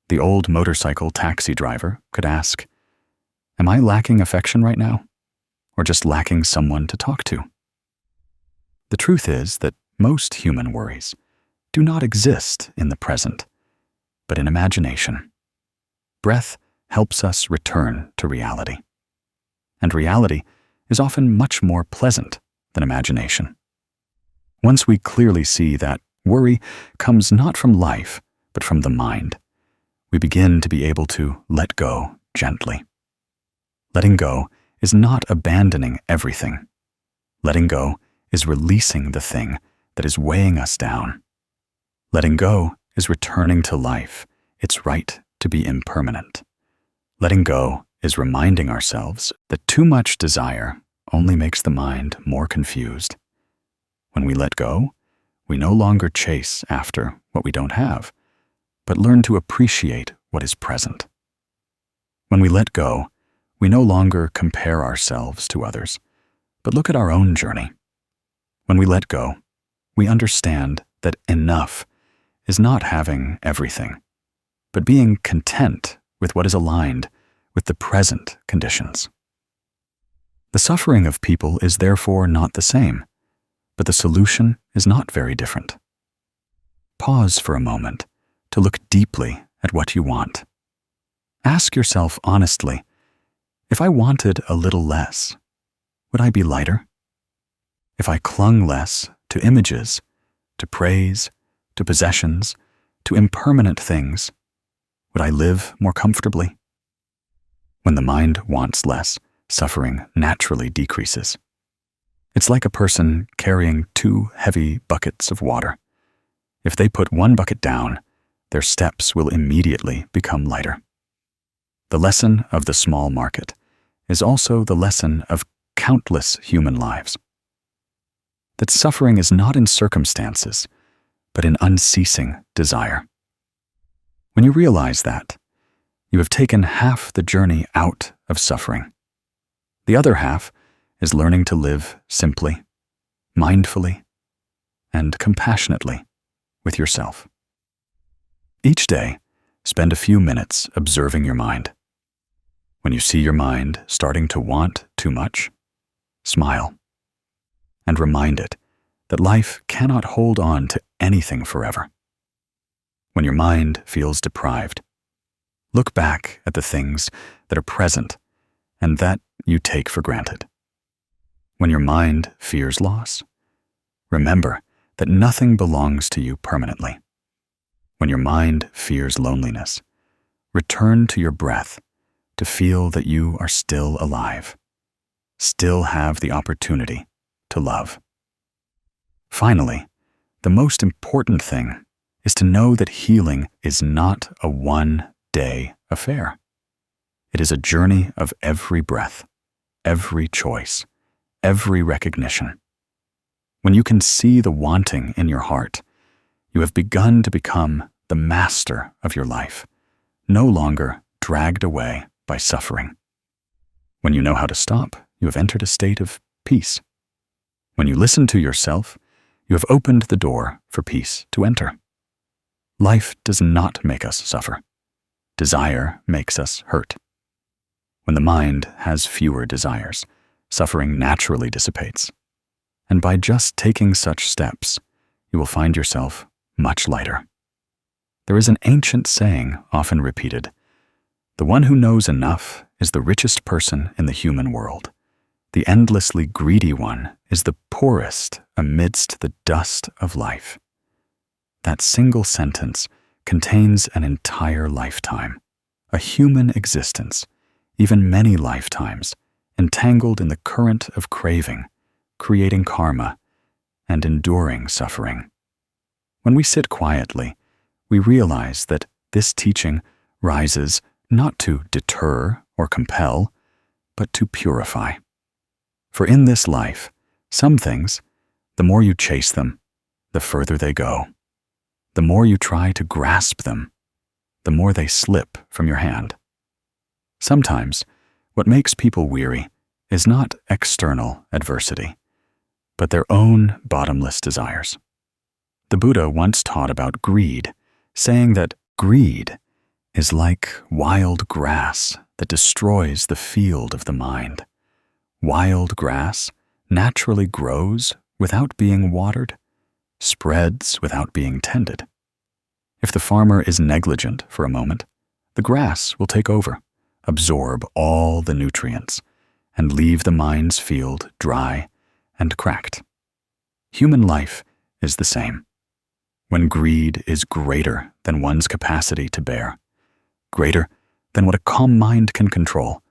The old motorcycle taxi driver could ask, am I lacking affection right now, or just lacking someone to talk to? The truth is that most human worries do not exist in the present, but in imagination. Breath helps us return to reality. And reality is often much more pleasant than imagination. Once we clearly see that worry comes not from life, but from the mind, we begin to be able to let go gently. Letting go is not abandoning everything. Letting go is releasing the thing that is weighing us down. Letting go is returning to life, its right to be impermanent. Letting go is reminding ourselves that too much desire only makes the mind more confused. When we let go, we no longer chase after what we don't have, but learn to appreciate what is present. When we let go, we no longer compare ourselves to others, but look at our own journey. When we let go, we understand that enough is not having everything, but being content with what is aligned with the present conditions. The suffering of people is therefore not the same, but the solution is not very different. Pause for a moment to look deeply at what you want. Ask yourself honestly, if I wanted a little less, would I be lighter? If I clung less to images, to praise, to possessions, to impermanent things, would I live more comfortably? When the mind wants less, suffering naturally decreases. It's like a person carrying 2 heavy buckets of water. If they put one bucket down, their steps will immediately become lighter. The lesson of the small market is also the lesson of countless human lives. That suffering is not in circumstances, but in unceasing desire. When you realize that, you have taken half the journey out of suffering. The other half is learning to live simply, mindfully, and compassionately with yourself. Each day, spend a few minutes observing your mind. When you see your mind starting to want too much, smile and remind it that life cannot hold on to anything forever. When your mind feels deprived, look back at the things that are present and that you take for granted. When your mind fears loss, remember that nothing belongs to you permanently. When your mind fears loneliness, return to your breath to feel that you are still alive, still have the opportunity to love. Finally, the most important thing is to know that healing is not a one-day affair. It is a journey of every breath, every choice, every recognition. When you can see the wanting in your heart, you have begun to become the master of your life, no longer dragged away by suffering. When you know how to stop, you have entered a state of peace. When you listen to yourself, you have opened the door for peace to enter. Life does not make us suffer. Desire makes us hurt. When the mind has fewer desires, suffering naturally dissipates. And by just taking such steps, you will find yourself much lighter. There is an ancient saying often repeated: "The one who knows enough is the richest person in the human world. The endlessly greedy one is the poorest amidst the dust of life." That single sentence contains an entire lifetime, a human existence, even many lifetimes, entangled in the current of craving, creating karma, and enduring suffering. When we sit quietly, we realize that this teaching rises not to deter or compel, but to purify. For in this life, some things, the more you chase them, the further they go. The more you try to grasp them, the more they slip from your hand. Sometimes, what makes people weary is not external adversity, but their own bottomless desires. The Buddha once taught about greed, saying that greed is like wild grass that destroys the field of the mind. Wild grass naturally grows without being watered, spreads without being tended. If the farmer is negligent for a moment, the grass will take over, absorb all the nutrients, and leave the mind's field dry and cracked. Human life is the same. When greed is greater than one's capacity to bear, greater than what a calm mind can control,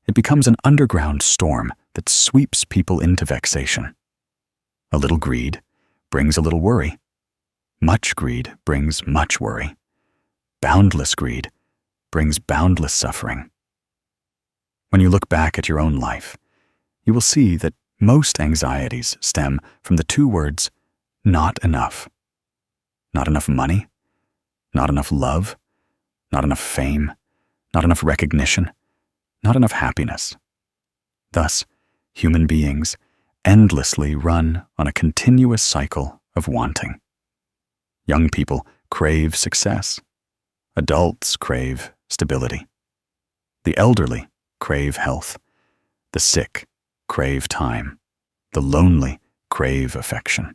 it becomes an underground storm that sweeps people into vexation. A little greed brings a little worry. Much greed brings much worry. Boundless greed brings boundless suffering. When you look back at your own life, you will see that most anxieties stem from the two words, not enough. Not enough money, not enough love, not enough fame, not enough recognition, not enough happiness. Thus, human beings endlessly run on a continuous cycle of wanting. Young people crave success. Adults crave stability. The elderly crave health. The sick crave time. The lonely crave affection.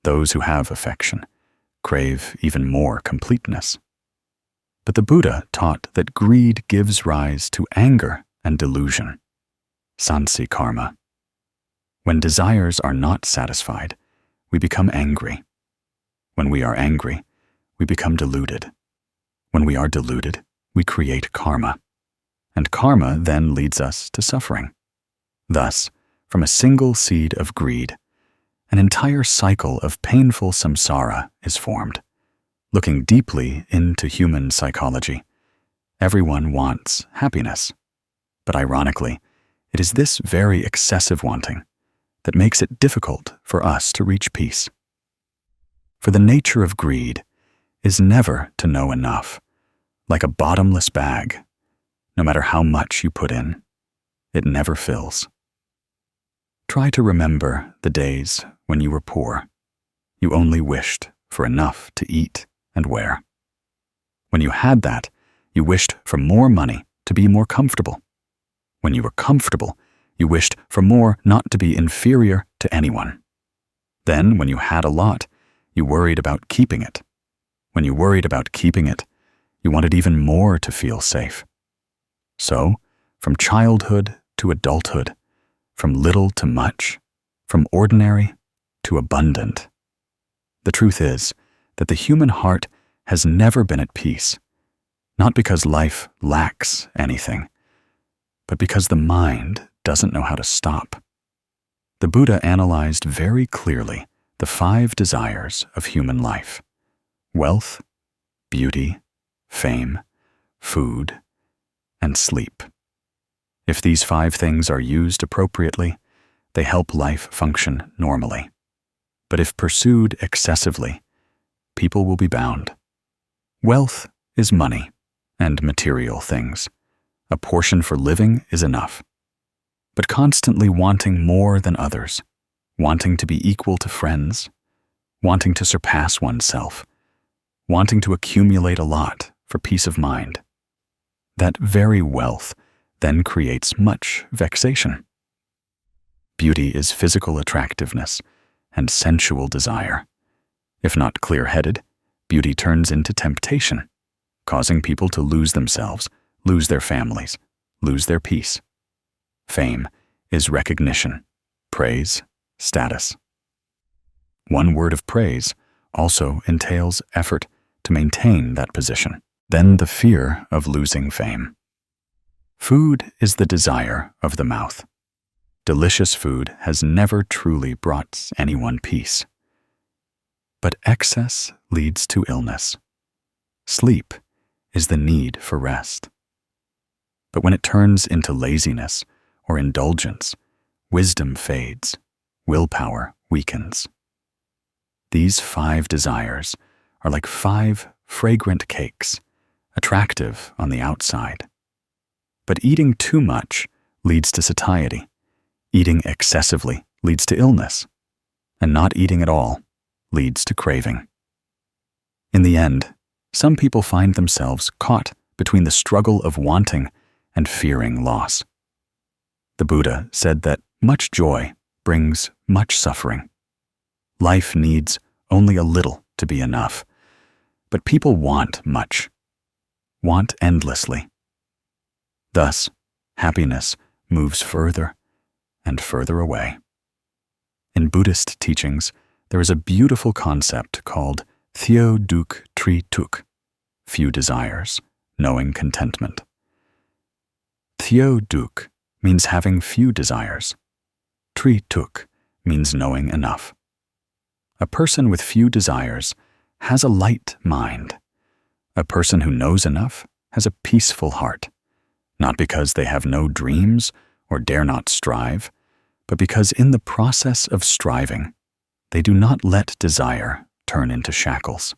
Those who have affection crave even more completeness. But the Buddha taught that greed gives rise to anger and delusion, sansi karma. When desires are not satisfied, we become angry. When we are angry, we become deluded. When we are deluded, we create karma. And karma then leads us to suffering. Thus, from a single seed of greed, an entire cycle of painful samsara is formed. Looking deeply into human psychology, everyone wants happiness. But ironically, it is this very excessive wanting that makes it difficult for us to reach peace. For the nature of greed is never to know enough, like a bottomless bag. No matter how much you put in, it never fills. Try to remember the days when you were poor. You only wished for enough to eat and wear. When you had that, you wished for more money to be more comfortable. When you were comfortable, you wished for more not to be inferior to anyone. Then, when you had a lot, you worried about keeping it. When you worried about keeping it, you wanted even more to feel safe. So, from childhood to adulthood, from little to much, from ordinary to abundant. The truth is that the human heart has never been at peace, not because life lacks anything, but because the mind doesn't know how to stop. The Buddha analyzed very clearly the 5 desires of human life: wealth, beauty, fame, food, and sleep. If these 5 things are used appropriately, they help life function normally. But if pursued excessively, people will be bound. Wealth is money and material things. A portion for living is enough. But constantly wanting more than others, wanting to be equal to friends, wanting to surpass oneself, wanting to accumulate a lot for peace of mind, that very wealth then creates much vexation. Beauty is physical attractiveness and sensual desire. If not clear-headed, beauty turns into temptation, causing people to lose themselves, lose their families, lose their peace. Fame is recognition, praise, status. One word of praise also entails effort to maintain that position, then the fear of losing fame. Food is the desire of the mouth. Delicious food has never truly brought anyone peace. But excess leads to illness. Sleep is the need for rest. But when it turns into laziness or indulgence, wisdom fades, willpower weakens. These 5 desires are like 5 fragrant cakes, attractive on the outside. But eating too much leads to satiety. Eating excessively leads to illness. And not eating at all leads to craving. In the end, some people find themselves caught between the struggle of wanting and fearing loss. The Buddha said that much joy brings much suffering. Life needs only a little to be enough, but people want much, want endlessly. Thus, happiness moves further and further away. In Buddhist teachings, there is a beautiful concept called Theo Duk Tri Tuk, few desires, knowing contentment. Theo Duk means having few desires. Tri Tuk means knowing enough. A person with few desires has a light mind. A person who knows enough has a peaceful heart, not because they have no dreams or dare not strive, but because in the process of striving, they do not let desire turn into shackles.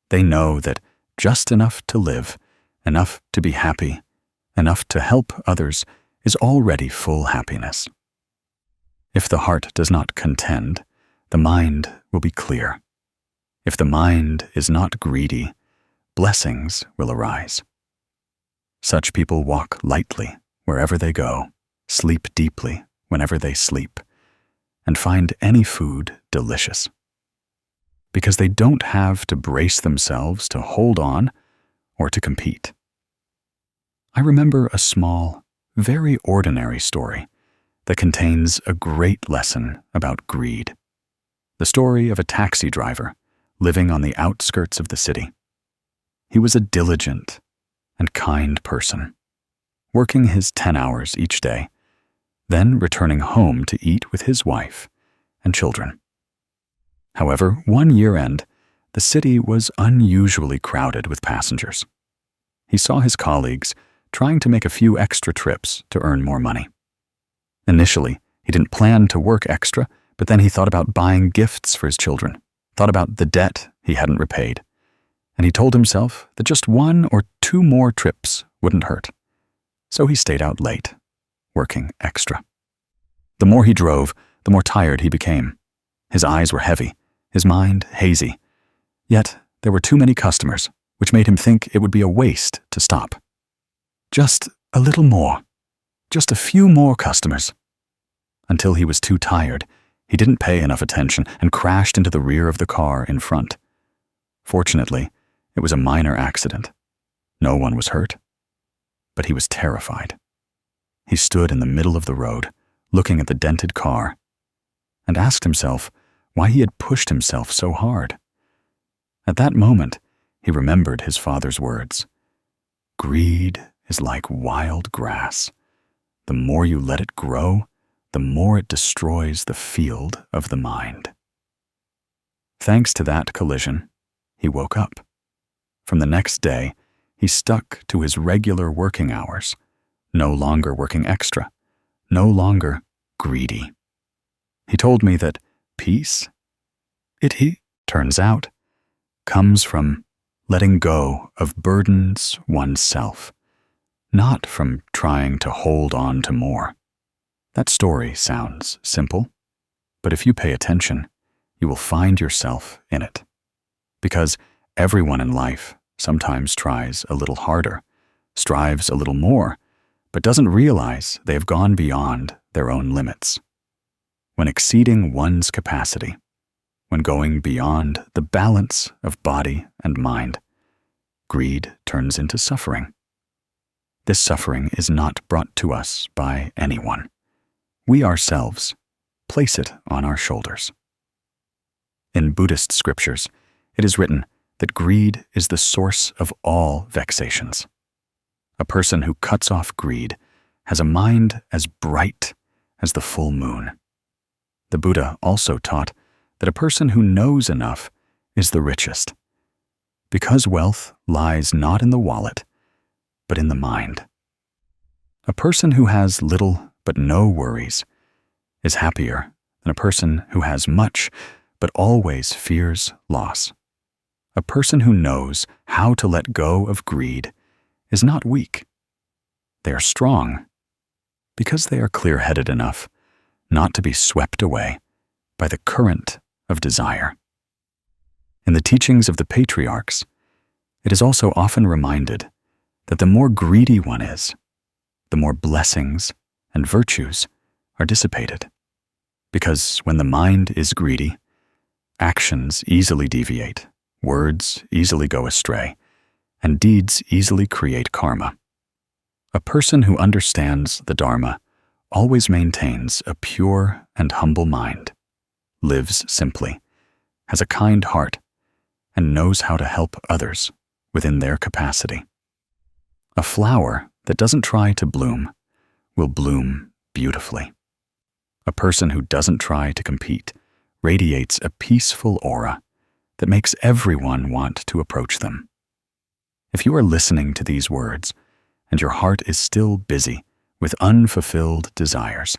They know that just enough to live, enough to be happy, enough to help others is already full happiness. If the heart does not contend, the mind will be clear. If the mind is not greedy, blessings will arise. Such people walk lightly wherever they go, sleep deeply whenever they sleep, and find any food delicious. Because they don't have to brace themselves to hold on or to compete. I remember a small, very ordinary story that contains a great lesson about greed. The story of a taxi driver living on the outskirts of the city. He was a diligent and kind person, working his 10 hours each day, then returning home to eat with his wife and children. However, one year-end, the city was unusually crowded with passengers. He saw his colleagues trying to make a few extra trips to earn more money. Initially, he didn't plan to work extra, but then he thought about buying gifts for his children, thought about the debt he hadn't repaid, and he told himself that just 1 or 2 more trips wouldn't hurt. So he stayed out late, working extra. The more he drove, the more tired he became. His eyes were heavy, his mind hazy. Yet there were too many customers, which made him think it would be a waste to stop. Just a little more, just a few more customers. Until he was too tired, he didn't pay enough attention and crashed into the rear of the car in front. Fortunately, it was a minor accident. No one was hurt. But he was terrified. He stood in the middle of the road, looking at the dented car, and asked himself why he had pushed himself so hard. At that moment, he remembered his father's words. Greed is like wild grass. The more you let it grow, the more it destroys the field of the mind. Thanks to that collision, he woke up. From the next day, he stuck to his regular working hours, no longer working extra, no longer greedy. He told me that peace, turns out, comes from letting go of burdens oneself, not from trying to hold on to more. That story sounds simple, but if you pay attention, you will find yourself in it. Because everyone in life sometimes tries a little harder, strives a little more, but doesn't realize they have gone beyond their own limits. When exceeding one's capacity, when going beyond the balance of body and mind, greed turns into suffering. This suffering is not brought to us by anyone. We ourselves place it on our shoulders. In Buddhist scriptures, it is written that greed is the source of all vexations. A person who cuts off greed has a mind as bright as the full moon. The Buddha also taught that a person who knows enough is the richest, because wealth lies not in the wallet, but in the mind. A person who has little but no worries is happier than a person who has much but always fears loss. A person who knows how to let go of greed is not weak. They are strong because they are clear-headed enough not to be swept away by the current of desire. In the teachings of the patriarchs, it is also often reminded that the more greedy one is, the more blessings and virtues are dissipated. Because when the mind is greedy, actions easily deviate, words easily go astray, and deeds easily create karma. A person who understands the Dharma always maintains a pure and humble mind, lives simply, has a kind heart, and knows how to help others within their capacity. A flower that doesn't try to bloom will bloom beautifully. A person who doesn't try to compete radiates a peaceful aura that makes everyone want to approach them. If you are listening to these words and your heart is still busy with unfulfilled desires,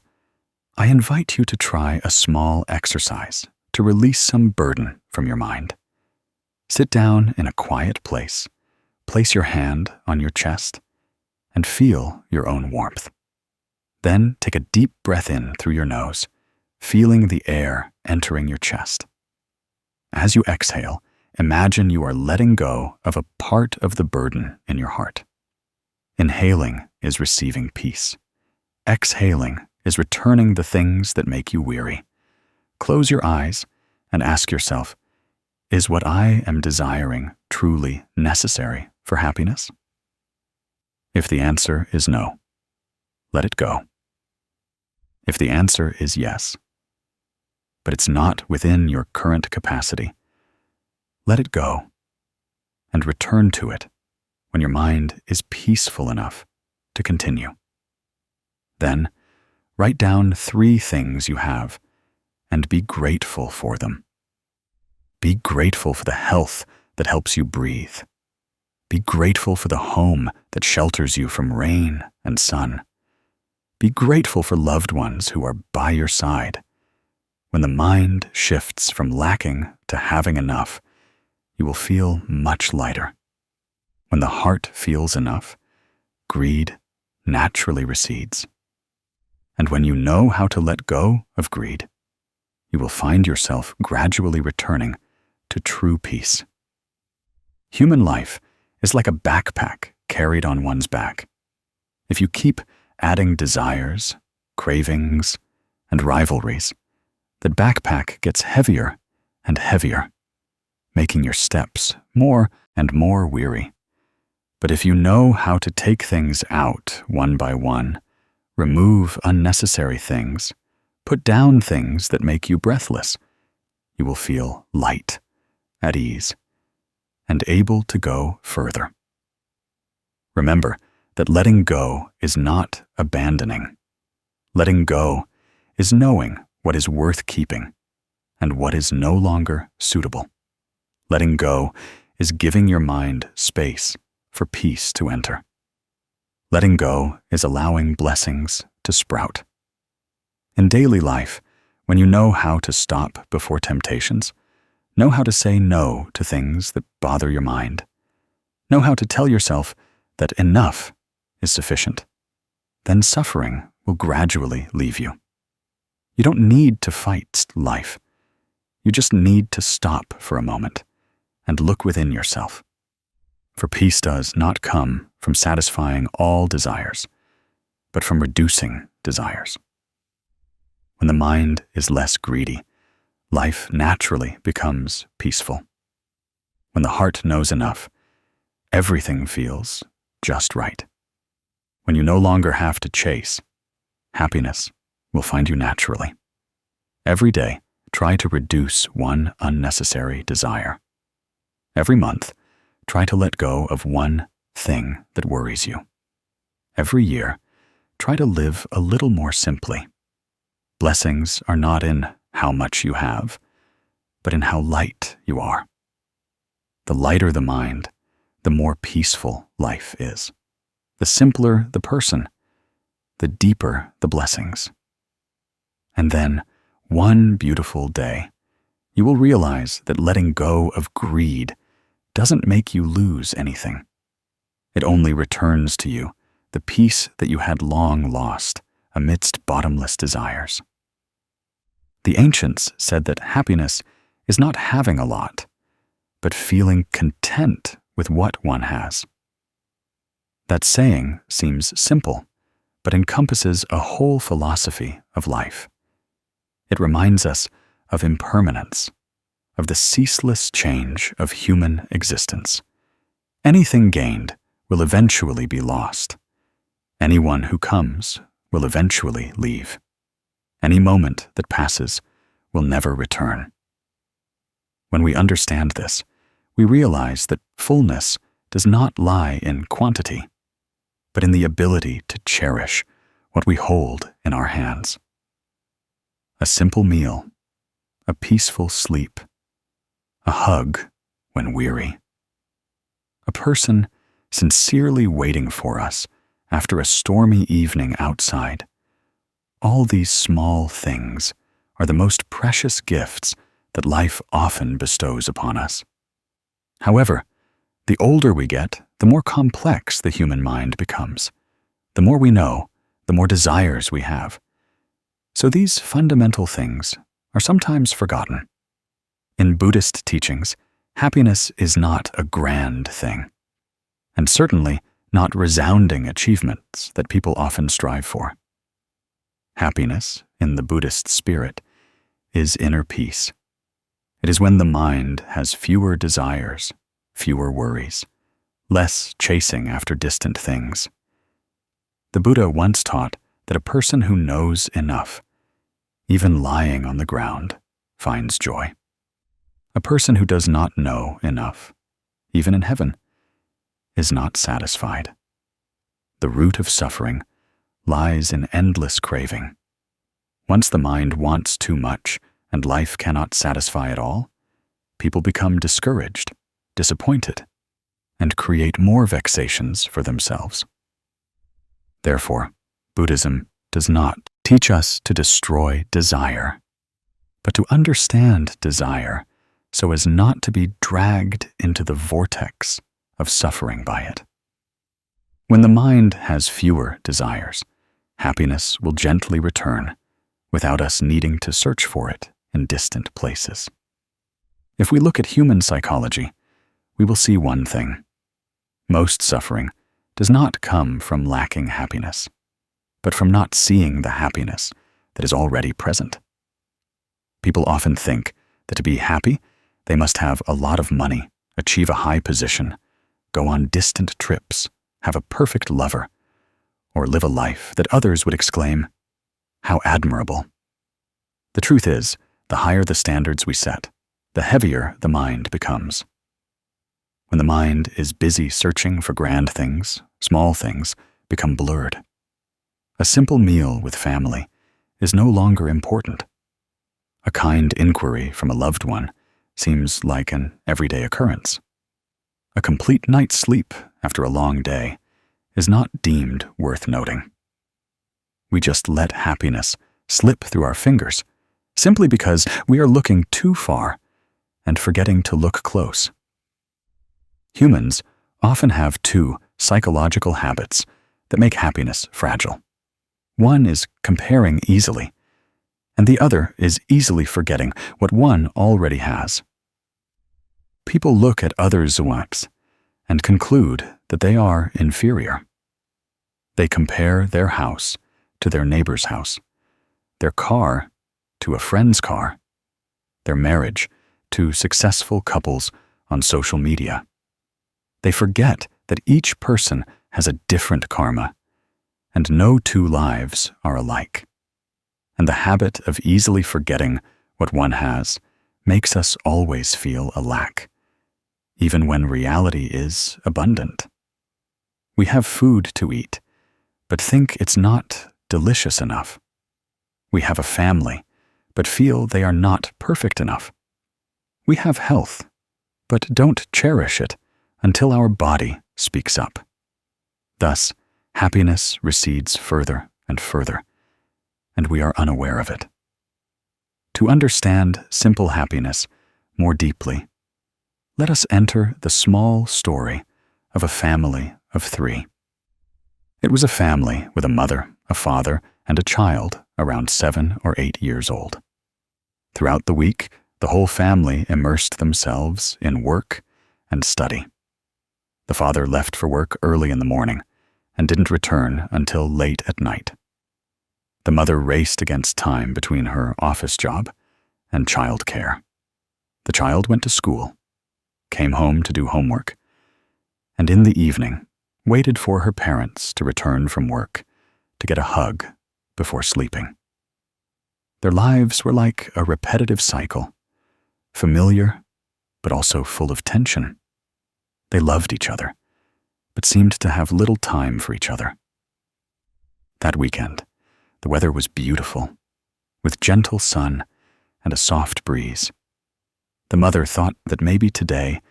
I invite you to try a small exercise to release some burden from your mind. Sit down in a quiet place, place your hand on your chest, and feel your own warmth. Then take a deep breath in through your nose, feeling the air entering your chest. As you exhale, imagine you are letting go of a part of the burden in your heart. Inhaling is receiving peace. Exhaling is returning the things that make you weary. Close your eyes and ask yourself, is what I am desiring truly necessary for happiness? If the answer is no, let it go. If the answer is yes, but it's not within your current capacity, let it go and return to it when your mind is peaceful enough to continue. Then, write down 3 things you have and be grateful for them. Be grateful for the health that helps you breathe. Be grateful for the home that shelters you from rain and sun. Be grateful for loved ones who are by your side. When the mind shifts from lacking to having enough, you will feel much lighter. When the heart feels enough, greed naturally recedes. And when you know how to let go of greed, you will find yourself gradually returning to true peace. Human life is like a backpack carried on one's back. If you keep adding desires, cravings, and rivalries, the backpack gets heavier and heavier, making your steps more and more weary. But if you know how to take things out one by one, remove unnecessary things, put down things that make you breathless, you will feel light, at ease, and able to go further. Remember that letting go is not abandoning. Letting go is knowing what is worth keeping and what is no longer suitable. Letting go is giving your mind space for peace to enter. Letting go is allowing blessings to sprout. In daily life, when you know how to stop before temptations, know how to say no to things that bother your mind, know how to tell yourself that enough is sufficient, then suffering will gradually leave you. You don't need to fight life. You just need to stop for a moment and look within yourself. For peace does not come from satisfying all desires, but from reducing desires. When the mind is less greedy, life naturally becomes peaceful. When the heart knows enough, everything feels just right. When you no longer have to chase, happiness will find you naturally. Every day, try to reduce one unnecessary desire. Every month, try to let go of one thing that worries you. Every year, try to live a little more simply. Blessings are not in how much you have, but in how light you are. The lighter the mind, the more peaceful life is. The simpler the person, the deeper the blessings. And then, one beautiful day, you will realize that letting go of greed doesn't make you lose anything. It only returns to you the peace that you had long lost amidst bottomless desires. The ancients said that happiness is not having a lot, but feeling content with what one has. That saying seems simple, but encompasses a whole philosophy of life. It reminds us of impermanence, of the ceaseless change of human existence. Anything gained will eventually be lost. Anyone who comes will eventually leave. Any moment that passes will never return. When we understand this, we realize that fullness does not lie in quantity, but in the ability to cherish what we hold in our hands. A simple meal, a peaceful sleep, a hug when weary, a person sincerely waiting for us after a stormy evening outside. All these small things are the most precious gifts that life often bestows upon us. However, the older we get, the more complex the human mind becomes. The more we know, the more desires we have. So these fundamental things are sometimes forgotten. In Buddhist teachings, happiness is not a grand thing, and certainly not resounding achievements that people often strive for. Happiness, in the Buddhist spirit, is inner peace. It is when the mind has fewer desires, fewer worries, less chasing after distant things. The Buddha once taught that a person who knows enough, even lying on the ground, finds joy. A person who does not know enough, even in heaven, is not satisfied. The root of suffering lies in endless craving. Once the mind wants too much and life cannot satisfy at all, people become discouraged, disappointed, and create more vexations for themselves. Therefore, Buddhism does not teach us to destroy desire, but to understand desire so as not to be dragged into the vortex of suffering by it. When the mind has fewer desires, happiness will gently return without us needing to search for it in distant places. If we look at human psychology, we will see one thing. Most suffering does not come from lacking happiness, but from not seeing the happiness that is already present. People often think that to be happy, they must have a lot of money, achieve a high position, go on distant trips, have a perfect lover, or live a life that others would exclaim, "How admirable." The truth is, the higher the standards we set, the heavier the mind becomes. When the mind is busy searching for grand things, small things become blurred. A simple meal with family is no longer important. A kind inquiry from a loved one seems like an everyday occurrence. A complete night's sleep after a long day is not deemed worth noting. We just let happiness slip through our fingers simply because we are looking too far and forgetting to look close. Humans often have two psychological habits that make happiness fragile. One is comparing easily, and the other is easily forgetting what one already has. People look at others' zwaps and conclude that they are inferior. They compare their house to their neighbor's house, their car to a friend's car, their marriage to successful couples on social media. They forget that each person has a different karma, and no two lives are alike. And the habit of easily forgetting what one has makes us always feel a lack, even when reality is abundant. We have food to eat, but think it's not delicious enough. We have a family, but feel they are not perfect enough. We have health, but don't cherish it until our body speaks up. Thus, happiness recedes further and further, and we are unaware of it. To understand simple happiness more deeply, let us enter the small story of a family of 3. It was a family with a mother, a father, and a child around 7 or 8 years old. Throughout the week, the whole family immersed themselves in work and study. The father left for work early in the morning and didn't return until late at night. The mother raced against time between her office job and child care. The child went to school, came home to do homework, and in the evening waited for her parents to return from work to get a hug before sleeping. Their lives were like a repetitive cycle, familiar but also full of tension. They loved each other, but seemed to have little time for each other. That weekend, the weather was beautiful, with gentle sun and a soft breeze. The mother thought that maybe today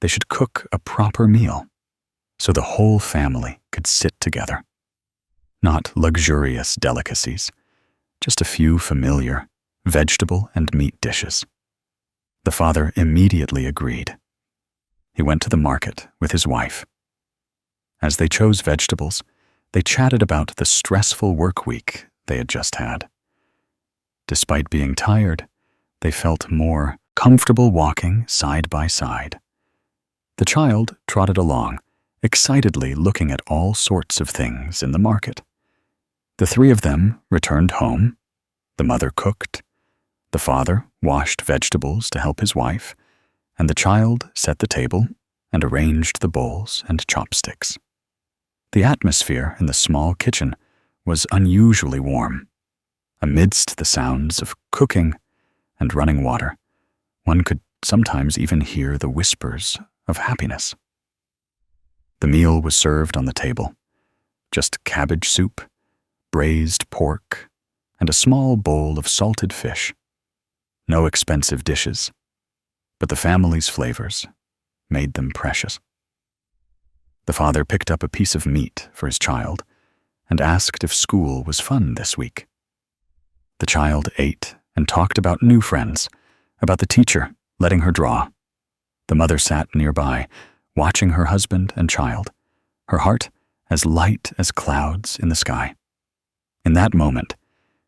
they should cook a proper meal so the whole family could sit together. Not luxurious delicacies, just a few familiar vegetable and meat dishes. The father immediately agreed. He went to the market with his wife. As they chose vegetables, they chatted about the stressful work week they had just had. Despite being tired, they felt more comfortable walking side by side. The child trotted along, excitedly looking at all sorts of things in the market. The 3 of them returned home. The mother cooked. The father washed vegetables to help his wife, and the child set the table and arranged the bowls and chopsticks. The atmosphere in the small kitchen was unusually warm. Amidst the sounds of cooking and running water, one could sometimes even hear the whispers of happiness. The meal was served on the table, just cabbage soup, braised pork, and a small bowl of salted fish. No expensive dishes, but the family's flavors made them precious. The father picked up a piece of meat for his child and asked if school was fun this week. The child ate and talked about new friends, about the teacher letting her draw. The mother sat nearby, watching her husband and child, her heart as light as clouds in the sky. In that moment,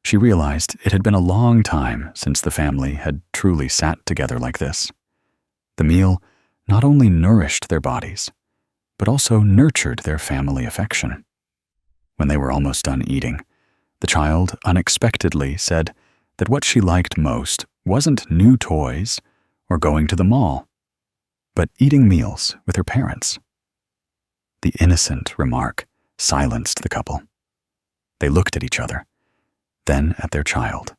she realized it had been a long time since the family had truly sat together like this. The meal not only nourished their bodies, but also nurtured their family affection. When they were almost done eating, the child unexpectedly said that what she liked most wasn't new toys or going to the mall, but eating meals with her parents. The innocent remark silenced the couple. They looked at each other, then at their child.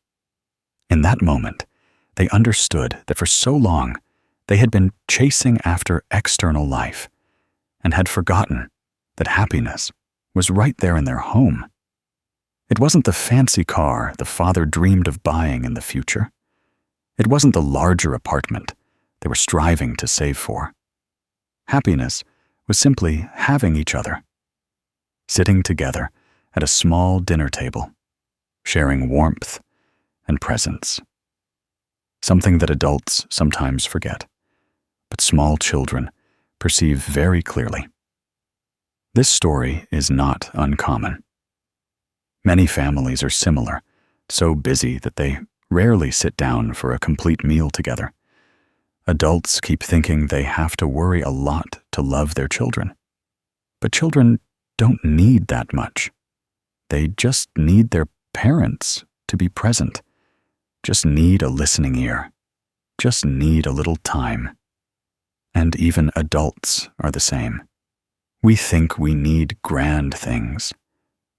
In that moment, they understood that for so long they had been chasing after external life and had forgotten that happiness was right there in their home. It wasn't the fancy car the father dreamed of buying in the future. It wasn't the larger apartment they were striving to save for. Happiness was simply having each other, sitting together at a small dinner table, sharing warmth and presence. Something that adults sometimes forget, but small children perceive very clearly. This story is not uncommon. Many families are similar, so busy that they rarely sit down for a complete meal together. Adults keep thinking they have to worry a lot to love their children. But children don't need that much. They just need their parents to be present, just need a listening ear, just need a little time. And even adults are the same. We think we need grand things,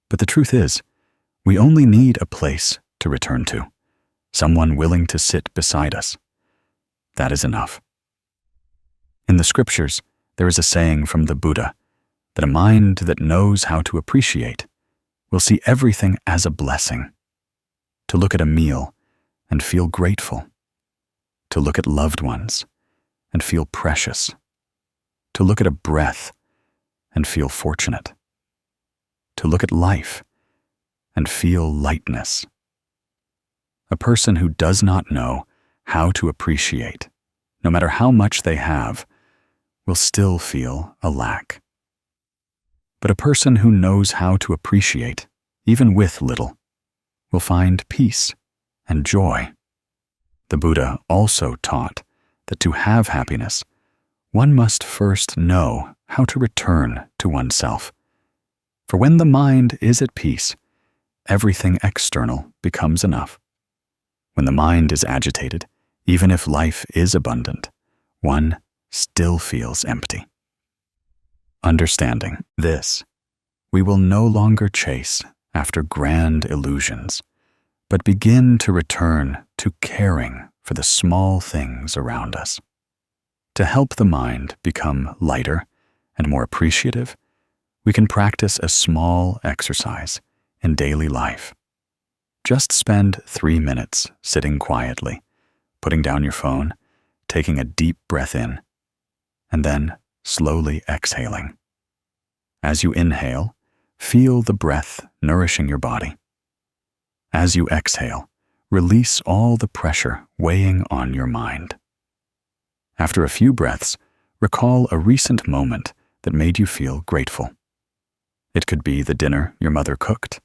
but the truth is, we only need a place to return to, someone willing to sit beside us. That is enough. In the scriptures, there is a saying from the Buddha that a mind that knows how to appreciate will see everything as a blessing. To look at a meal and feel grateful. To look at loved ones and feel precious. To look at a breath and feel fortunate. To look at life and feel lightness. A person who does not know how to appreciate, no matter how much they have, will still feel a lack. But a person who knows how to appreciate, even with little, will find peace and joy. The Buddha also taught that to have happiness, one must first know how to return to oneself. For when the mind is at peace, everything external becomes enough. When the mind is agitated, even if life is abundant, one still feels empty. Understanding this, we will no longer chase after grand illusions, but begin to return to caring for the small things around us. To help the mind become lighter and more appreciative, we can practice a small exercise in daily life. Just spend 3 minutes sitting quietly, putting down your phone, taking a deep breath in, and then slowly exhaling. As you inhale, feel the breath nourishing your body. As you exhale, release all the pressure weighing on your mind. After a few breaths, recall a recent moment that made you feel grateful. It could be the dinner your mother cooked,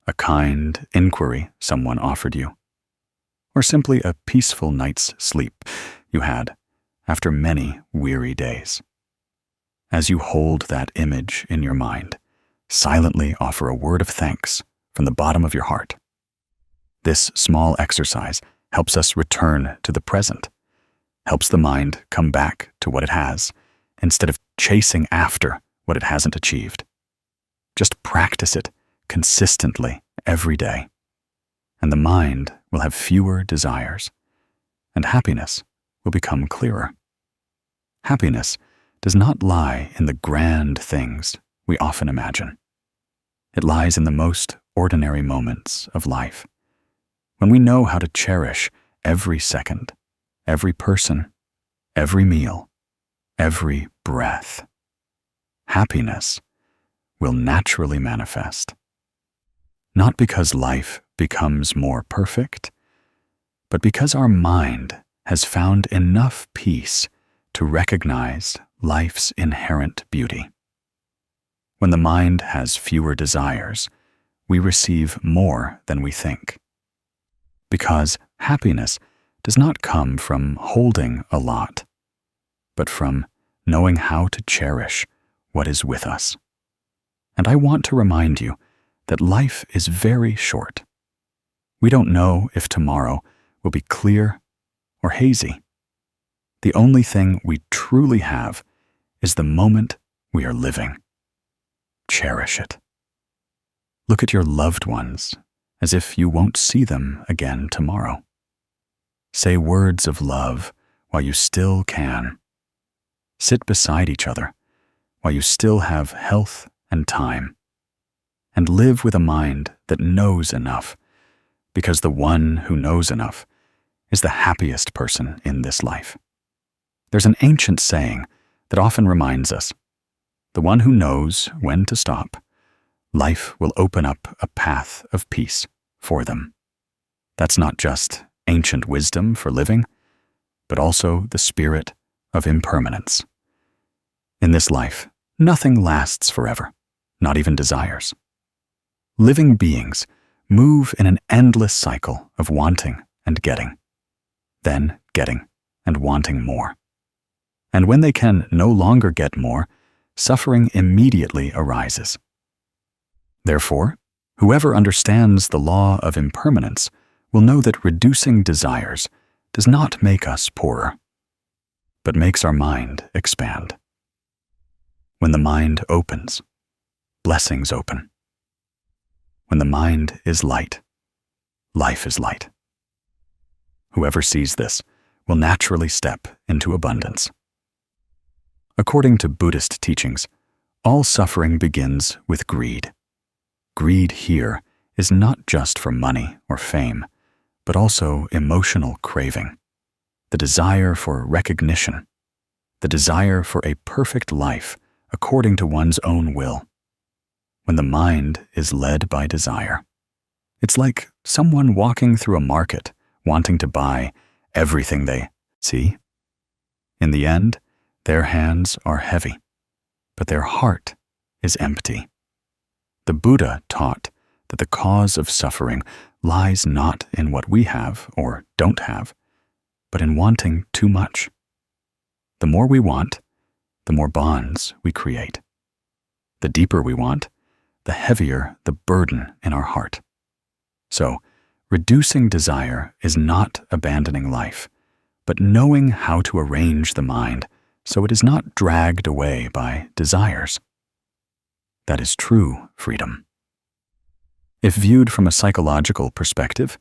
a kind inquiry someone offered you, or simply a peaceful night's sleep you had after many weary days. As you hold that image in your mind, silently offer a word of thanks from the bottom of your heart. This small exercise helps us return to the present, helps the mind come back to what it has, instead of chasing after what it hasn't achieved. Just practice it consistently every day, and the mind will have fewer desires, and happiness will become clearer. Happiness does not lie in the grand things we often imagine. It lies in the most ordinary moments of life, when we know how to cherish every second, every person, every meal, every breath. Happiness will naturally manifest. Not because life becomes more perfect, but because our mind has found enough peace to recognize life's inherent beauty. When the mind has fewer desires, we receive more than we think. Because happiness does not come from holding a lot, but from knowing how to cherish what is with us. And I want to remind you that life is very short. We don't know if tomorrow will be clear or hazy. The only thing we truly have is the moment we are living. Cherish it. Look at your loved ones as if you won't see them again tomorrow. Say words of love while you still can. Sit beside each other while you still have health and time. And live with a mind that knows enough, because the one who knows enough is the happiest person in this life. There's an ancient saying that often reminds us, the one who knows when to stop, life will open up a path of peace for them. That's not just ancient wisdom for living, but also the spirit of impermanence. In this life, nothing lasts forever, not even desires. Living beings move in an endless cycle of wanting and getting, then getting and wanting more. And when they can no longer get more, suffering immediately arises. Therefore, whoever understands the law of impermanence will know that reducing desires does not make us poorer, but makes our mind expand. When the mind opens, blessings open. When the mind is light, life is light. Whoever sees this will naturally step into abundance. According to Buddhist teachings, all suffering begins with greed. Greed here is not just for money or fame, but also emotional craving, the desire for recognition, the desire for a perfect life according to one's own will. When the mind is led by desire, it's like someone walking through a market wanting to buy everything they see. In the end, their hands are heavy, but their heart is empty. The Buddha taught that the cause of suffering lies not in what we have or don't have, but in wanting too much. The more we want, the more bonds we create. The deeper we want, the heavier the burden in our heart. So, reducing desire is not abandoning life, but knowing how to arrange the mind so it is not dragged away by desires. That is true freedom. If viewed from a psychological perspective,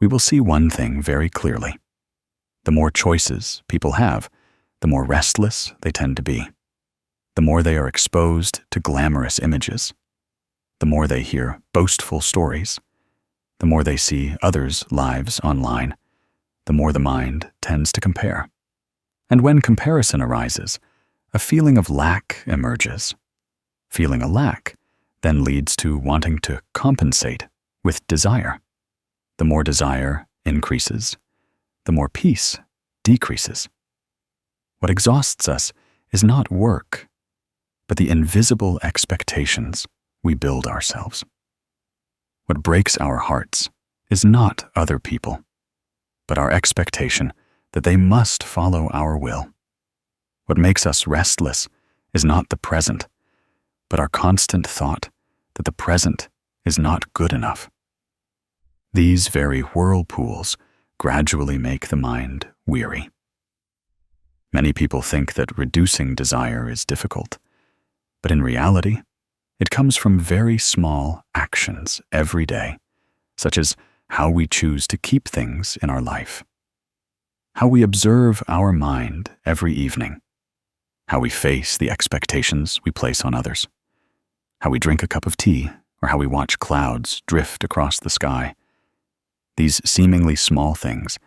we will see one thing very clearly. The more choices people have, the more restless they tend to be. The more they are exposed to glamorous images, the more they hear boastful stories, the more they see others' lives online, the more the mind tends to compare. And when comparison arises, a feeling of lack emerges. Feeling a lack then leads to wanting to compensate with desire. The more desire increases, the more peace decreases. What exhausts us is not work, but the invisible expectations we build ourselves. What breaks our hearts is not other people, but our expectation that they must follow our will. What makes us restless is not the present, but our constant thought that the present is not good enough. These very whirlpools gradually make the mind weary. Many people think that reducing desire is difficult, but in reality, it comes from very small actions every day, such as how we choose to keep things in our life, how we observe our mind every evening, how we face the expectations we place on others, how we drink a cup of tea, or how we watch clouds drift across the sky. These seemingly small things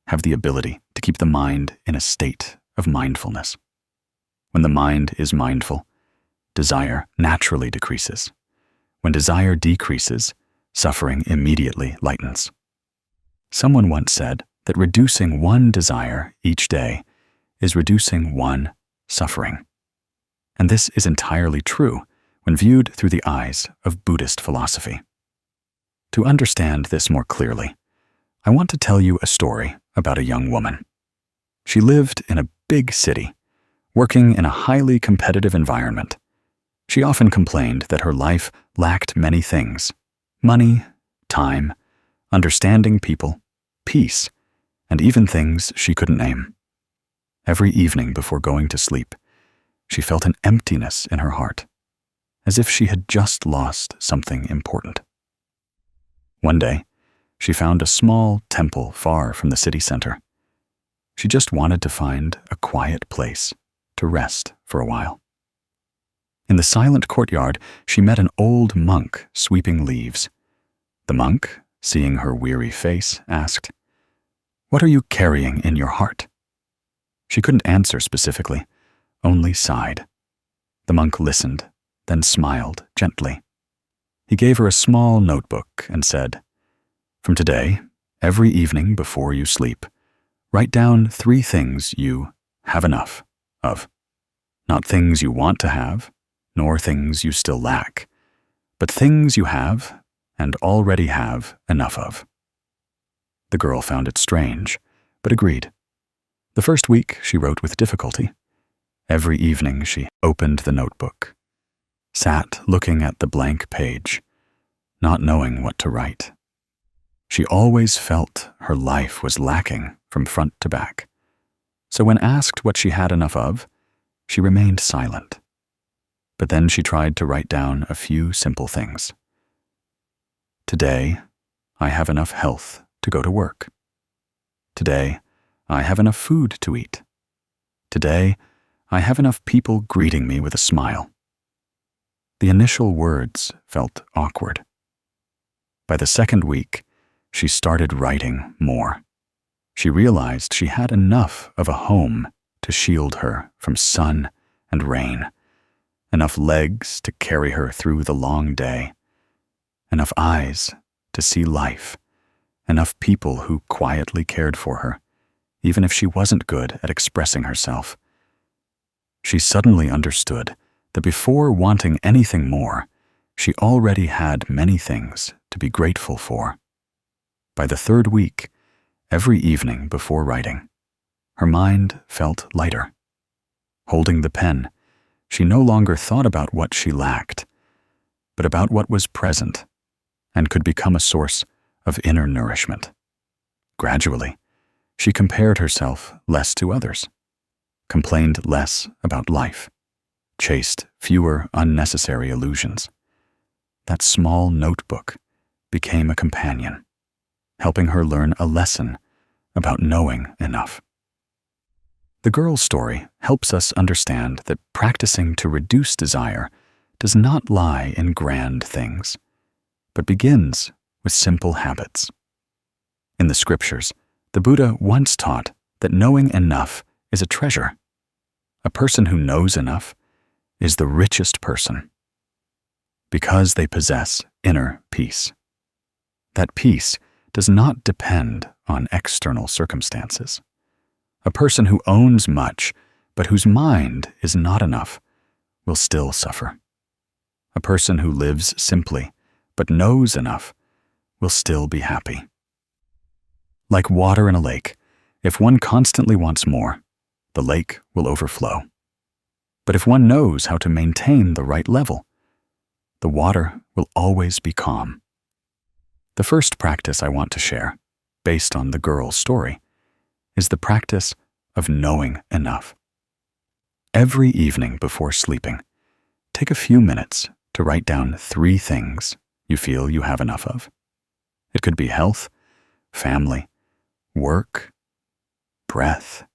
have the ability to keep the mind in a state of mindfulness. When the mind is mindful, desire naturally decreases. When desire decreases, suffering immediately lightens. Someone once said that reducing one desire each day is reducing one suffering. And this is entirely true when viewed through the eyes of Buddhist philosophy. To understand this more clearly, I want to tell you a story about a young woman. She lived in a big city, working in a highly competitive environment. She often complained that her life lacked many things: money, time, understanding people, peace, and even things she couldn't name. Every evening before going to sleep, she felt an emptiness in her heart. as if she had just lost something important. One day, she found a small temple far from the city center. She just wanted to find a quiet place to rest for a while. In the silent courtyard, she met an old monk sweeping leaves. The monk, seeing her weary face, asked, "What are you carrying in your heart?" She couldn't answer specifically, only sighed. The monk listened, then smiled gently. He gave her a small notebook and said, "From today, every evening before you sleep, write down 3 things you have enough of. Not things you want to have, nor things you still lack, but things you have and already have enough of." The girl found it strange, but agreed. The first week she wrote with difficulty. Every evening she opened the notebook, sat looking at the blank page, not knowing what to write. She always felt her life was lacking from front to back. So when asked what she had enough of, she remained silent. But then she tried to write down a few simple things. Today, I have enough health to go to work. Today, I have enough food to eat. Today, I have enough people greeting me with a smile. The initial words felt awkward. By the second week, she started writing more. She realized she had enough of a home to shield her from sun and rain, enough legs to carry her through the long day, enough eyes to see life, enough people who quietly cared for her, even if she wasn't good at expressing herself. She suddenly understood that before wanting anything more, she already had many things to be grateful for. By the third week, every evening before writing, her mind felt lighter. Holding the pen, she no longer thought about what she lacked, but about what was present and could become a source of inner nourishment. Gradually, she compared herself less to others, complained less about life, chased fewer unnecessary illusions. That small notebook became a companion, helping her learn a lesson about knowing enough. The girl's story helps us understand that practicing to reduce desire does not lie in grand things, but begins with simple habits. In the scriptures, the Buddha once taught that knowing enough is a treasure. A person who knows enough is the richest person, because they possess inner peace. That peace does not depend on external circumstances. A person who owns much, but whose mind is not enough, will still suffer. A person who lives simply, but knows enough, will still be happy. Like water in a lake, if one constantly wants more, the lake will overflow. But if one knows how to maintain the right level, the water will always be calm. The first practice I want to share, based on the girl's story, is the practice of knowing enough. Every evening before sleeping, take a few minutes to write down 3 things you feel you have enough of. It could be health, family, work, breath,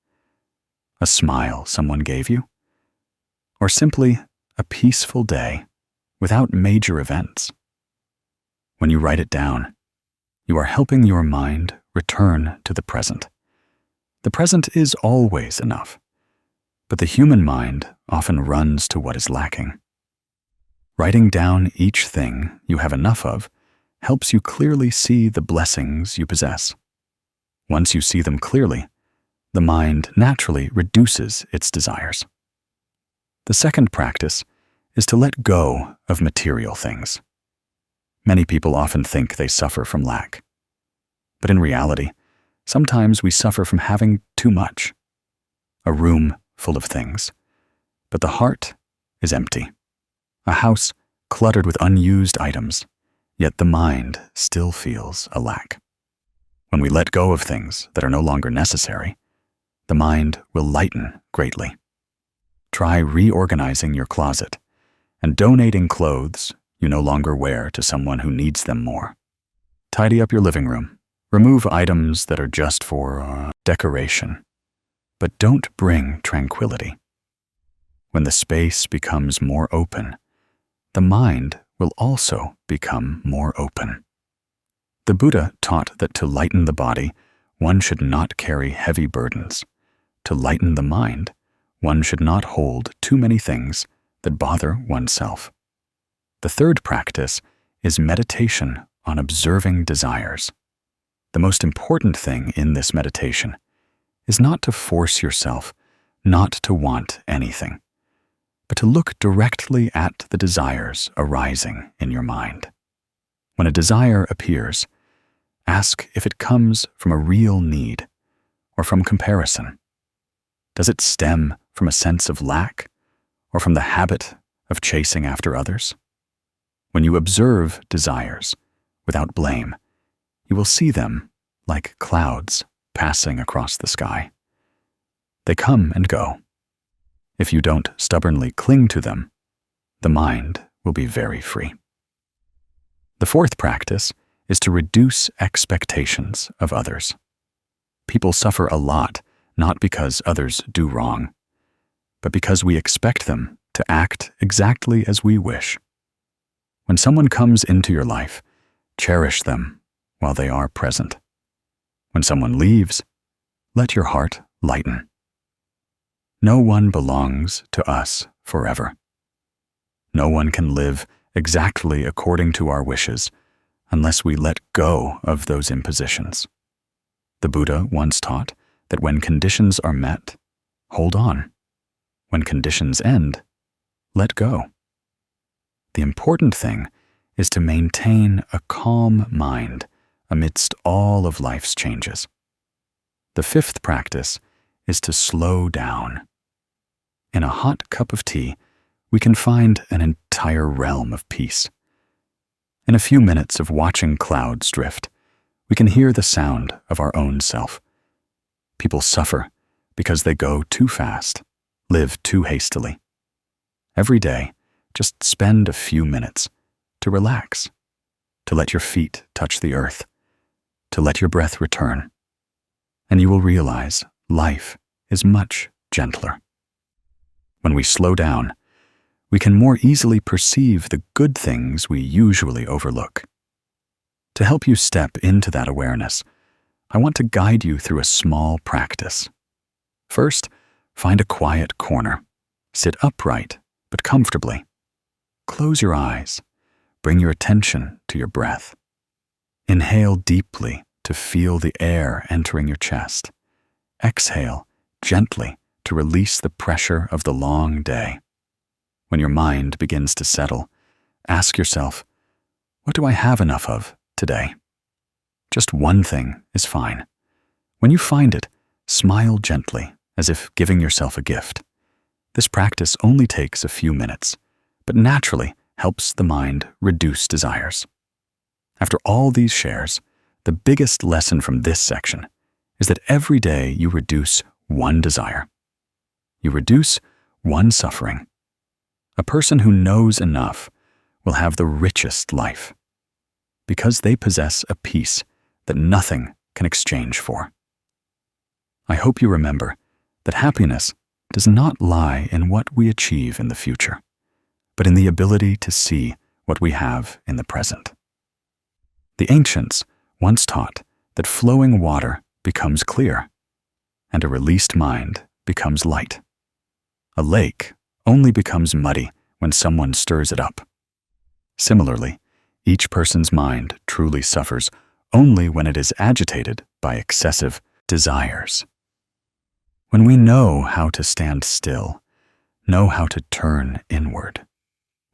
a smile someone gave you, or simply a peaceful day without major events. When you write it down, you are helping your mind return to the present. The present is always enough, but the human mind often runs to what is lacking. Writing down each thing you have enough of helps you clearly see the blessings you possess. Once you see them clearly, the mind naturally reduces its desires. The second practice is to let go of material things. Many people often think they suffer from lack. But in reality, sometimes we suffer from having too much. A room full of things, but the heart is empty. A house cluttered with unused items, yet the mind still feels a lack. When we let go of things that are no longer necessary, the mind will lighten greatly. Try reorganizing your closet and donating clothes you no longer wear to someone who needs them more. Tidy up your living room. Remove items that are just for decoration, but don't bring tranquility. When the space becomes more open, the mind will also become more open. The Buddha taught that to lighten the body, one should not carry heavy burdens. To lighten the mind, one should not hold too many things that bother oneself. The third practice is meditation on observing desires. The most important thing in this meditation is not to force yourself not to want anything, but to look directly at the desires arising in your mind. When a desire appears, ask if it comes from a real need or from comparison. Does it stem from a sense of lack or from the habit of chasing after others? When you observe desires without blame, you will see them like clouds passing across the sky. They come and go. If you don't stubbornly cling to them, the mind will be very free. The fourth practice is to reduce expectations of others. People suffer a lot not because others do wrong, but because we expect them to act exactly as we wish. When someone comes into your life, cherish them while they are present. When someone leaves, let your heart lighten. No one belongs to us forever. No one can live exactly according to our wishes unless we let go of those impositions. The Buddha once taught that when conditions are met, hold on. When conditions end, let go. The important thing is to maintain a calm mind amidst all of life's changes. The fifth practice is to slow down. In a hot cup of tea, we can find an entire realm of peace. In a few minutes of watching clouds drift, we can hear the sound of our own self. People suffer because they go too fast, live too hastily. Every day, just spend a few minutes to relax, to let your feet touch the earth, to let your breath return, and you will realize life is much gentler. When we slow down, we can more easily perceive the good things we usually overlook. To help you step into that awareness, I want to guide you through a small practice. First, find a quiet corner. Sit upright, but comfortably. Close your eyes. Bring your attention to your breath. Inhale deeply to feel the air entering your chest. Exhale gently to release the pressure of the long day. When your mind begins to settle, ask yourself, what do I have enough of today? Just one thing is fine. When you find it, smile gently, as if giving yourself a gift. This practice only takes a few minutes, but naturally helps the mind reduce desires. After all these shares, the biggest lesson from this section is that every day you reduce one desire. You reduce one suffering. A person who knows enough will have the richest life, because they possess a peace that nothing can exchange for. I hope you remember that happiness does not lie in what we achieve in the future, but in the ability to see what we have in the present. The ancients once taught that flowing water becomes clear, and a released mind becomes light. A lake only becomes muddy when someone stirs it up. Similarly, each person's mind truly suffers only when it is agitated by excessive desires. When we know how to stand still, know how to turn inward,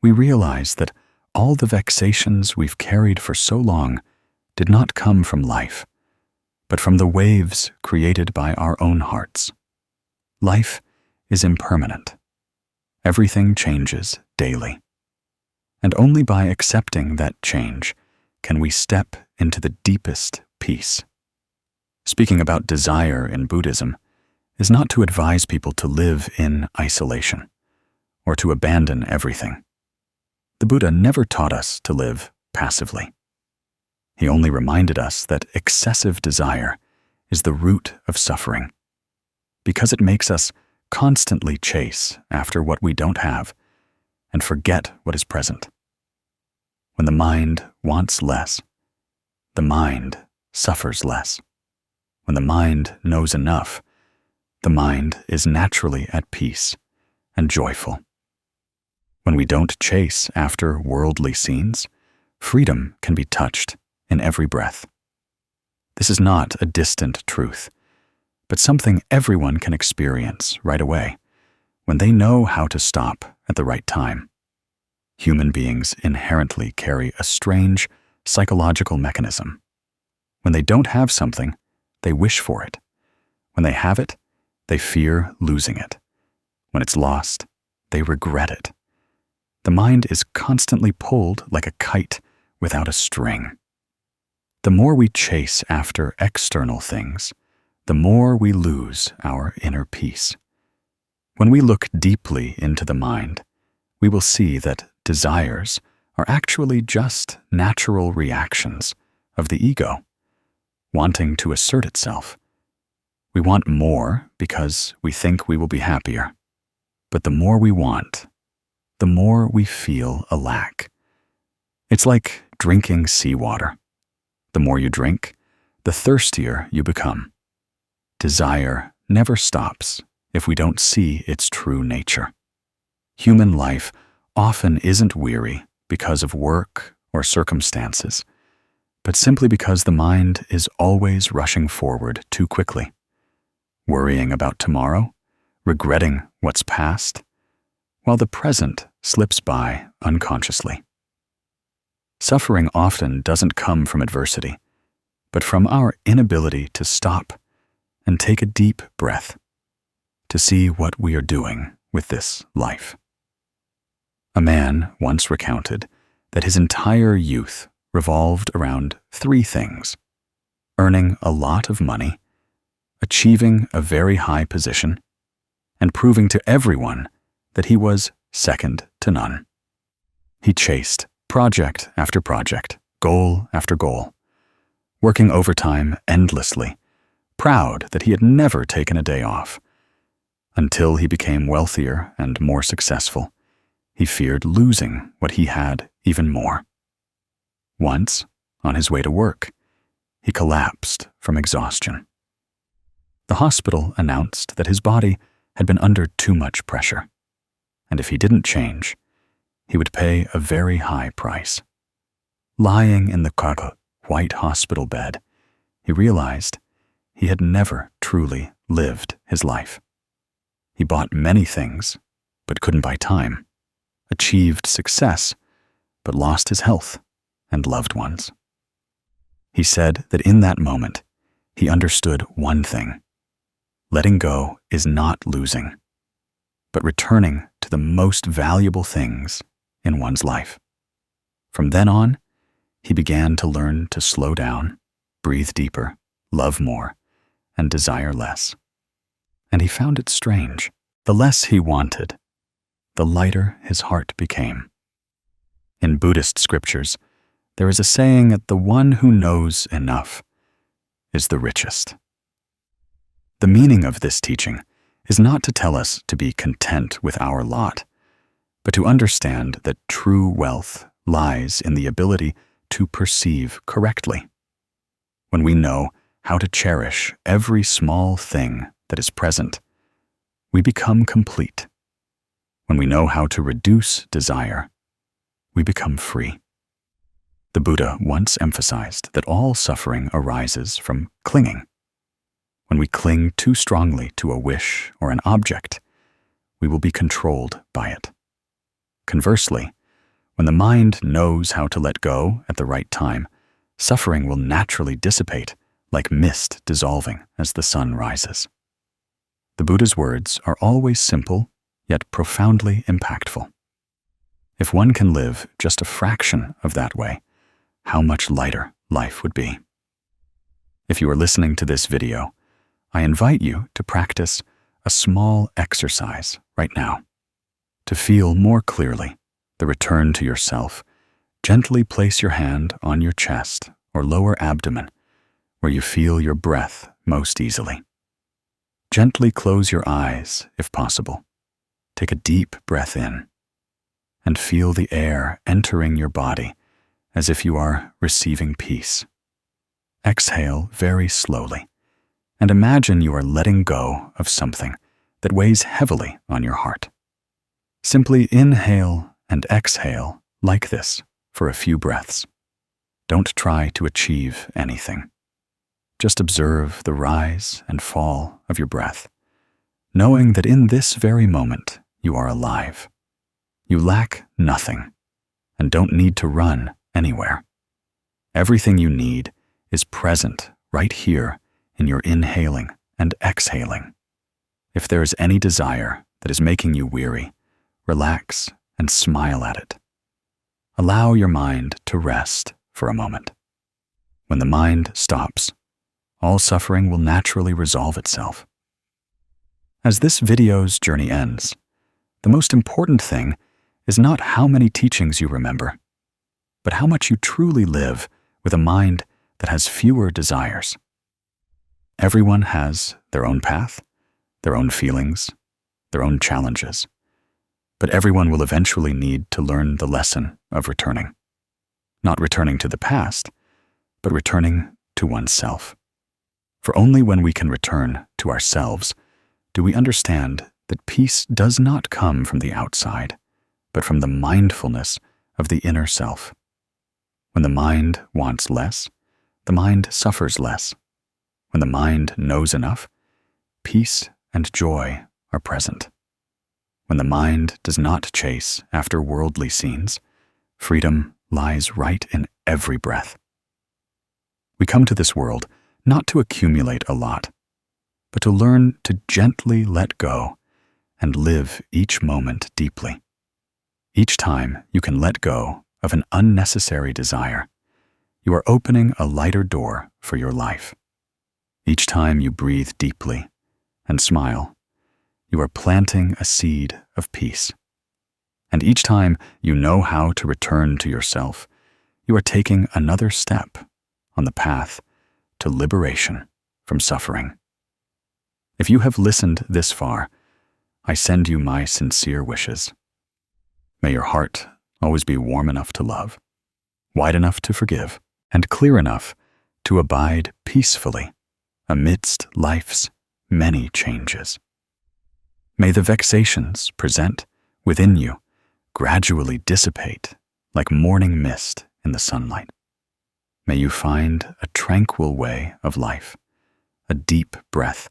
we realize that all the vexations we've carried for so long did not come from life, but from the waves created by our own hearts. Life is impermanent. Everything changes daily. And only by accepting that change can we step into the deepest peace. Speaking about desire in Buddhism is not to advise people to live in isolation or to abandon everything. The Buddha never taught us to live passively. He only reminded us that excessive desire is the root of suffering, because it makes us constantly chase after what we don't have and forget what is present. When the mind wants less, the mind suffers less. When the mind knows enough, the mind is naturally at peace and joyful. When we don't chase after worldly scenes, freedom can be touched in every breath. This is not a distant truth, but something everyone can experience right away when they know how to stop at the right time. Human beings inherently carry a strange psychological mechanism. When they don't have something, they wish for it. When they have it, they fear losing it. When it's lost, they regret it. The mind is constantly pulled like a kite without a string. The more we chase after external things, the more we lose our inner peace. When we look deeply into the mind, we will see that desires are actually just natural reactions of the ego, wanting to assert itself. We want more because we think we will be happier. But the more we want, the more we feel a lack. It's like drinking seawater. The more you drink, the thirstier you become. Desire never stops if we don't see its true nature. Human life often isn't weary because of work or circumstances, but simply because the mind is always rushing forward too quickly, worrying about tomorrow, regretting what's past, while the present slips by unconsciously. Suffering often doesn't come from adversity, but from our inability to stop and take a deep breath to see what we are doing with this life. A man once recounted that his entire youth revolved around 3 things: earning a lot of money, achieving a very high position, and proving to everyone that he was second to none. He chased project after project, goal after goal, working overtime endlessly, proud that he had never taken a day off. Until he became wealthier and more successful, he feared losing what he had even more. Once, on his way to work, he collapsed from exhaustion. The hospital announced that his body had been under too much pressure, and if he didn't change, he would pay a very high price. Lying in the white hospital bed, he realized he had never truly lived his life. He bought many things, but couldn't buy time, achieved success, but lost his health and loved ones. He said that in that moment, he understood one thing: letting go is not losing, but returning to the most valuable things in one's life. From then on, he began to learn to slow down, breathe deeper, love more, and desire less. And he found it strange. The less he wanted, the lighter his heart became. In Buddhist scriptures, there is a saying that the one who knows enough is the richest. The meaning of this teaching is not to tell us to be content with our lot, but to understand that true wealth lies in the ability to perceive correctly. When we know how to cherish every small thing that is present, we become complete. When we know how to reduce desire, we become free. The Buddha once emphasized that all suffering arises from clinging. When we cling too strongly to a wish or an object, we will be controlled by it. Conversely, when the mind knows how to let go at the right time, suffering will naturally dissipate like mist dissolving as the sun rises. The Buddha's words are always simple, yet profoundly impactful. If one can live just a fraction of that way, how much lighter life would be. If you are listening to this video, I invite you to practice a small exercise right now to feel more clearly, the return to yourself, gently place your hand on your chest or lower abdomen where you feel your breath most easily. Gently close your eyes if possible. Take a deep breath in and feel the air entering your body as if you are receiving peace. Exhale very slowly and imagine you are letting go of something that weighs heavily on your heart. Simply inhale and exhale like this for a few breaths. Don't try to achieve anything. Just observe the rise and fall of your breath, knowing that in this very moment you are alive. You lack nothing and don't need to run anywhere. Everything you need is present right here in your inhaling and exhaling. If there is any desire that is making you weary, relax and smile at it. Allow your mind to rest for a moment. When the mind stops, all suffering will naturally resolve itself. As this video's journey ends, the most important thing is not how many teachings you remember, but how much you truly live with a mind that has fewer desires. Everyone has their own path, their own feelings, their own challenges, but everyone will eventually need to learn the lesson of returning. Not returning to the past, but returning to oneself. For only when we can return to ourselves do we understand that peace does not come from the outside, but from the mindfulness of the inner self. When the mind wants less, the mind suffers less. When the mind knows enough, peace and joy are present. When the mind does not chase after worldly scenes, freedom lies right in every breath. We come to this world not to accumulate a lot, but to learn to gently let go and live each moment deeply. Each time you can let go of an unnecessary desire, you are opening a lighter door for your life. Each time you breathe deeply and smile, you are planting a seed of peace. And each time you know how to return to yourself, you are taking another step on the path to liberation from suffering. If you have listened this far, I send you my sincere wishes. May your heart always be warm enough to love, wide enough to forgive, and clear enough to abide peacefully amidst life's many changes. May the vexations present within you gradually dissipate like morning mist in the sunlight. May you find a tranquil way of life, a deep breath,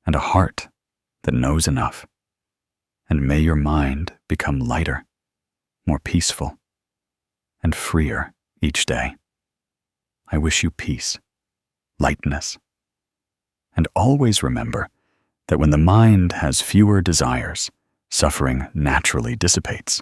and a heart that knows enough. And may your mind become lighter, more peaceful, and freer each day. I wish you peace, lightness, and always remember that when the mind has fewer desires, suffering naturally dissipates.